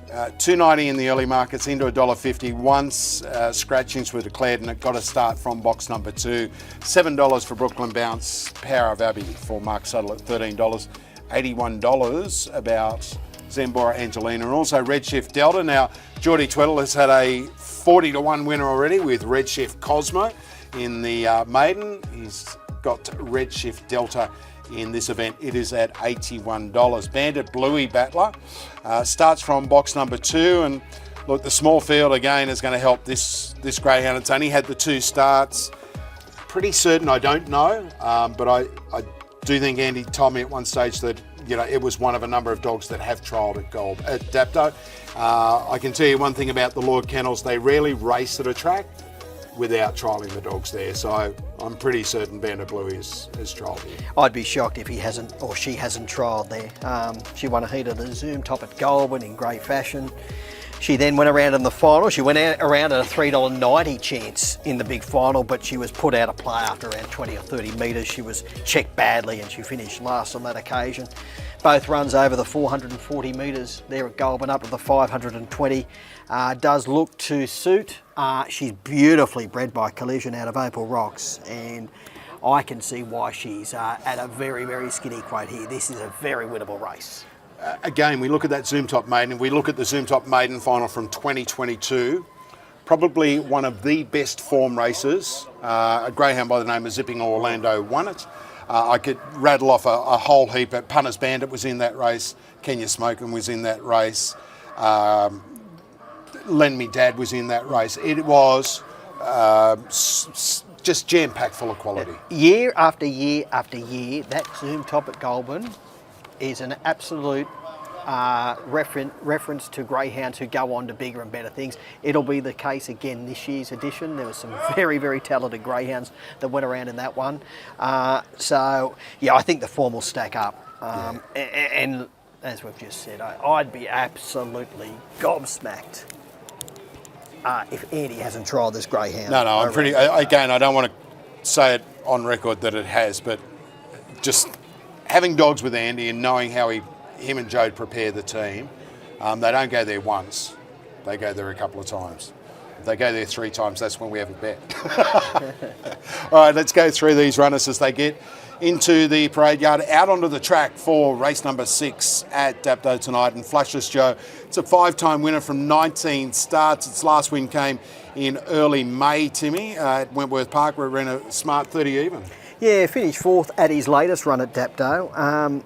$2.90 in the early markets, into $1.50 once scratchings were declared, and it got a start from box number 2. $7 for Brooklyn Bounce, Power of Abbey for Mark Suddle at $13. $81 about Zambora Angelina, and also Redshift Delta. Now, Geordie Tweddle has had a 40-1 winner already with Redshift Cosmo in the maiden. He's got Redshift Delta in this event. It is at $81. Bandit Bluey Battler starts from box number 2, and look, the small field again is going to help this greyhound. It's only had the 2 starts. Pretty certain I don't know, but I do think Andy told me at one stage that it was one of a number of dogs that have trialled at Dapto. I can tell you one thing about the Lord Kennels: they rarely race at a track without trialling the dogs there. So I'm pretty certain Bandit Bluey is trialled here. I'd be shocked if he hasn't or she hasn't trialled there. She won a heat of the Zoom top at Goulburn in great fashion. She then went around in the final. She went around at a $3.90 chance in the big final, but she was put out of play after around 20 or 30 metres. She was checked badly and she finished last on that occasion. Both runs over the 440 metres there at Goulburn, up to the 520. Does look to suit. She's beautifully bred by Collision out of Opal Rocks, and I can see why she's at a very, very skinny quote here. This is a very winnable race. Again, we look at that Zoom Top Maiden. We look at the Zoom Top Maiden final from 2022. Probably one of the best form races. A greyhound by the name of Zipping Orlando won it. I could rattle off a whole heap. Punter's Bandit was in that race. Kenya Smokin was in that race. Lend Me Dad was in that race. It was just jam-packed full of quality. Year after year after year, that Zoom Top at Goulburn is an absolute reference to greyhounds who go on to bigger and better things. It'll be the case again this year's edition. There were some very, very talented greyhounds that went around in that one. So, yeah, I think the form will stack up. And as we've just said, I'd be absolutely gobsmacked if Andy hasn't trialled this greyhound. No, I'm pretty... Again, I don't want to say it on record that it has, but just having dogs with Andy and knowing how him and Jode prepare the team, they don't go there once. They go there a couple of times. If they go there 3 times, that's when we have a bet. All right, let's go through these runners as they get into the parade yard, out onto the track for race number 6 at Dapto tonight. And Flushless Joe, it's a 5-time winner from 19 starts. Its last win came in early May, Timmy, at Wentworth Park, where it ran a smart 30 even. Yeah, finished 4th at his latest run at Dapto.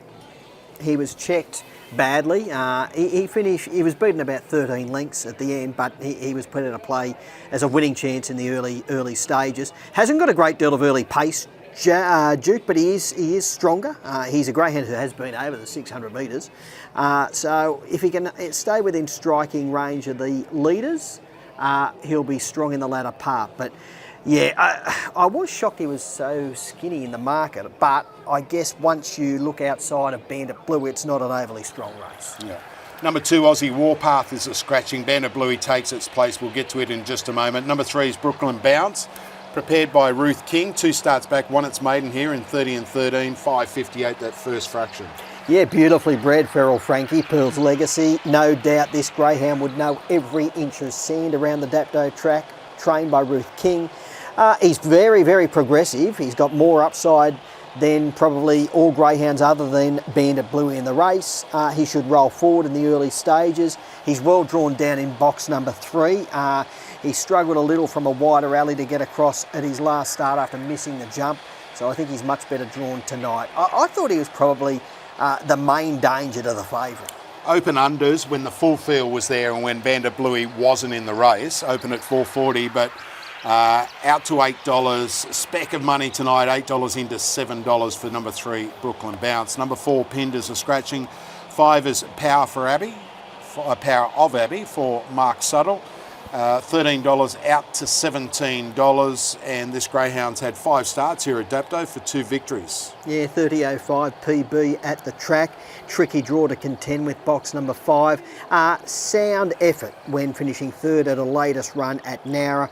He was checked badly. He was beaten about 13 lengths at the end, but he was put into play as a winning chance in the early stages. Hasn't got a great deal of early pace, Duke, but he is stronger. He's a greyhound who has been over the 600 metres. So if he can stay within striking range of the leaders, he'll be strong in the latter part. But yeah, I was shocked he was so skinny in the market, but I guess once you look outside of Bandit Blue, it's not an overly strong race. Yeah. Number 2, Aussie Warpath is a scratching. Bandit Bluey takes its place. We'll get to it in just a moment. Number 3 is Brooklyn Bounce, prepared by Ruth King. 2 starts back, won its maiden here in 30 and 13, 5.58 that first fraction. Yeah, beautifully bred Feral Frankie, Pearl's legacy. No doubt this greyhound would know every inch of sand around the Dapto track, trained by Ruth King. He's very, very progressive. He's got more upside than probably all greyhounds other than Bandit Bluey in the race. He should roll forward in the early stages. He's well drawn down in box number 3. He struggled a little from a wider alley to get across at his last start after missing the jump. So I think he's much better drawn tonight. I thought he was probably the main danger to the favourite. Open unders when the full field was there and when Bandit Bluey wasn't in the race. Open at 4.40, but out to $8. Speck of money tonight, $8 into $7 for number 3, Brooklyn Bounce. Number 4, pinned as a scratching. 5 is Power of Abby for Mark Suddle. $13 out to $17, and this greyhound's had 5 starts here at Dapto for 2 victories. Yeah, 30.05 PB at the track. Tricky draw to contend with box number 5. Sound effort when finishing 3rd at a latest run at Nowra.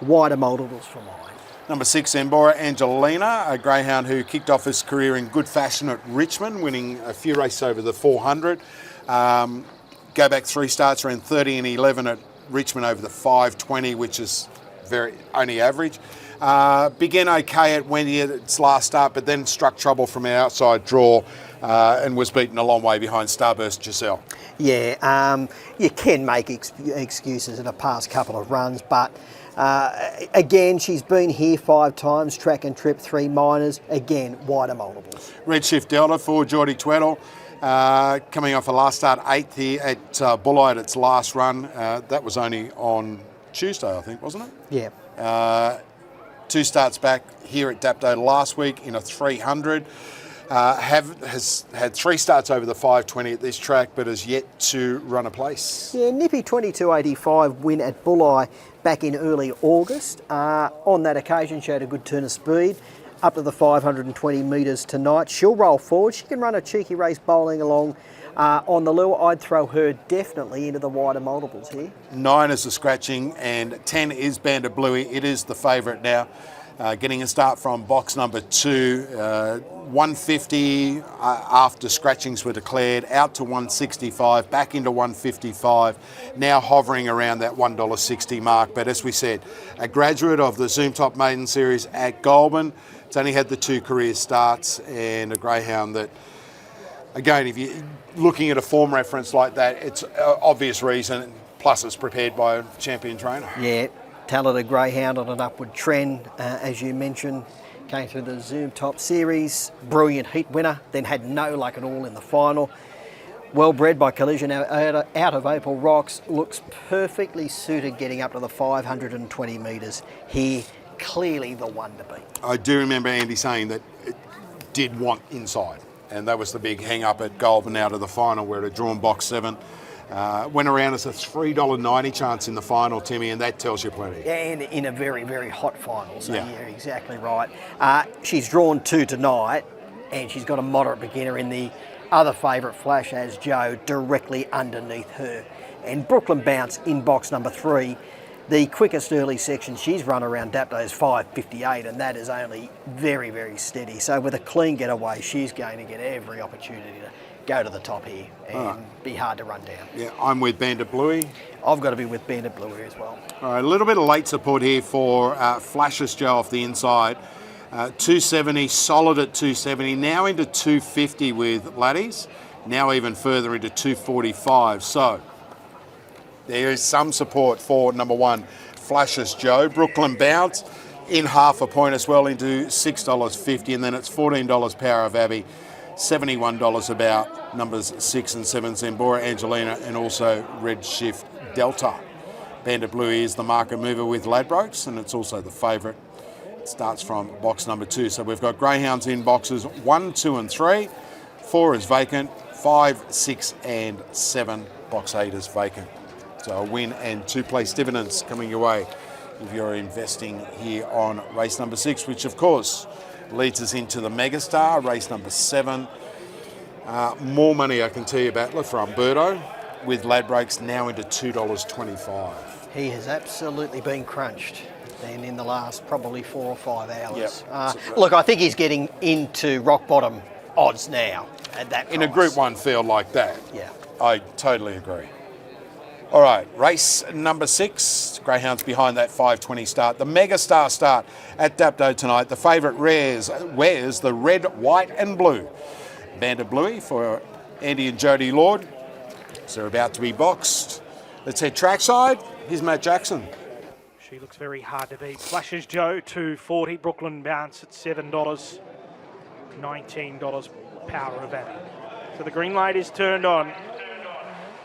Wider multiples for mine. Number 6, Embora Angelina, a greyhound who kicked off his career in good fashion at Richmond, winning a few races over the 400. Go back 3 starts, ran 30 and 11 at Richmond over the 520, which is only average. Began okay at Wendy at its last start, but then struck trouble from an outside draw and was beaten a long way behind Starburst Giselle. Yeah, you can make excuses in a past couple of runs, but again, she's been here 5 times, track and trip 3 minors, again, wider multiples. Redshift Delta for Geordie Tweddle. Coming off a last start 8th here at Bulli at its last run. That was only on Tuesday, I think, wasn't it? Yeah. 2 starts back here at Dapto last week in a 300. Has had 3 starts over the 520 at this track, but has yet to run a place. Yeah, nippy 22.85 win at Bulli back in early August. On that occasion, showed a good turn of speed. Up to the 520 metres tonight. She'll roll forward. She can run a cheeky race bowling along On the lure, I'd throw her definitely into the wider multiples here. 9 is the scratching and 10 is Bandit Bluey. It is the favourite now. Getting a start from box number 2, 150 after scratchings were declared, out to 165, back into 155, now hovering around that $1.60 mark. But as we said, a graduate of the Zoom Top Maiden Series at Goulburn. It's only had the 2 career starts, and a greyhound that, again, if you're looking at a form reference like that, it's obvious reason, plus it's prepared by a champion trainer. Yeah. Talented greyhound on an upward trend, as you mentioned. Came through the Zoom Top Series, brilliant heat winner, then had no luck at all in the final. Well bred by collision out of Opal Rocks, looks perfectly suited getting up to the 520 metres here. Clearly the one to beat. I do remember Andy saying that it did want inside, and that was the big hang up at Goulburn out of the final where it had drawn box 7. Went around as a $3.90 chance in the final, Timmy, and that tells you plenty. Yeah, and in a very, very hot final, so Yeah. yeah, exactly right. She's drawn 2 tonight, and she's got a moderate beginner in the other favourite, Flash as Joe, directly underneath her. And Brooklyn Bounce in box number 3, the quickest early section she's run around Dapto's 5:58, and that is only very, very steady. So with a clean getaway, she's going to get every opportunity to go to the top here and be hard to run down. Yeah, I'm with Bandit Bluey. I've got to be with Bandit Bluey as well. All right, a little bit of late support here for Flashes Joe off the inside. 270, solid at 270, now into 250 with Laddies, now even further into 245. So there is some support for number 1, Flashes Joe. Brooklyn Bounce in half a point as well into $6.50, and then it's $14 Power of Abbey, $71 about numbers 6 and 7, Zembora Angelina, and also Redshift Delta. Bandit Bluey is the market mover with Ladbrokes, and it's also the favourite. It starts from box number 2. So we've got greyhounds in boxes 1, 2 and 3. 4 is vacant. 5, 6 and 7. Box 8 is vacant. So a win and 2 place dividends coming your way if you're investing here on race number 6, which of course leads us into the Megastar, race number 7. More money I can tell you about for Umberto, with Ladbrokes now into $2.25. He has absolutely been crunched then in the last probably 4 or 5 hours. Yep. Look, I think he's getting into rock bottom odds now at that price. In a Group 1 field like that, yeah, I totally agree. All right, race number 6. Greyhounds behind that 5:20 start. The Megastar start at Dapto tonight. The favourite wears the red, white and blue. Bandit Bluey for Andy and Jody Lord. So they're about to be boxed. Let's head trackside. Here's Matt Jackson. She looks very hard to beat. Flashes Joe, $2.40. Brooklyn Bounce at $7. $19 Power of Abbey. So the green light is turned on.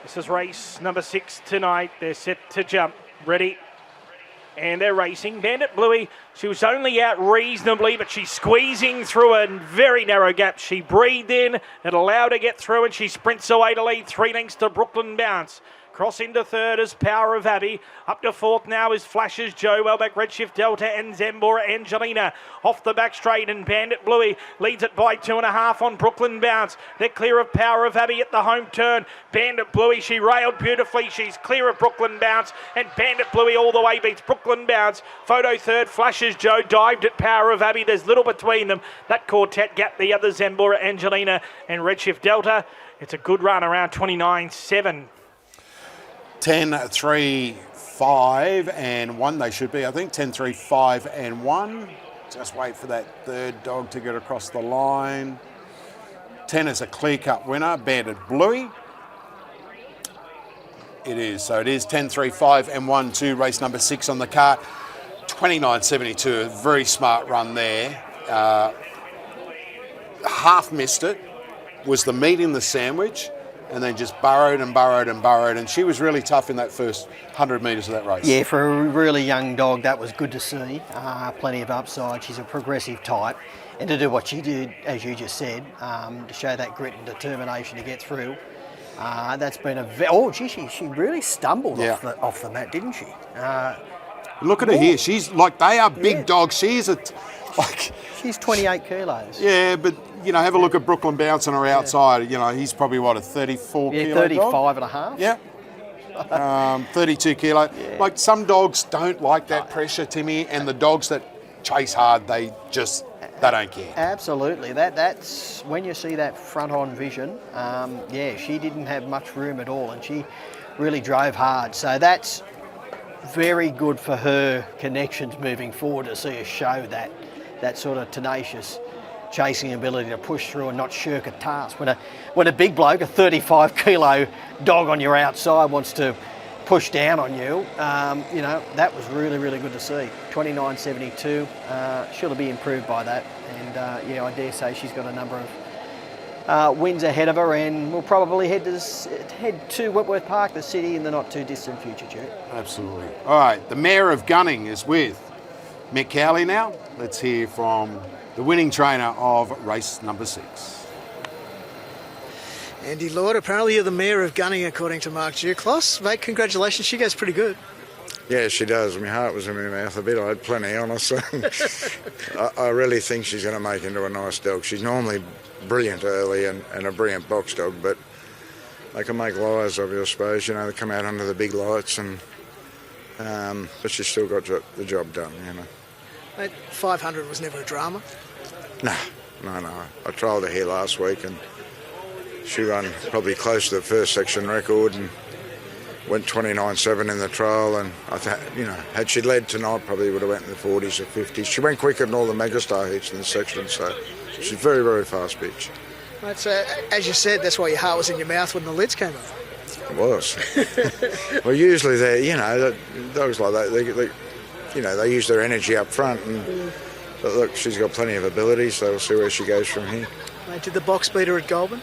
This is race number 6 tonight. They're set to jump. Ready. And they're racing. Bandit Bluey, she was only out reasonably, but she's squeezing through a very narrow gap. She breathed in and allowed her to get through, and she sprints away to lead 3 lengths to Brooklyn Bounce. Cross into 3rd is Power of Abbey. Up to 4th now is Flashes Joe, Wellback Redshift Delta and Zembora Angelina. Off the back straight, and Bandit Bluey leads it by 2.5 on Brooklyn Bounce. They're clear of Power of Abbey at the home turn. Bandit Bluey, she railed beautifully. She's clear of Brooklyn Bounce, and Bandit Bluey all the way beats Brooklyn Bounce. Photo 3rd, Flashes Joe dived at Power of Abbey. There's little between them. That quartet gap, the other Zembora Angelina and Redshift Delta. It's a good run around 29.7. 10, 3, 5 and 1 they should be, I think. 10, 3, 5 and 1. Just wait for that 3rd dog to get across the line. 10 is a clear-cut winner, Bandit Bluey. It is. So it is 10, 3, 5 and 1 to race number 6 on the cart. 29.72, a very smart run there. Half missed it, was the meat in the sandwich, and then just burrowed and burrowed and burrowed. And she was really tough in that first 100 metres of that race. Yeah, for a really young dog, that was good to see. Plenty of upside. She's a progressive type. And to do what she did, as you just said, to show that grit and determination to get through, that's been a... she really stumbled off the mat, didn't she? Look at her here. She's like, they are big dogs. She's Like, she's 28 kilos. yeah, but you know, have a look at Brooklyn Bounce on her outside. You know, he's probably what, a 34 kilo 35 dog? and a half. Yeah. 32 kilo. Yeah. Like, some dogs don't like that pressure, Timmy, and the dogs that chase hard, they don't care. Absolutely. That's when you see that front-on vision. Yeah, she didn't have much room at all, and she really drove hard. So that's very good for her connections moving forward, to see her show that sort of tenacious chasing ability to push through and not shirk a task. When a big bloke, a 35 kilo dog on your outside, wants to push down on you, you know, that was really, really good to see. 29.72, she'll be improved by that, and yeah, I dare say she's got a number of wins ahead of her, and will probably head to Whitworth Park, the city, in the not too distant future, Stu. Absolutely. All right, the Mayor of Gunning is with Mick Cowley now. Let's hear from the winning trainer of race number 6. Andy Lord, apparently you're the Mayor of Gunning, according to Mark Duclos. Mate, congratulations, she goes pretty good. Yeah, she does. My heart was in my mouth a bit. I had plenty on her, so I really think she's going to make into a nice dog. She's normally brilliant early and a brilliant box dog, but they can make liars of you, I suppose. You know, they come out under the big lights, and but she's still got the job done, you know. Mate, 500 was never a drama. No. I trialled her here last week, and she ran probably close to the first section record and went 29.7 in the trial. And I thought, you know, had she led tonight, probably would have went in the 40s or 50s. She went quicker than all the Megastar heats in the section, so she's very, very fast bitch. Mate, as you said, that's why your heart was in your mouth when the lids came up. It was. Well, usually they, you know, dogs like that, they you know, they use their energy up front, and but look, she's got plenty of ability, so we'll see where she goes from here. Mate, did the box beat her at Goulburn?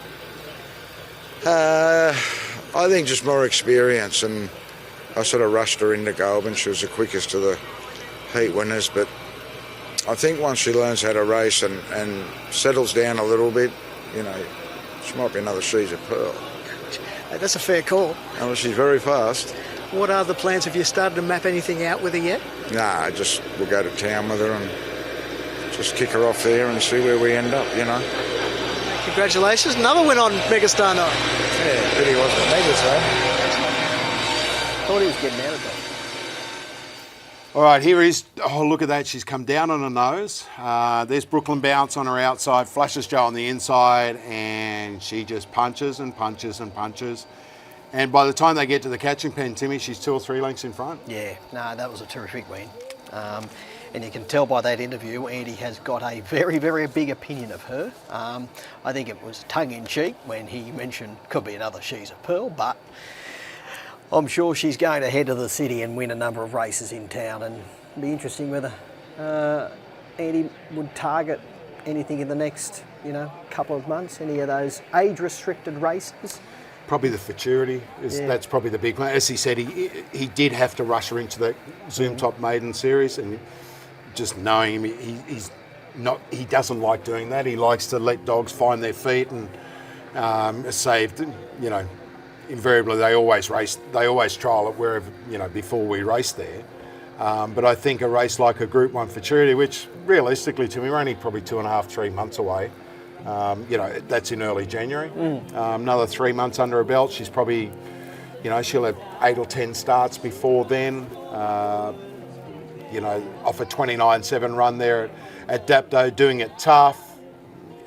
I think just more experience, and I sort of rushed her into Goulburn. She was the quickest of the heat winners, but I think once she learns how to race and settles down a little bit, you know, she might be another She's a Pearl. Hey, that's a fair call. Well, she's very fast. What are the plans? Have you started to map anything out with her yet? Nah, we'll go to town with her and just kick her off there and see where we end up, you know. Congratulations. Another win on Megastar night. Yeah, pity wasn't Megastar. Thought he was getting out of that. All right, here is, oh, look at that. She's come down on her nose. There's Brooklyn Bounce on her outside, Flushes Joe on the inside, and she just punches and punches and punches. And by the time they get to the catching pen, Timmy, she's 2 or 3 lengths in front. Yeah, no, that was a terrific win. And you can tell by that interview, Andy has got a very, very big opinion of her. I think it was tongue-in-cheek when he mentioned could be another She's a Pearl, but I'm sure she's going to head to the city and win a number of races in town, and it'll be interesting whether Andy would target anything in the next, you know, couple of months, any of those age-restricted races. Probably the futurity, that's probably the big one. As he said, he did have to rush her into the Zoom Top Maiden Series, and just knowing him, he doesn't like doing that. He likes to let dogs find their feet, and saved, you know, invariably they always trial it wherever, you know, before we race there. But I think a race like a Group 1 Futurity, which realistically to me, we're only probably 2.5, 3 months away. You know, that's in early January. Another 3 months under her belt. She's probably, you know, she'll have 8 or 10 starts before then. You know, off a 29.7 run there at Dapto, doing it tough.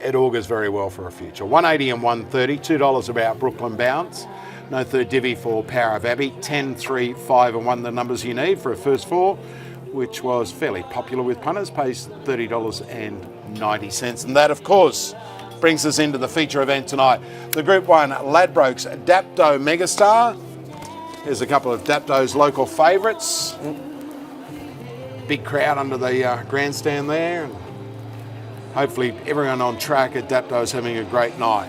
It augurs very well for her future. 180 and 130, $2 about Brooklyn Bounce. No third divvy for Power of Abbey. 10, 3, 5 and 1, the numbers you need for a first 4, which was fairly popular with punters, pays $30.90. And that, of course, brings us into the feature event tonight. The Group 1 Ladbrokes Dapto Megastar. Here's a couple of Dapto's local favourites. Big crowd under the grandstand there. And hopefully everyone on track at Dapto is having a great night.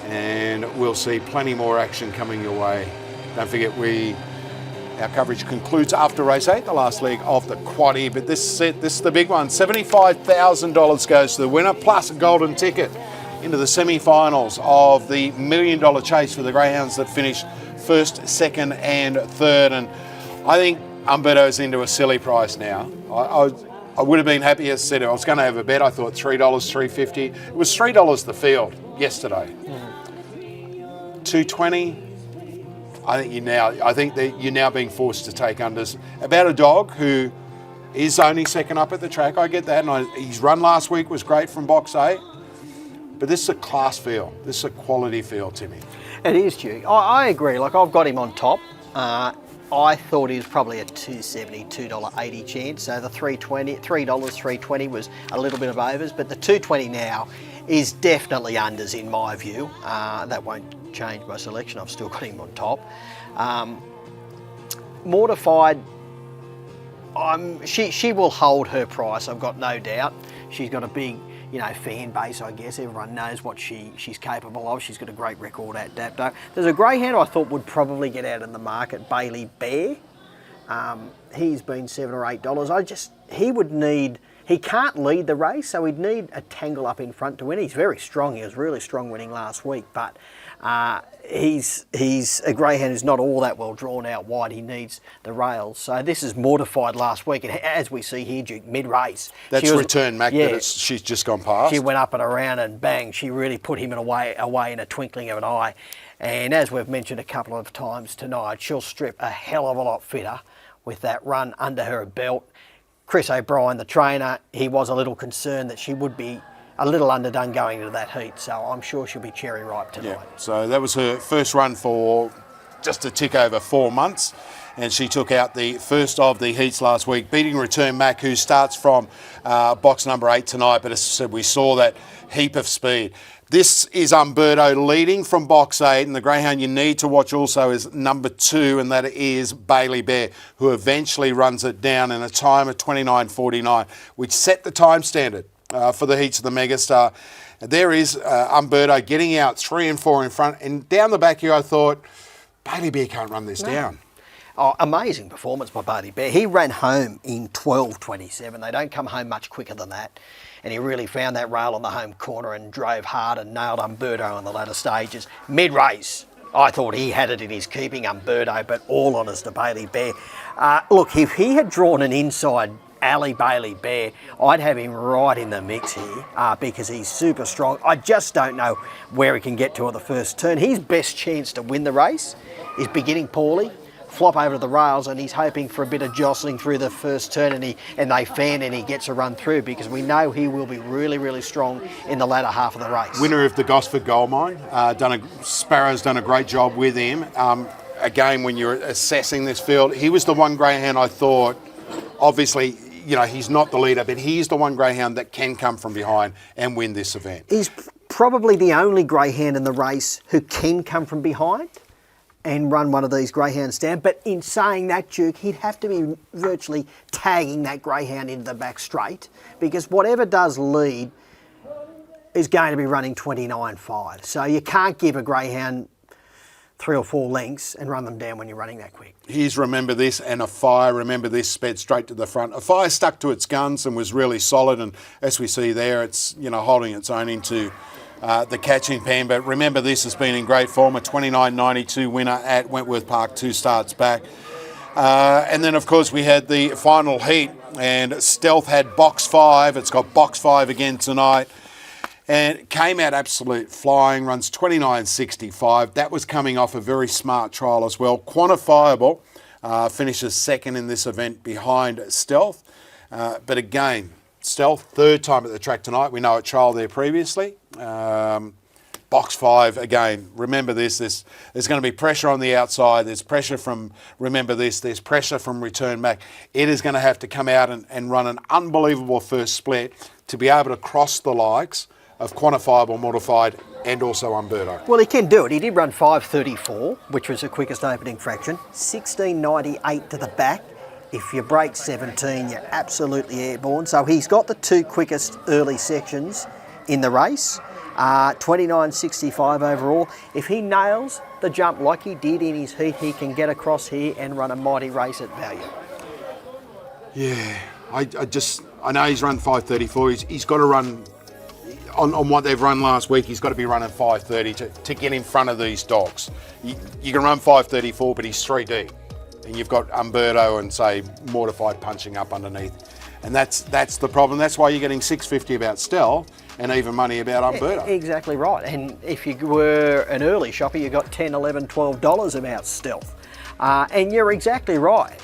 And we'll see plenty more action coming your way. Don't forget, our coverage concludes after race 8, the last leg of the quaddie. But this is the big one. $75,000 goes to the winner, plus a golden ticket into the semi-finals of the $1 million chase for the Greyhounds that finished 1st, 2nd and 3rd. And I think Umberto's into a silly price now. I would have been happy, as I said, I was going to have a bet. I thought $3, $3.50. It was $3 the field yesterday. $2.20. I think that you're now being forced to take unders about a dog who is only second up at the track. I get that, and his run last week was great from box 8. But this is a class field. This is a quality field, Timmy. It is, Duke. I agree. Like, I've got him on top. I thought he was probably a $2.70, $2.80 chance. So the $3.20, $3.20 was a little bit of overs, but the $2.20 now is definitely unders in my view. That won't change my selection. I've still got him on top. Mortified. She will hold her price. I've got no doubt. She's got a big, fan base, I guess. Everyone knows what she's capable of. She's got a great record at Dapto. There's a greyhound I thought would probably get out in the market, Bailey Bear. He's been $7 or $8. He can't lead the race, so he'd need a tangle up in front to win. He's very strong. He was really strong winning last week, but he's a greyhound who's not all that well drawn out wide. He needs the rails. So this is Mortified last week, and as we see here, Duke, mid-race. That's Return Mac, yeah, she's just gone past. She went up and around and bang, she really put him away in a twinkling of an eye. And as we've mentioned a couple of times tonight, she'll strip a hell of a lot fitter with that run under her belt. Chris O'Brien, the trainer, he was a little concerned that she would be a little underdone going into that heat, so I'm sure she'll be cherry ripe tonight. Yeah, so that was her first run for just a tick over 4 months, and she took out the first of the heats last week, beating Return Mac, who starts from box number 8 tonight, but as I said, we saw that heap of speed. This is Umberto leading from box 8, and the greyhound you need to watch also is number 2, and that is Bailey Bear, who eventually runs it down in a time of 29.49, which set the time standard for the heats of the Megastar. There is Umberto getting out 3 and 4 in front, and down the back here I thought, Bailey Bear can't run this down. Oh, amazing performance by Bailey Bear. He ran home in 12.27. They don't come home much quicker than that. And he really found that rail on the home corner and drove hard and nailed Umberto in the latter stages. Mid-race, I thought he had it in his keeping, Umberto, but all honours to Bailey Bear. Look, if he had drawn an inside alley Bailey Bear, I'd have him right in the mix here because he's super strong. I just don't know where he can get to at the first turn. His best chance to win the race is beginning poorly, flop over to the rails, and he's hoping for a bit of jostling through the first turn, and they fan and he gets a run through, because we know he will be really, really strong in the latter half of the race. Winner of the Gosford Gold Mine, Sparrow's done a great job with him. Again, when you're assessing this field, he was the one greyhound I thought, obviously, he's not the leader, but he's the one greyhound that can come from behind and win this event. He's probably the only greyhound in the race who can come from behind and run one of these greyhounds down. But in saying that, Duke, he'd have to be virtually tagging that greyhound into the back straight, because whatever does lead is going to be running 29.5. So you can't give a greyhound 3 or 4 lengths and run them down when you're running that quick. Here's Remember This and A Fire. Remember This sped straight to the front. A Fire stuck to its guns and was really solid, and as we see there, it's holding its own into the catching pan. But Remember This has been in great form, a 29.92 winner at Wentworth Park 2 starts back. And then of course we had the final heat, and Stealth had box 5. It's got box 5 again tonight, and came out absolute flying, runs 29.65. That was coming off a very smart trial as well. Quantifiable finishes second in this event behind Stealth. But again, Stealth, third time at the track tonight. We know it trialled there previously. Box 5, again, Remember This. There's going to be pressure on the outside. There's pressure from Remember This. There's pressure from Return Mac. It is going to have to come out and run an unbelievable first split to be able to cross the likes of Quantifiable, Mortified, and also Umberto. Well, he can do it. He did run 5.34, which was the quickest opening fraction. 16.98 to the back. If you break 17, you're absolutely airborne. So he's got the 2 quickest early sections in the race. 29.65 overall. If he nails the jump like he did in his heat, he can get across here and run a mighty race at value. Yeah, I know he's run 5.34. He's got to run on what they've run last week. He's got to be running 5.30 to get in front of these dogs. You can run 5.34, but he's 3 deep. and you've got Umberto and say Mortified punching up underneath, and that's the problem. That's why you're getting $6.50 about Stell and even money about Umberto. Exactly right. And if you were an early shopper, you got $10, $11, $12 about Stealth. And you're exactly right.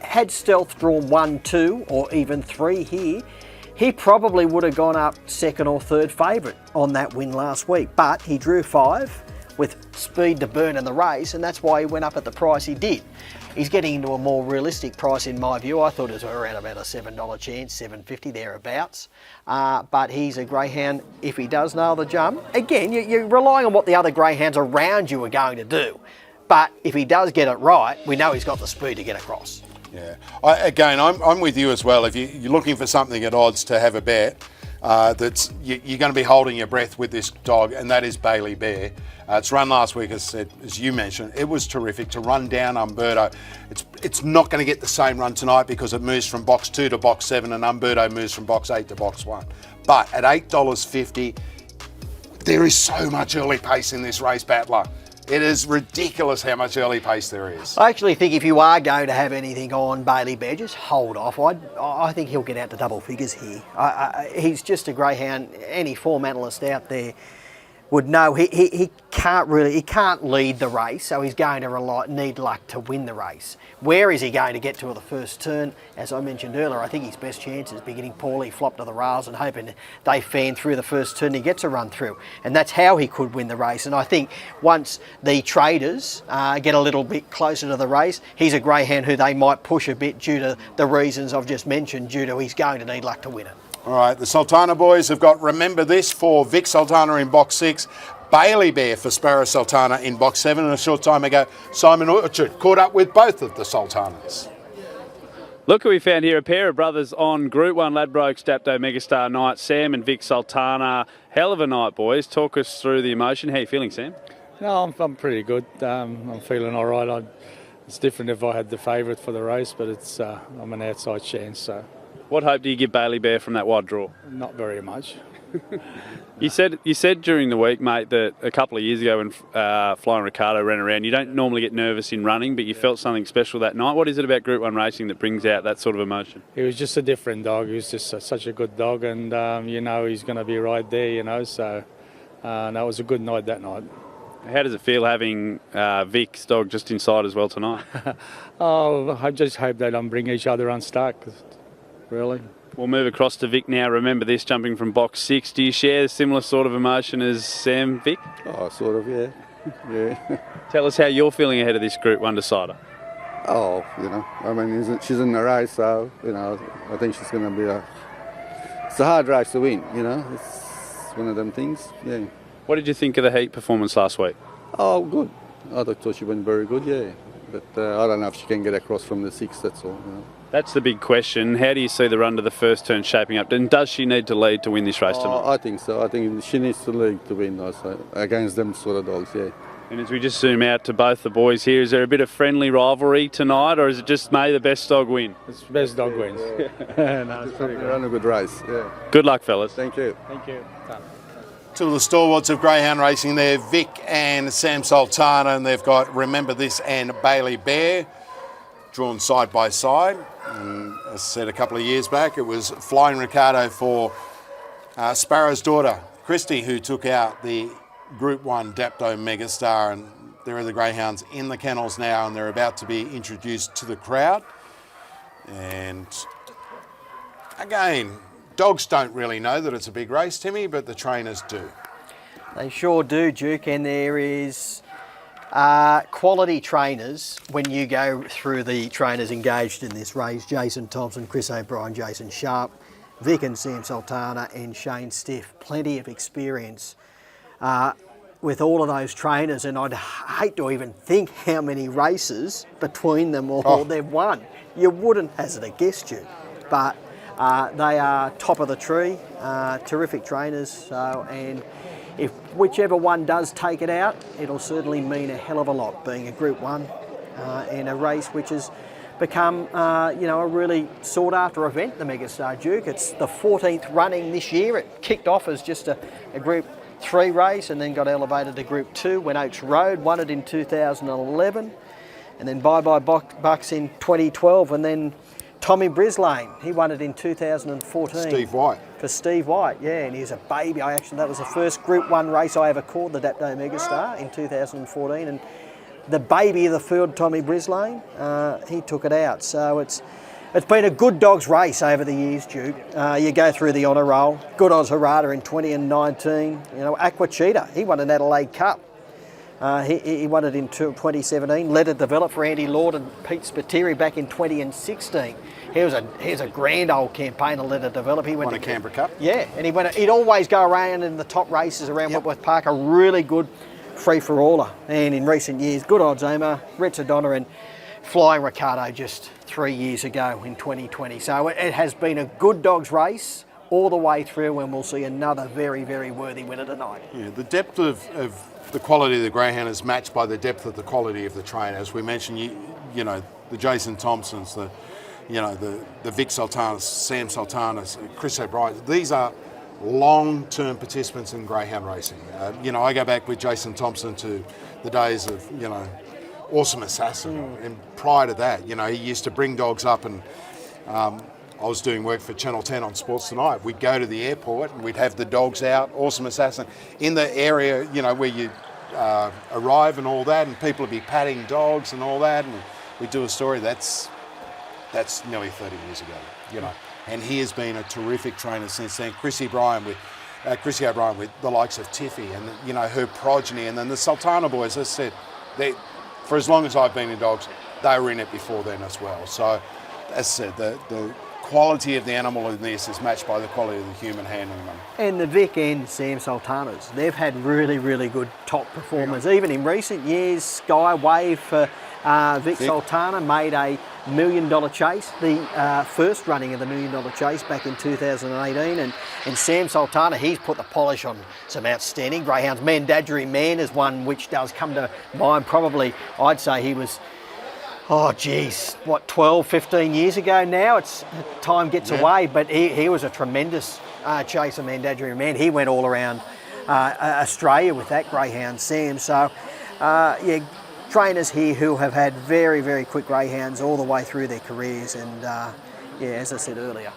Had Stealth drawn 1, 2 or even 3 here, he probably would have gone up second or third favourite on that win last week. But he drew 5 with speed to burn in the race, and that's why he went up at the price he did. He's getting into a more realistic price in my view. I thought it was around about a $7 chance, $7.50 thereabouts. But he's a greyhound if he does nail the jump. Again, you're relying on what the other greyhounds around you are going to do. But if he does get it right, we know he's got the speed to get across. Yeah. I'm with you as well. If you're looking for something at odds to have a bet, you're going to be holding your breath with this dog, and that is Bailey Bear. Its run last week, as you mentioned, it was terrific to run down Umberto. It's not going to get the same run tonight because it moves from box 2 to box 7 and Umberto moves from box 8 to box 1. But at $8.50, there is so much early pace in this race, Battler. It is ridiculous how much early pace there is. I actually think if you are going to have anything on Bailey Bear, just hold off. I think he'll get out to double figures here. He's just a greyhound. Any form analyst out there would know he can't lead the race, so he's going to need luck to win the race. Where is he going to get to at the first turn? As I mentioned earlier, I think his best chance is beginning poorly, flop to the rails and hoping they fan through the first turn he gets a run through. And that's how he could win the race. And I think once the traders get a little bit closer to the race, he's a greyhound who they might push a bit due to the reasons I've just mentioned, due to he's going to need luck to win it. All right, the Sultana boys have got Remember This for Vic Sultana in box 6, Bailey Bear for Sparrow Sultana in box 7, and a short time ago, Simon Orchard caught up with both of the Sultanas. Look who we found here, a pair of brothers on Group 1 Ladbrokes Dapto Megastar night, Sam and Vic Sultana. Hell of a night, boys. Talk us through the emotion. How are you feeling, Sam? No, I'm pretty good. I'm feeling all right. It's different if I had the favourite for the race, but I'm an outside chance, so. What hope do you give Bailey Bear from that wide draw? Not very much. You said during the week, mate, that a couple of years ago when Flying Ricardo ran around, you don't normally get nervous in running, but you felt something special that night. What is it about Group 1 racing that brings out that sort of emotion? He was just a different dog. He was just such a good dog, and he's going to be right there, so that was a good night that night. How does it feel having Vic's dog just inside as well tonight? I just hope they don't bring each other unstuck. Really. We'll move across to Vic now. Remember This, jumping from box 6. Do you share a similar sort of emotion as Sam, Vic? Oh, sort of, yeah. Yeah. Tell us how you're feeling ahead of this Group 1 decider. Oh, she's in the race, so, I think she's going to be it's a hard race to win, It's one of them things, yeah. What did you think of the heat performance last week? Oh, good. I thought she went very good, yeah. But I don't know if she can get across from the 6, that's all, That's the big question. How do you see the run to the first turn shaping up? And does she need to lead to win this race tonight? I think so. I think she needs to lead to win also, against them sort of dogs, yeah. And as we just zoom out to both the boys here, is there a bit of friendly rivalry tonight, or is it just may the best dog win? It's the best dog wins. No, it's pretty good. Run a good race, yeah. Good luck, fellas. Thank you. Thank you. Two of the stalwarts of greyhound racing there, Vic and Sam Sultana, and they've got Remember This and Bailey Bear drawn side by side. And as I said a couple of years back, it was Flying Ricardo for Sparrow's daughter, Christy, who took out the Group 1 Dapto Megastar, and there are the greyhounds in the kennels now, and they're about to be introduced to the crowd. And again, dogs don't really know that it's a big race, Timmy, but the trainers do. They sure do, Duke, and there is quality trainers when you go through the trainers engaged in this race. Jason Thompson, Chris O'Brien, Jason Sharp, Vic and Sam Sultana and Shane Stiff. Plenty of experience with all of those trainers, and I'd hate to even think how many races between them all they've won. You wouldn't hazard a guess, Duke, but they are top of the tree, terrific trainers, and if whichever one does take it out, it'll certainly mean a hell of a lot, being a Group 1 in a race which has become a really sought after event, the Megastar Duke. It's the 14th running this year. It kicked off as just a Group 3 race and then got elevated to Group 2 when Oaks Road won it in 2011. And then Bye Bye Bucks in 2012, and then Tommy Brislane, he won it in 2014. Steve White. For Steve White, yeah, and he was a baby. That was the first Group 1 race I ever called, the Dapto Megastar, in 2014. And the baby of the field, Tommy Brislane, he took it out. So it's been a good dogs race over the years, Duke. You go through the honour roll. Good Oz Harada in 20 and 19. You know, Aqua Cheetah, he won an Adelaide Cup. He won it in 2017. Let It Develop for Andy Lord and Pete Spiteri back in 20 and 16. Here's a grand old campaign to Let It Develop. He won a Canberra Cup. Yeah, and he'd always go around in the top races around Whitworth Park. A really good free-for-aller. And in recent years, Good Odds Omer, Rich O'Donnell and Flying Ricardo just 3 years ago in 2020. So it has been a good dogs race all the way through, and we'll see another very, very worthy winner tonight. Yeah, the depth of the quality of the greyhound is matched by the depth of the quality of the trainer. As we mentioned, you know, the Jason Thompsons, the Vic Sultanas, Sam Sultanas, Chris O'Brien. These are long-term participants in greyhound racing. You know, I go back with Jason Thompson to the days of, you know, Awesome Assassin. And prior to that, you know, he used to bring dogs up, and I was doing work for Channel 10 on Sports Tonight. We'd go to the airport and we'd have the dogs out, Awesome Assassin, in the area, you know, where you arrive and all that, and people would be patting dogs and all that, and we'd do a story. That's nearly 30 years ago, you know. And he has been a terrific trainer since then. Chrissy O'Brien with the likes of Tiffy and, you know, her progeny. And then the Sultana boys, as I said, for as long as I've been in dogs, they were in it before then as well. So, as I said, the quality of the animal in this is matched by the quality of the human handling them. And the Vic and Sam Sultanas, they've had really, really good top performers. Even in recent years, Skywave for Vic Sultana made a $1 million chase, the first running of the $1 million chase back in 2018. And Sam Sultana, he's put the polish on some outstanding greyhounds. Mandadgery Man is one which does come to mind. Probably, I'd say he was, 12, 15 years ago now. Time gets away, but he was a tremendous chaser, Mandadgery Man. He went all around Australia with that greyhound, Sam. So, trainers here who have had very, very quick greyhounds all the way through their careers, and as I said earlier,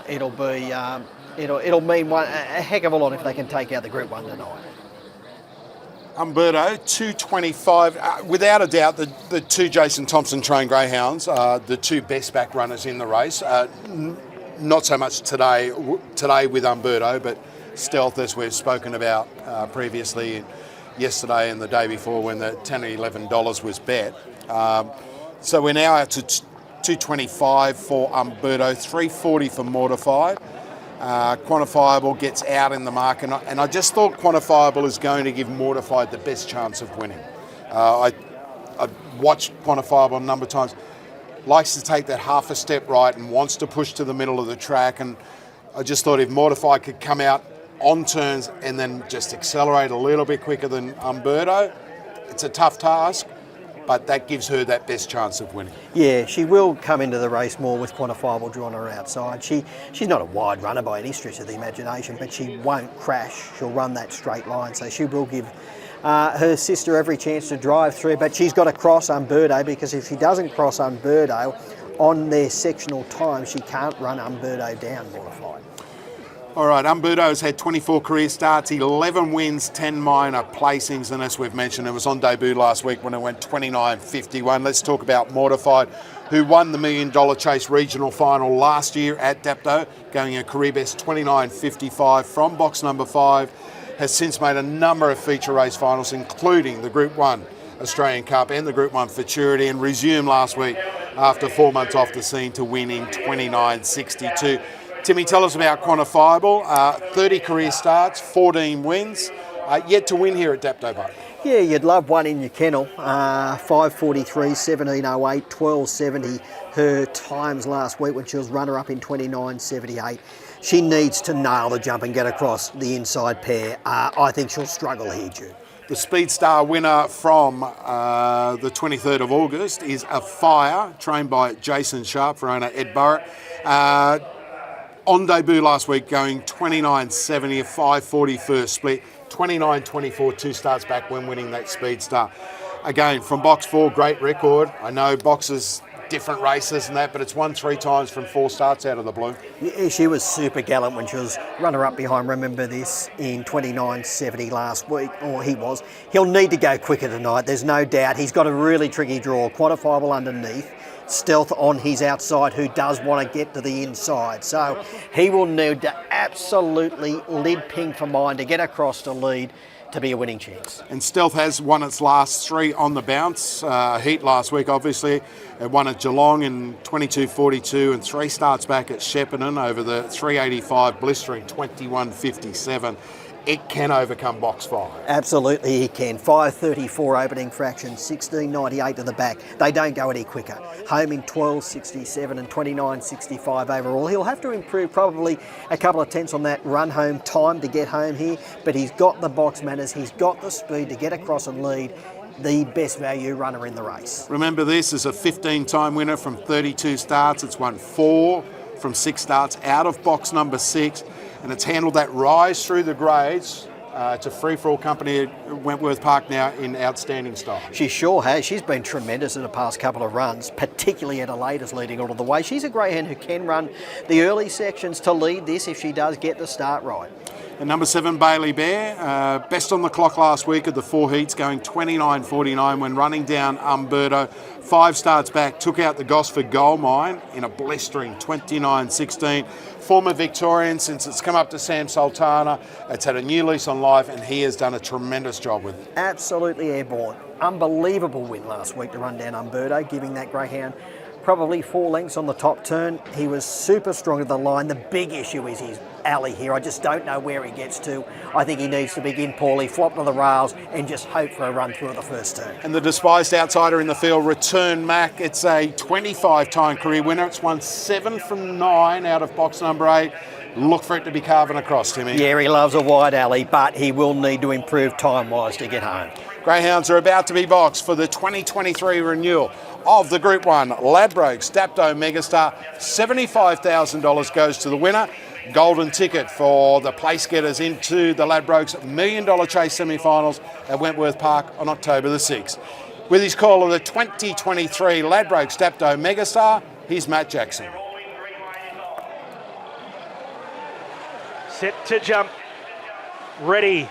it'll mean a heck of a lot if they can take out the Group 1 tonight. Umberto, 225. Without a doubt, the two Jason Thompson trained greyhounds are the two best back runners in the race. Not so much today with Umberto, but Stealth, as we've spoken about previously, yesterday and the day before when the $10 or $11 was bet. So we're now out to 225 for Umberto, 340 for Mortified. Quantifiable gets out in the market, and I just thought Quantifiable is going to give Mortified the best chance of winning. I've watched Quantifiable a number of times, likes to take that half a step right and wants to push to the middle of the track, and I just thought if Mortified could come out on turns and then just accelerate a little bit quicker than Umberto, it's a tough task, but that gives her that best chance of winning. Yeah, she will come into the race more with Quantifiable drawn her outside. She's not a wide runner by any stretch of the imagination, but she won't crash. She'll run that straight line, so she will give her sister every chance to drive through, but she's got to cross Umberto, because if she doesn't cross Umberto on their sectional time, she can't run Umberto down, Mortified. All right, Umberto has had 24 career starts, 11 wins, 10 minor placings, and as we've mentioned, it was on debut last week when it went 29.51. Let's talk about Mortified, who won the $1 million Chase regional final last year at Dapto, going a career best 29.55 from box number 5, has since made a number of feature race finals, including the Group 1 Australian Cup and the Group 1 Futurity, and resumed last week after 4 months off the scene to win in 29.62. Timmy, tell us about Quantifiable. 30 career starts, 14 wins, yet to win here at Dapto, Buck. Yeah, you'd love one in your kennel. 5:43, 17:08, 12:70. Her times last week when she was runner-up in 29.78. She needs to nail the jump and get across the inside pair. I think she'll struggle here, Jude. The Speed Star winner from the 23rd of August is A Fire, trained by Jason Sharp for owner Ed Burrett. On debut last week, going 29.70, a 5:40 first split, 29.24 2 starts back when winning that Speed Star. Again, from box 4, great record. I know boxes, different races and that, but it's won 3 times from 4 starts out of the blue. Yeah, she was super gallant when she was runner-up behind, remember this, in 29.70 last week, or he was. He'll need to go quicker tonight, there's no doubt. He's got a really tricky draw, quantifiable underneath, Stealth on his outside, who does want to get to the inside. So he will need to absolutely lid ping for mine to get across to lead to be a winning chance. And Stealth has won its last 3 on the bounce. Heat last week, obviously. It won at Geelong in 22.42 and 3 starts back at Shepparton over the 385 blistering 21.57. It can overcome box 5. Absolutely he can. 5.34 opening fraction, 16.98 to the back. They don't go any quicker. Home in 12.67 and 29.65 overall. He'll have to improve probably a couple of tenths on that run home time to get home here, but he's got the box manners, he's got the speed to get across and lead. The best value runner in the race. Remember, this is a 15-time winner from 32 starts. It's won 4 from 6 starts out of box number 6. And it's handled that rise through the grades to free-for-all company at Wentworth Park now in outstanding style. She sure has. She's been tremendous in the past couple of runs, particularly at Elate's leading all of the way. She's a greyhound who can run the early sections to lead this if she does get the start right. And number 7, Bailey Bear, best on the clock last week of the 4 heats, going 29.49 when running down Umberto. 5 starts back, took out the Gosford Gold Mine in a blistering 29.16. Former Victorian since it's come up to Sam Sultana. It's had a new lease on life and he has done a tremendous job with it. Absolutely airborne. Unbelievable win last week to run down Umberto, giving that greyhound probably 4 lengths on the top turn. He was super strong at the line. The big issue is his alley here. I just don't know where he gets to. I think he needs to begin poorly, flop to the rails and just hope for a run through at the first turn. And the despised outsider in the field, Return Mac. It's a 25-time career winner. It's won 7 from 9 out of box number 8. Look for it to be carving across, Timmy. Yeah, he loves a wide alley, but he will need to improve time-wise to get home. Greyhounds are about to be boxed for the 2023 renewal of the Group 1 Ladbrokes Dapto Megastar. $75,000 goes to the winner. Golden ticket for the place getters into the Ladbrokes $1 Million Chase semi-finals at Wentworth Park on October the 6th. With his call of the 2023 Ladbrokes Dapto Megastar, here's Matt Jackson. Set to jump. Ready.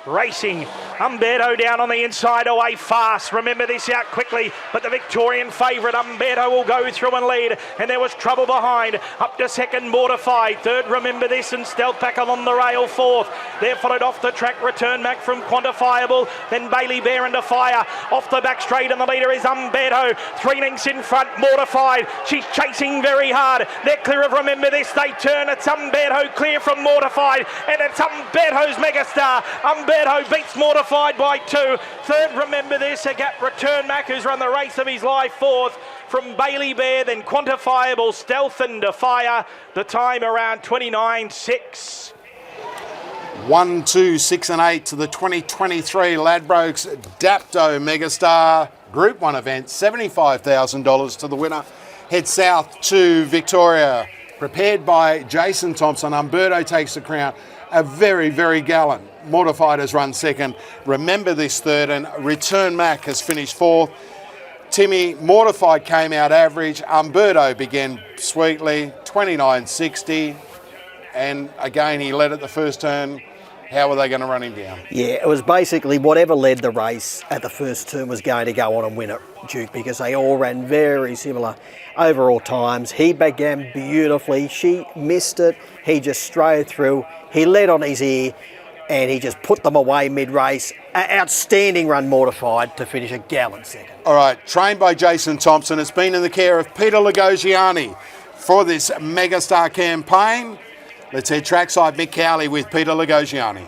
Racing. Umberto down on the inside, away fast. Remember this out quickly, but the Victorian favourite Umberto will go through and lead, and there was trouble behind. Up to second, Mortified. Third, Remember This, and Stealth back along the rail. Fourth, they're followed off the track. Return Mac from Quantifiable, then Bailey Bear into Fire. Off the back straight, and the leader is Umberto. 3 lengths in front, Mortified. She's chasing very hard. They're clear of Remember This. They turn. It's Umberto clear from Mortified, and it's Umberto's Megastar. Umberto beats Mortified by 2. Third, Remember This, a gap. Return Mac, who's run the race of his life. Fourth, from Bailey Bear, then Quantifiable, Stealth and Fire. The time around 29.6. 1, 2, 6 and 8 to the 2023 Ladbrokes Dapto Megastar Group 1 event. $75,000 to the winner. Head south to Victoria. Prepared by Jason Thompson. Umberto takes the crown. A very, very gallant. Mortified has run second. Remember This third, and Return Mac has finished 4th. Timmy, Mortified came out average. Umberto began sweetly, 29.60. And again, he led at the first turn. How were they going to run him down? Yeah, it was basically whatever led the race at the first turn was going to go on and win it, Duke, because they all ran very similar overall times. He began beautifully. She missed it. He just strode through. He led on his ear, and he just put them away mid-race. Outstanding run, Mortified, to finish a gallant second. All right, trained by Jason Thompson. It's been in the care of Peter Lagosiani for this Megastar campaign. Let's head trackside Mick Cowley with Peter Lagosiani.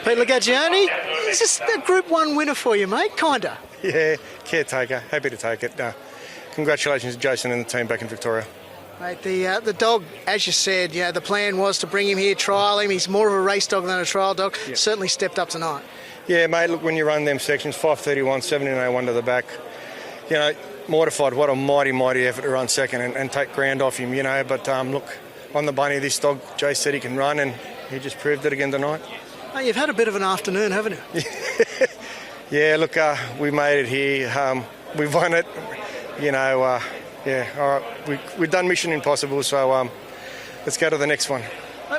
Pete Lagosiani, is this a Group 1 winner for you, mate? Kinda. Yeah, caretaker. Happy to take it. Congratulations to Jason and the team back in Victoria. Mate, the dog, as you said, the plan was to bring him here, trial him. He's more of a race dog than a trial dog. Yep. Certainly stepped up tonight. Yeah, mate, look, when you run them sections, 5.31, 17.01 to the back, Mortified, what a mighty, mighty effort to run second and take ground off him, but look, on the bunny, this dog, Jay said he can run, and he just proved it again tonight. Oh, you've had a bit of an afternoon, haven't you? Yeah, look, we made it here. We've won it. You know, yeah, all right. We've done Mission Impossible, so let's go to the next one.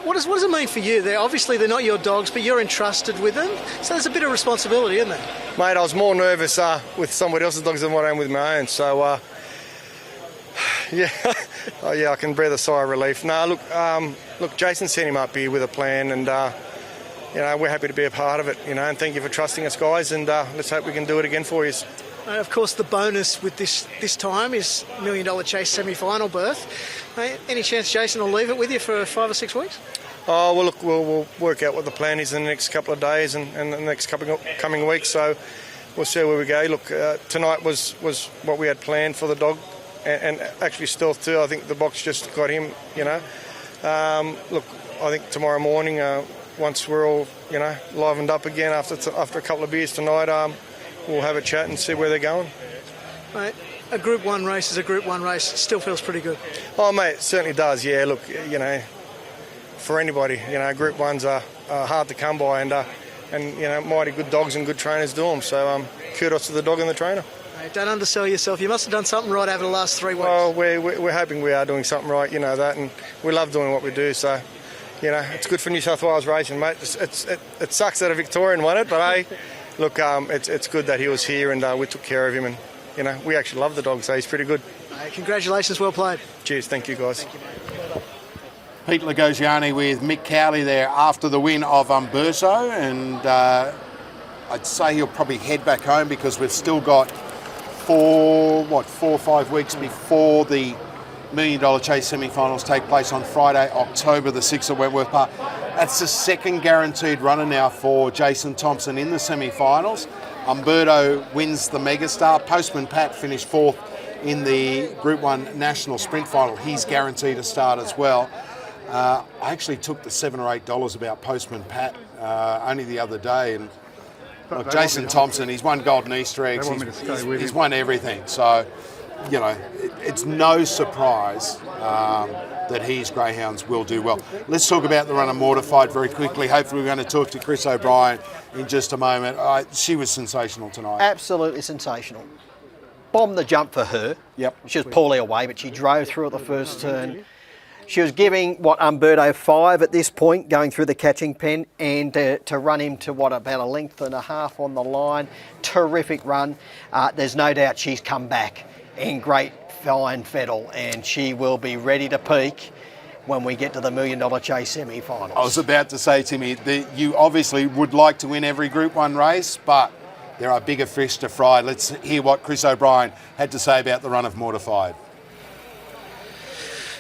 What does it mean for you? Obviously they're not your dogs, but you're entrusted with them, so there's a bit of responsibility, isn't there? Mate, I was more nervous with somebody else's dogs than what I am with my own, so yeah, oh, yeah, I can breathe a sigh of relief. No, look, Jason set him up here with a plan, and you know, we're happy to be a part of it, you know, and thank you for trusting us, guys, and let's hope we can do it again for you. Of course, the bonus with this time is $1 Million Chase semi-final berth. Any chance Jason will leave it with you for 5 or 6 weeks? Oh, well, look, we'll work out what the plan is in the next couple of days and the next coming weeks, so we'll see where we go. Look, tonight was what we had planned for the dog, and actually Stealth too. I think the box just got him, you know. Look, I think tomorrow morning, once we're all, you know, livened up again after a couple of beers tonight, we'll have a chat and see where they're going. Mate, a Group 1 race is a Group 1 race. It still feels pretty good. Oh, mate, it certainly does, yeah. Look, you know, for anybody, you know, Group 1s are hard to come by, and you know, mighty good dogs and good trainers do them. So kudos to the dog and the trainer. Mate, don't undersell yourself. You must have done something right over the last 3 weeks. Well, we're hoping we are doing something right, you know that, and we love doing what we do, so... You know, it's good for New South Wales racing, mate. It sucks that a Victorian won it, but hey, look, it's good that he was here and we took care of him, and you know, we actually love the dog, so he's pretty good. Congratulations, well played. Cheers, thank you guys. Thank you, mate. Pete Lagosiani with Mick Cowley there after the win of Umberto, and I'd say he'll probably head back home because we've still got 4 or 5 weeks before the $1 Million Chase semi-finals take place on Friday, October the 6th at Wentworth Park. That's the second guaranteed runner now for Jason Thompson in the semi-finals. Umberto wins the Megastar. Postman Pat finished 4th in the Group 1 National Sprint Final. He's guaranteed a start as well. I actually took the $7 or $8 about Postman Pat only the other day, and look, Jason Thompson, he's won Golden Easter eggs, he's won everything, so you know, it's no surprise that his greyhounds will do well. Let's talk about the runner Mortified very quickly. Hopefully we're going to talk to Chris O'Brien in just a moment. She was sensational tonight. Absolutely sensational. Bombed the jump for her. Yep. She was poorly away, but she drove through at the first turn. She was giving, Umberto 5 at this point, going through the catching pen, and to run him to, about 1.5 lengths on the line. Terrific run. There's no doubt she's come back in great fine fettle, and she will be ready to peak when we get to the $1 Million Chase semi-finals. I was about to say, Timmy, that you obviously would like to win every Group 1 race, but there are bigger fish to fry. Let's hear what Chris O'Brien had to say about the run of Mortified.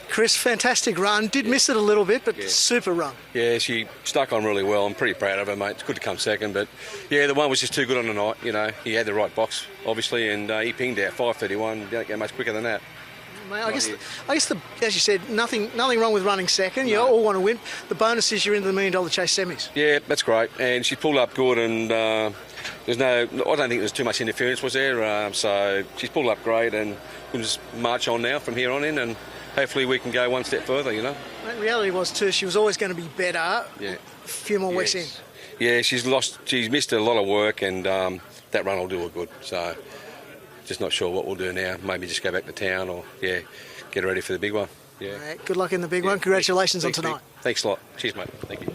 Chris, fantastic run. Did miss it a little bit, but super run. Yeah, she stuck on really well. I'm pretty proud of her, mate. It's good to come second, but yeah, the one was just too good on the night. You know, he had the right box, obviously, and he pinged out 5:31. You don't get much quicker than that. Mate, I guess, as you said, nothing wrong with running second. You all want to win. The bonus is you're into the $1 Million Chase semis. Yeah, that's great. And she pulled up good, and I don't think there's too much interference was there. So she's pulled up great, and we'll just march on now from here on in, and hopefully we can go one step further, you know. The reality was too, she was always going to be better. Yeah. A few more weeks in. Yeah, she's missed a lot of work, and that run will do her good. So just not sure what we'll do now. Maybe just go back to town, or get her ready for the big one. Yeah. Right, good luck in the big one. Congratulations on tonight. Thanks a lot. Cheers, mate. Thank you.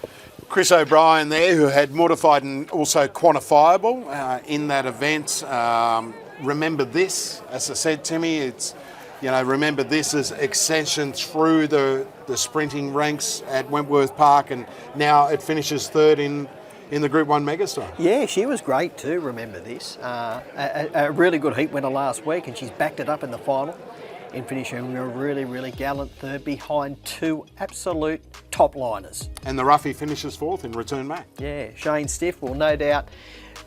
Chris O'Brien there, who had Mortified and also Quantifiable in that event. Remember this, as I said, Timmy, it's, remember this as ascension through the sprinting ranks at Wentworth Park, and now it finishes third in the Group 1 Megastar. Yeah, she was great too, remember this. A really good heat winner last week, and she's backed it up in the final in finishing a really, really gallant third behind two absolute top liners. And the roughie finishes fourth in Return Mac. Yeah, Shane Stiff will no doubt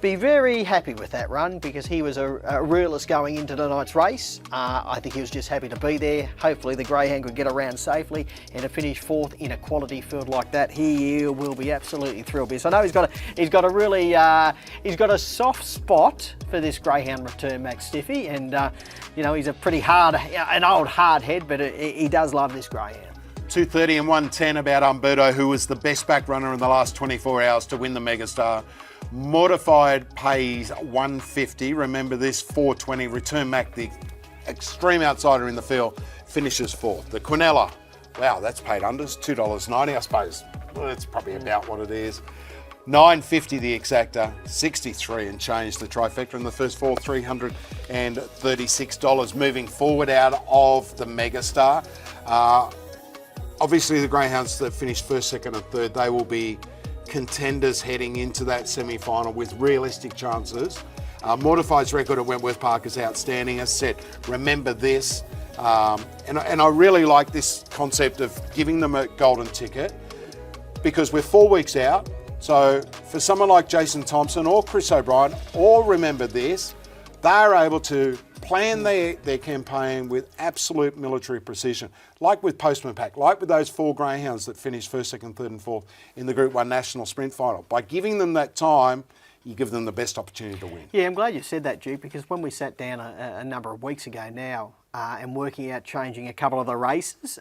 be very happy with that run, because he was a realist going into tonight's race. I think he was just happy to be there. Hopefully the greyhound could get around safely, and to finish fourth in a quality field like that, he will be absolutely thrilled. Because I know he's got a soft spot for this greyhound Return Mac Stiffy, and he's a pretty an old hard head, but he does love this greyhound. 230 and 110 about Umberto, who was the best back runner in the last 24 hours to win the Megastar. Mortified pays 150. Remember this, 420. Return Mac, the extreme outsider in the field, finishes fourth. The Quinella, wow, that's paid unders, $2.90, I suppose. Well, that's probably about what it is. $9.50 the exacta, 63 and change the trifecta in the first four, $336 moving forward out of the Megastar. Obviously the Greyhounds that finished first, second and third, they will be contenders heading into that semi-final with realistic chances. Mortified's record at Wentworth Park is outstanding. As said, remember this, and I really like this concept of giving them a golden ticket because we're 4 weeks out. So for someone like Jason Thompson or Chris O'Brien, or remember this, they are able to plan their campaign with absolute military precision, like with Postman Pack, like with those 4 Greyhounds that finished first, second, third and fourth in the Group 1 National Sprint Final. By giving them that time, you give them the best opportunity to win. Yeah, I'm glad you said that, Duke, because when we sat down a number of weeks ago now and working out changing a couple of the races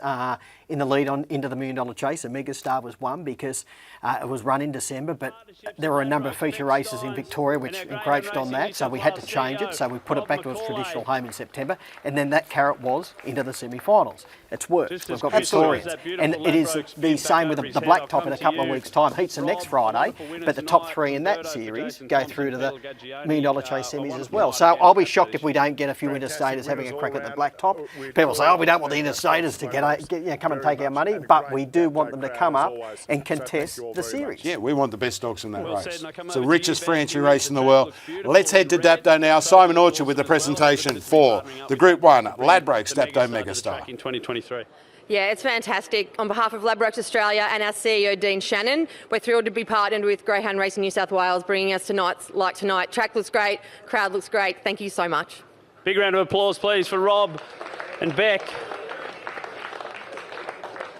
in the lead on into the $1 Million Chase, the Megastar was one because it was run in December, but there were a number of feature races in Victoria which encroached on that, so we had to change it, so we put it back to its traditional home in September, and then that carrot was into the semi-finals. It's worked. We've got Victorians. And it is the same with the Black Top in a couple of weeks' time. Heats are next Friday, but the top 3 in that series go through to the $1 Million Chase semis as well. So I'll be shocked if we don't get a few interstaters having a crack at the Black Top. People say, oh, we don't want the interstaters to come and take our money, but we do want them to come up and contest the series. Yeah, we want the best dogs in that race. It's the richest franchise race in the world. Let's head to Dapto now. Simon Orchard with the presentation for the Group 1 Ladbrokes Dapto Megastar. In 2023. Yeah, it's fantastic. On behalf of Ladbrokes Australia and our CEO, Dean Shannon, we're thrilled to be partnered with Greyhound Racing New South Wales, bringing us to nights like tonight. Track looks great, crowd looks great. Thank you so much. Big round of applause, please, for Rob and Beck.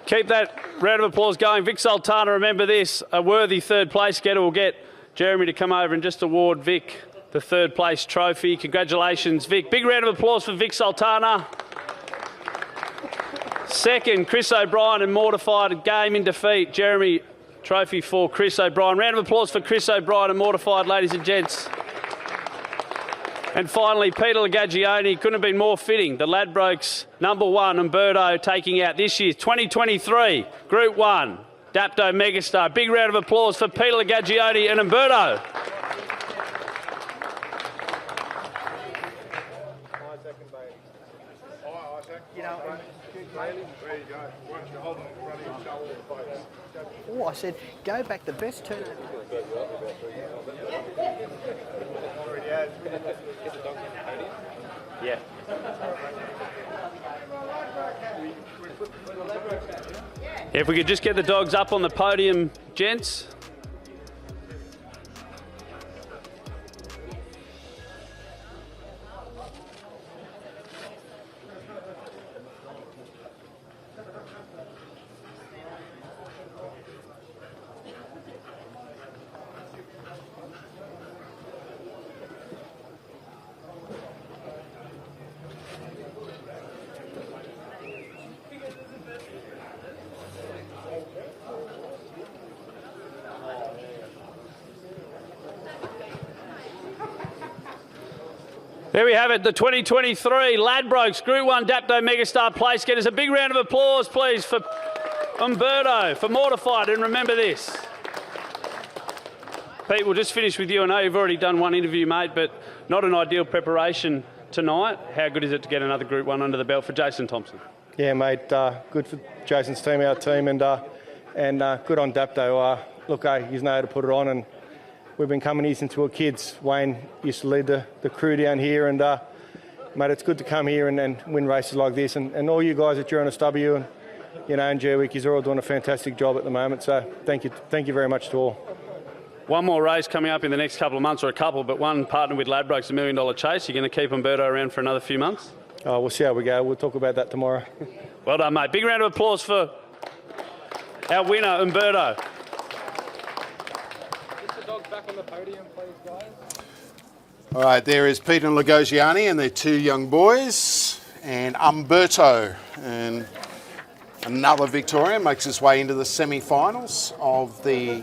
Keep that round of applause going. Vic Sultana, remember this, a worthy third place getter. Will get Jeremy to come over and just award Vic the third place trophy. Congratulations, Vic. Big round of applause for Vic Sultana. Second, Chris O'Brien and Mortified, game in defeat. Jeremy, trophy for Chris O'Brien. Round of applause for Chris O'Brien and Mortified, ladies and gents. And finally, Peter Lagagioni, couldn't have been more fitting. The Ladbrokes #1, Umberto, taking out this year's 2023 Group 1 Dapto Megastar. Big round of applause for Peter Lagagioni and Umberto. Oh, I said, go back the best turnover. Yeah. If we could just get the dogs up on the podium, gents. There we have it, the 2023 Ladbrokes Group 1 Dapto Megastar place getters. A big round of applause, please, for Umberto, for Mortified, and remember this. Pete, we'll just finish with you. I know you've already done one interview, mate, but not an ideal preparation tonight. How good is it to get another Group 1 under the belt for Jason Thompson? Yeah, mate, good for Jason's team, our team, and good on Dapto. Look, he's know how to put it on, and we've been coming here since we were kids. Wayne used to lead the crew down here, and mate, it's good to come here and win races like this. And all you guys at UNSW and and Jerwick, you're all doing a fantastic job at the moment. So thank you very much to all. One more race coming up in the next couple of months, or a couple, but one partnered with Ladbrokes, $1 Million Chase. You're going to keep Umberto around for another few months? Oh, we'll see how we go. We'll talk about that tomorrow. Well done, mate. Big round of applause for our winner, Umberto. Back on the podium, please, guys. All right, there is Peter and Lagagiani and their 2 young boys, and Umberto. And Another Victorian makes its way into the semi-finals of the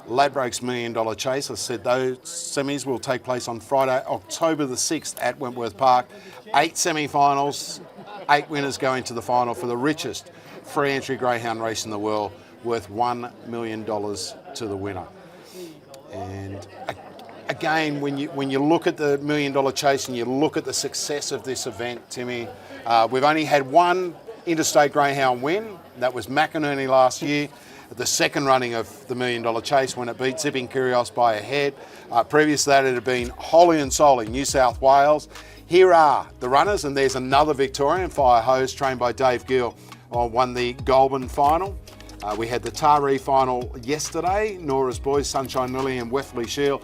Ladbrokes $1 Million Chase. I said those semis will take place on Friday, October the 6th at Wentworth Park. 8 semi-finals, 8 winners going to the final for the richest free entry greyhound race in the world, worth $1 million to the winner. And again, when you look at the $1 Million Chase and you look at the success of this event, Timmy, we've only had one interstate greyhound win. That was McInerney last year, the second running of the $1 Million Chase when it beat Zipping Curios by a head. Previous to that, it had been wholly and solely New South Wales. Here are the runners, and there's another Victorian, Fire Hose, trained by Dave Gill, won the Goulburn final. We had the Taree final yesterday. Nora's boys, Sunshine Lily and Wefley Shield.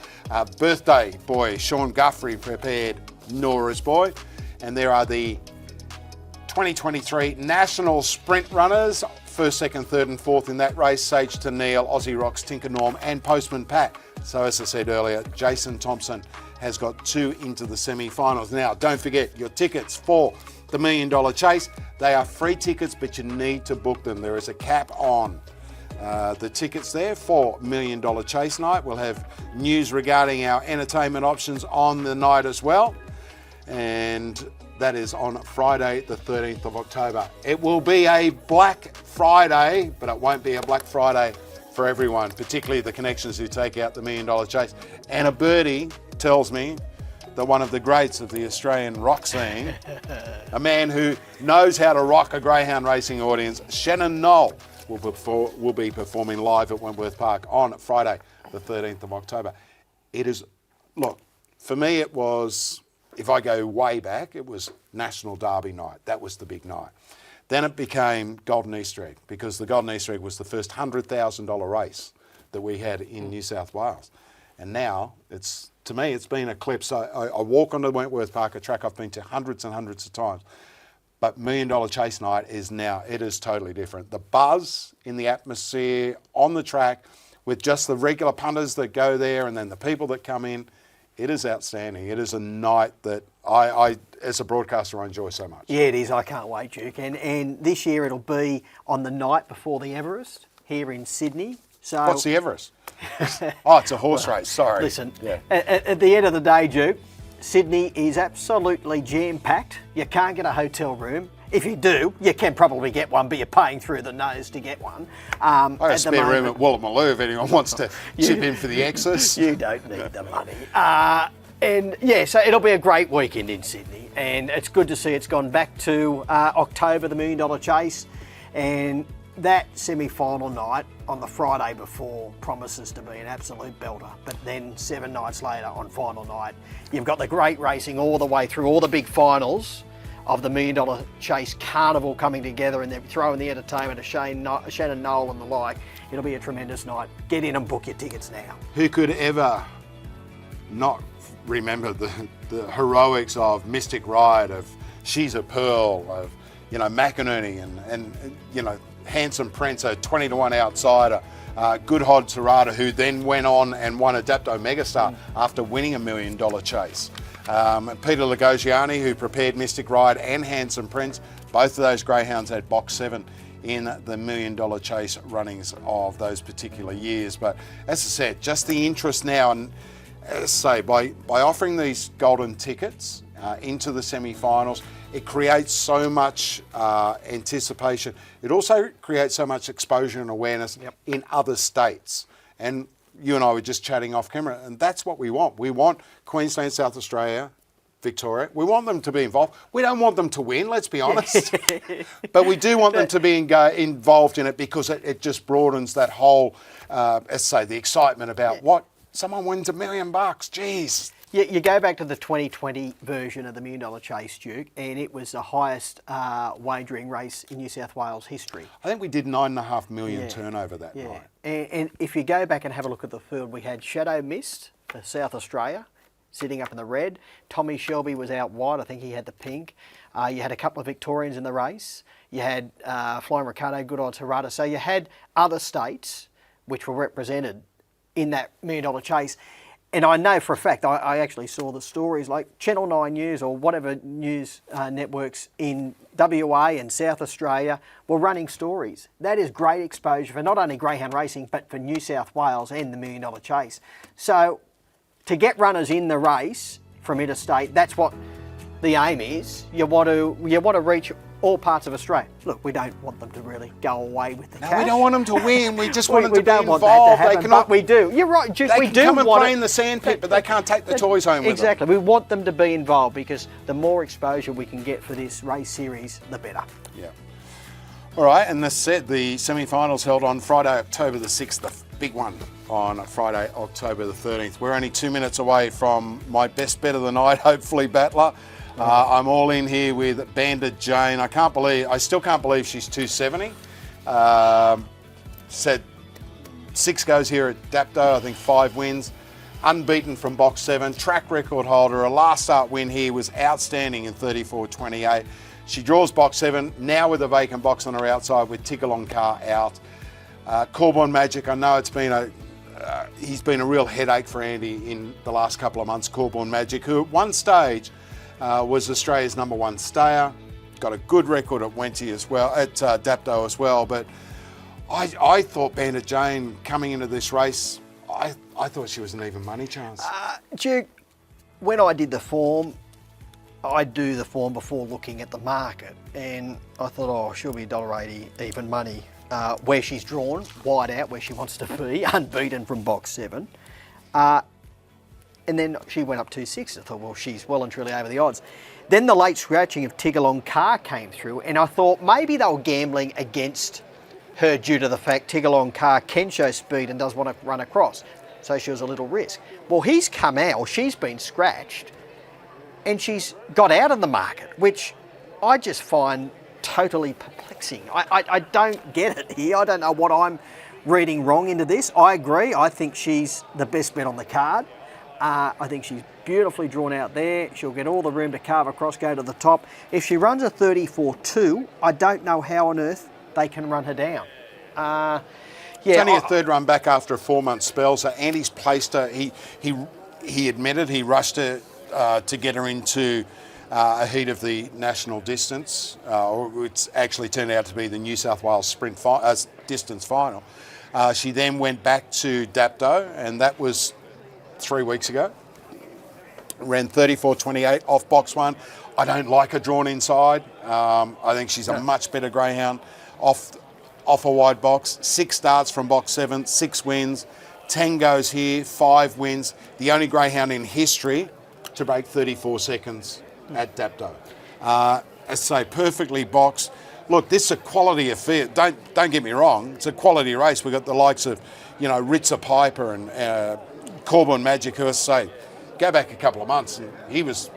Birthday boy, Sean Guthrie, prepared Nora's boy. And there are the 2023 National Sprint Runners, first, second, third and fourth in that race. Sage to Neil, Aussie Rocks, Tinker Norm and Postman Pat. So as I said earlier, Jason Thompson has got 2 into the semi-finals. Now, don't forget your tickets for the $1 Million Chase. They are free tickets, but you need to book them. There is a cap on the tickets there for $1 Million Chase night. We'll have news regarding our entertainment options on the night as well. And that is on Friday, the 13th of October. It will be a Black Friday, but it won't be a Black Friday for everyone, particularly the connections who take out the $1 Million Chase. And a birdie tells me that one of the greats of the Australian rock scene, a man who knows how to rock a greyhound racing audience, Shannon Knoll, will be performing live at Wentworth Park on Friday, the 13th of October. It is, look, for me it was, if I go way back, it was National Derby night. That was the big night. Then it became Golden Easter Egg, because the Golden Easter Egg was the first $100,000 race that we had in New South Wales. And now, to me, it's been eclipsed. I walk onto Wentworth Park, a track I've been to hundreds and hundreds of times. But $1 Million Chase night is now, it is totally different. The buzz in the atmosphere, on the track, with just the regular punters that go there and then the people that come in, it is outstanding. It is a night that I as a broadcaster, I enjoy so much. Yeah, it is. I can't wait, Duke. And this year it'll be on the night before the Everest here in Sydney. So what's the Everest? Oh, it's a horse race. Sorry. Listen, yeah. At the end of the day, Duke, Sydney is absolutely jam-packed. You can't get a hotel room. If you do, you can probably get one, but you're paying through the nose to get one. I have a spare room at Woolloomooloo if anyone wants to chip in for the excess. You don't need the money. And yeah, so it'll be a great weekend in Sydney, and it's good to see it's gone back to October, the $1 Million Chase, and that semi-final night on the Friday before promises to be an absolute belter. But then 7 nights later on final night, you've got the great racing all the way through all the big finals of the $1 Million Chase Carnival coming together, and then throwing the entertainment of Shannon Knoll and the like. It'll be a tremendous night. Get in and book your tickets now. Who could ever not remember the heroics of Mystic Ride, of She's a Pearl, of McInerney and Handsome Prince, a 20-1 outsider, Good Hod Serrata, who then went on and won a Dapto Megastar after winning a $1 Million Chase. Peter Lagosiani, who prepared Mystic Ride and Handsome Prince, both of those greyhounds had box 7 in the $1 Million Chase runnings of those particular years. But as I said, just the interest now, and as I say, by offering these golden tickets into the semi-finals, it creates so much anticipation. It also creates so much exposure and awareness in other states. And you and I were just chatting off camera, and that's what we want. We want Queensland, South Australia, Victoria. We want them to be involved. We don't want them to win, let's be honest. But we do want them to be involved in it, because it just broadens that whole, let's say, the excitement about what? Someone wins $1 million, geez. You go back to the 2020 version of the $1 Million Chase, Duke, and it was the highest wagering race in New South Wales history. I think we did $9.5 million turnover that night. And if you go back and have a look at the field, we had Shadow Mist for South Australia, sitting up in the red. Tommy Shelby was out wide. I think he had the pink. You had a couple of Victorians in the race. You had Flying Ricardo, Good Odds Harada. So you had other states which were represented in that $1 Million Chase. And I know for a fact, I actually saw the stories like Channel 9 News or whatever news networks in WA and South Australia were running stories. That is great exposure for not only greyhound racing, but for New South Wales and the $1 Million Chase. So to get runners in the race from interstate, that's what the aim is. You want to reach all parts of Australia. Look, we don't want them to really go away with the cash. We don't want them to win. We just want them to be don't involved. Want that to happen, they cannot, but we do. You're right. They we can do come and want play in the sandpit, but they can't take the toys home with them. Exactly. We want them to be involved because the more exposure we can get for this race series, the better. Yeah. All right, and the semi-finals held on Friday, October the 6th, the big one on Friday, October the 13th. We're only 2 minutes away from my best bet of the night, hopefully, Battler. I'm all in here with Bandit Jane. I still can't believe she's 270. Said 6 goes here at Dapto, I think 5 wins. Unbeaten from box 7, track record holder. Her last start win here was outstanding in 34.28. She draws box 7, now with a vacant box on her outside with Tickalong Car out. Corborn Magic, I know it's been he's been a real headache for Andy in the last couple of months, Corborn Magic, who at one stage was Australia's #1 stayer, got a good record at Wenty as well, at Dapto as well. But I thought Bandit Jane coming into this race, I thought she was an even money chance. Duke, when I did the form, I do the form before looking at the market, and I thought, oh, she'll be $1.80 even money. Where she's drawn, wide out, where she wants to be, unbeaten from box 7. And then she went up 2.6. I thought, well, she's well and truly over the odds. Then the late scratching of Tickalong Car came through, and I thought maybe they were gambling against her due to the fact Tickalong Car can show speed and does want to run across. So she was a little risk. Well, he's come out, or she's been scratched, and she's got out of the market, which I just find totally perplexing. I don't get it here. I don't know what I'm reading wrong into this. I agree. I think she's the best bet on the card. I think she's beautifully drawn out there. She'll get all the room to carve across, go to the top. If she runs a 34.2, I don't know how on earth they can run her down. It's only a third run back after a 4-month spell, so Andy's placed her. He admitted he rushed her to get her into a heat of the national distance, which actually turned out to be the New South Wales sprint distance final. She then went back to Dapto, and that was 3 weeks ago. Ran 34.28 off box 1. I don't like her drawn inside. I think she's a much better greyhound off a wide box. 6 starts from box 7, 6 wins. 10 goes here, 5 wins. The only greyhound in history to break 34 seconds at Dapto. As I say, perfectly boxed. Look, this is a quality affair. Don't get me wrong. It's a quality race. We've got the likes of, Ritzer Piper and Corborn Magic, who I say, go back a couple of months and he was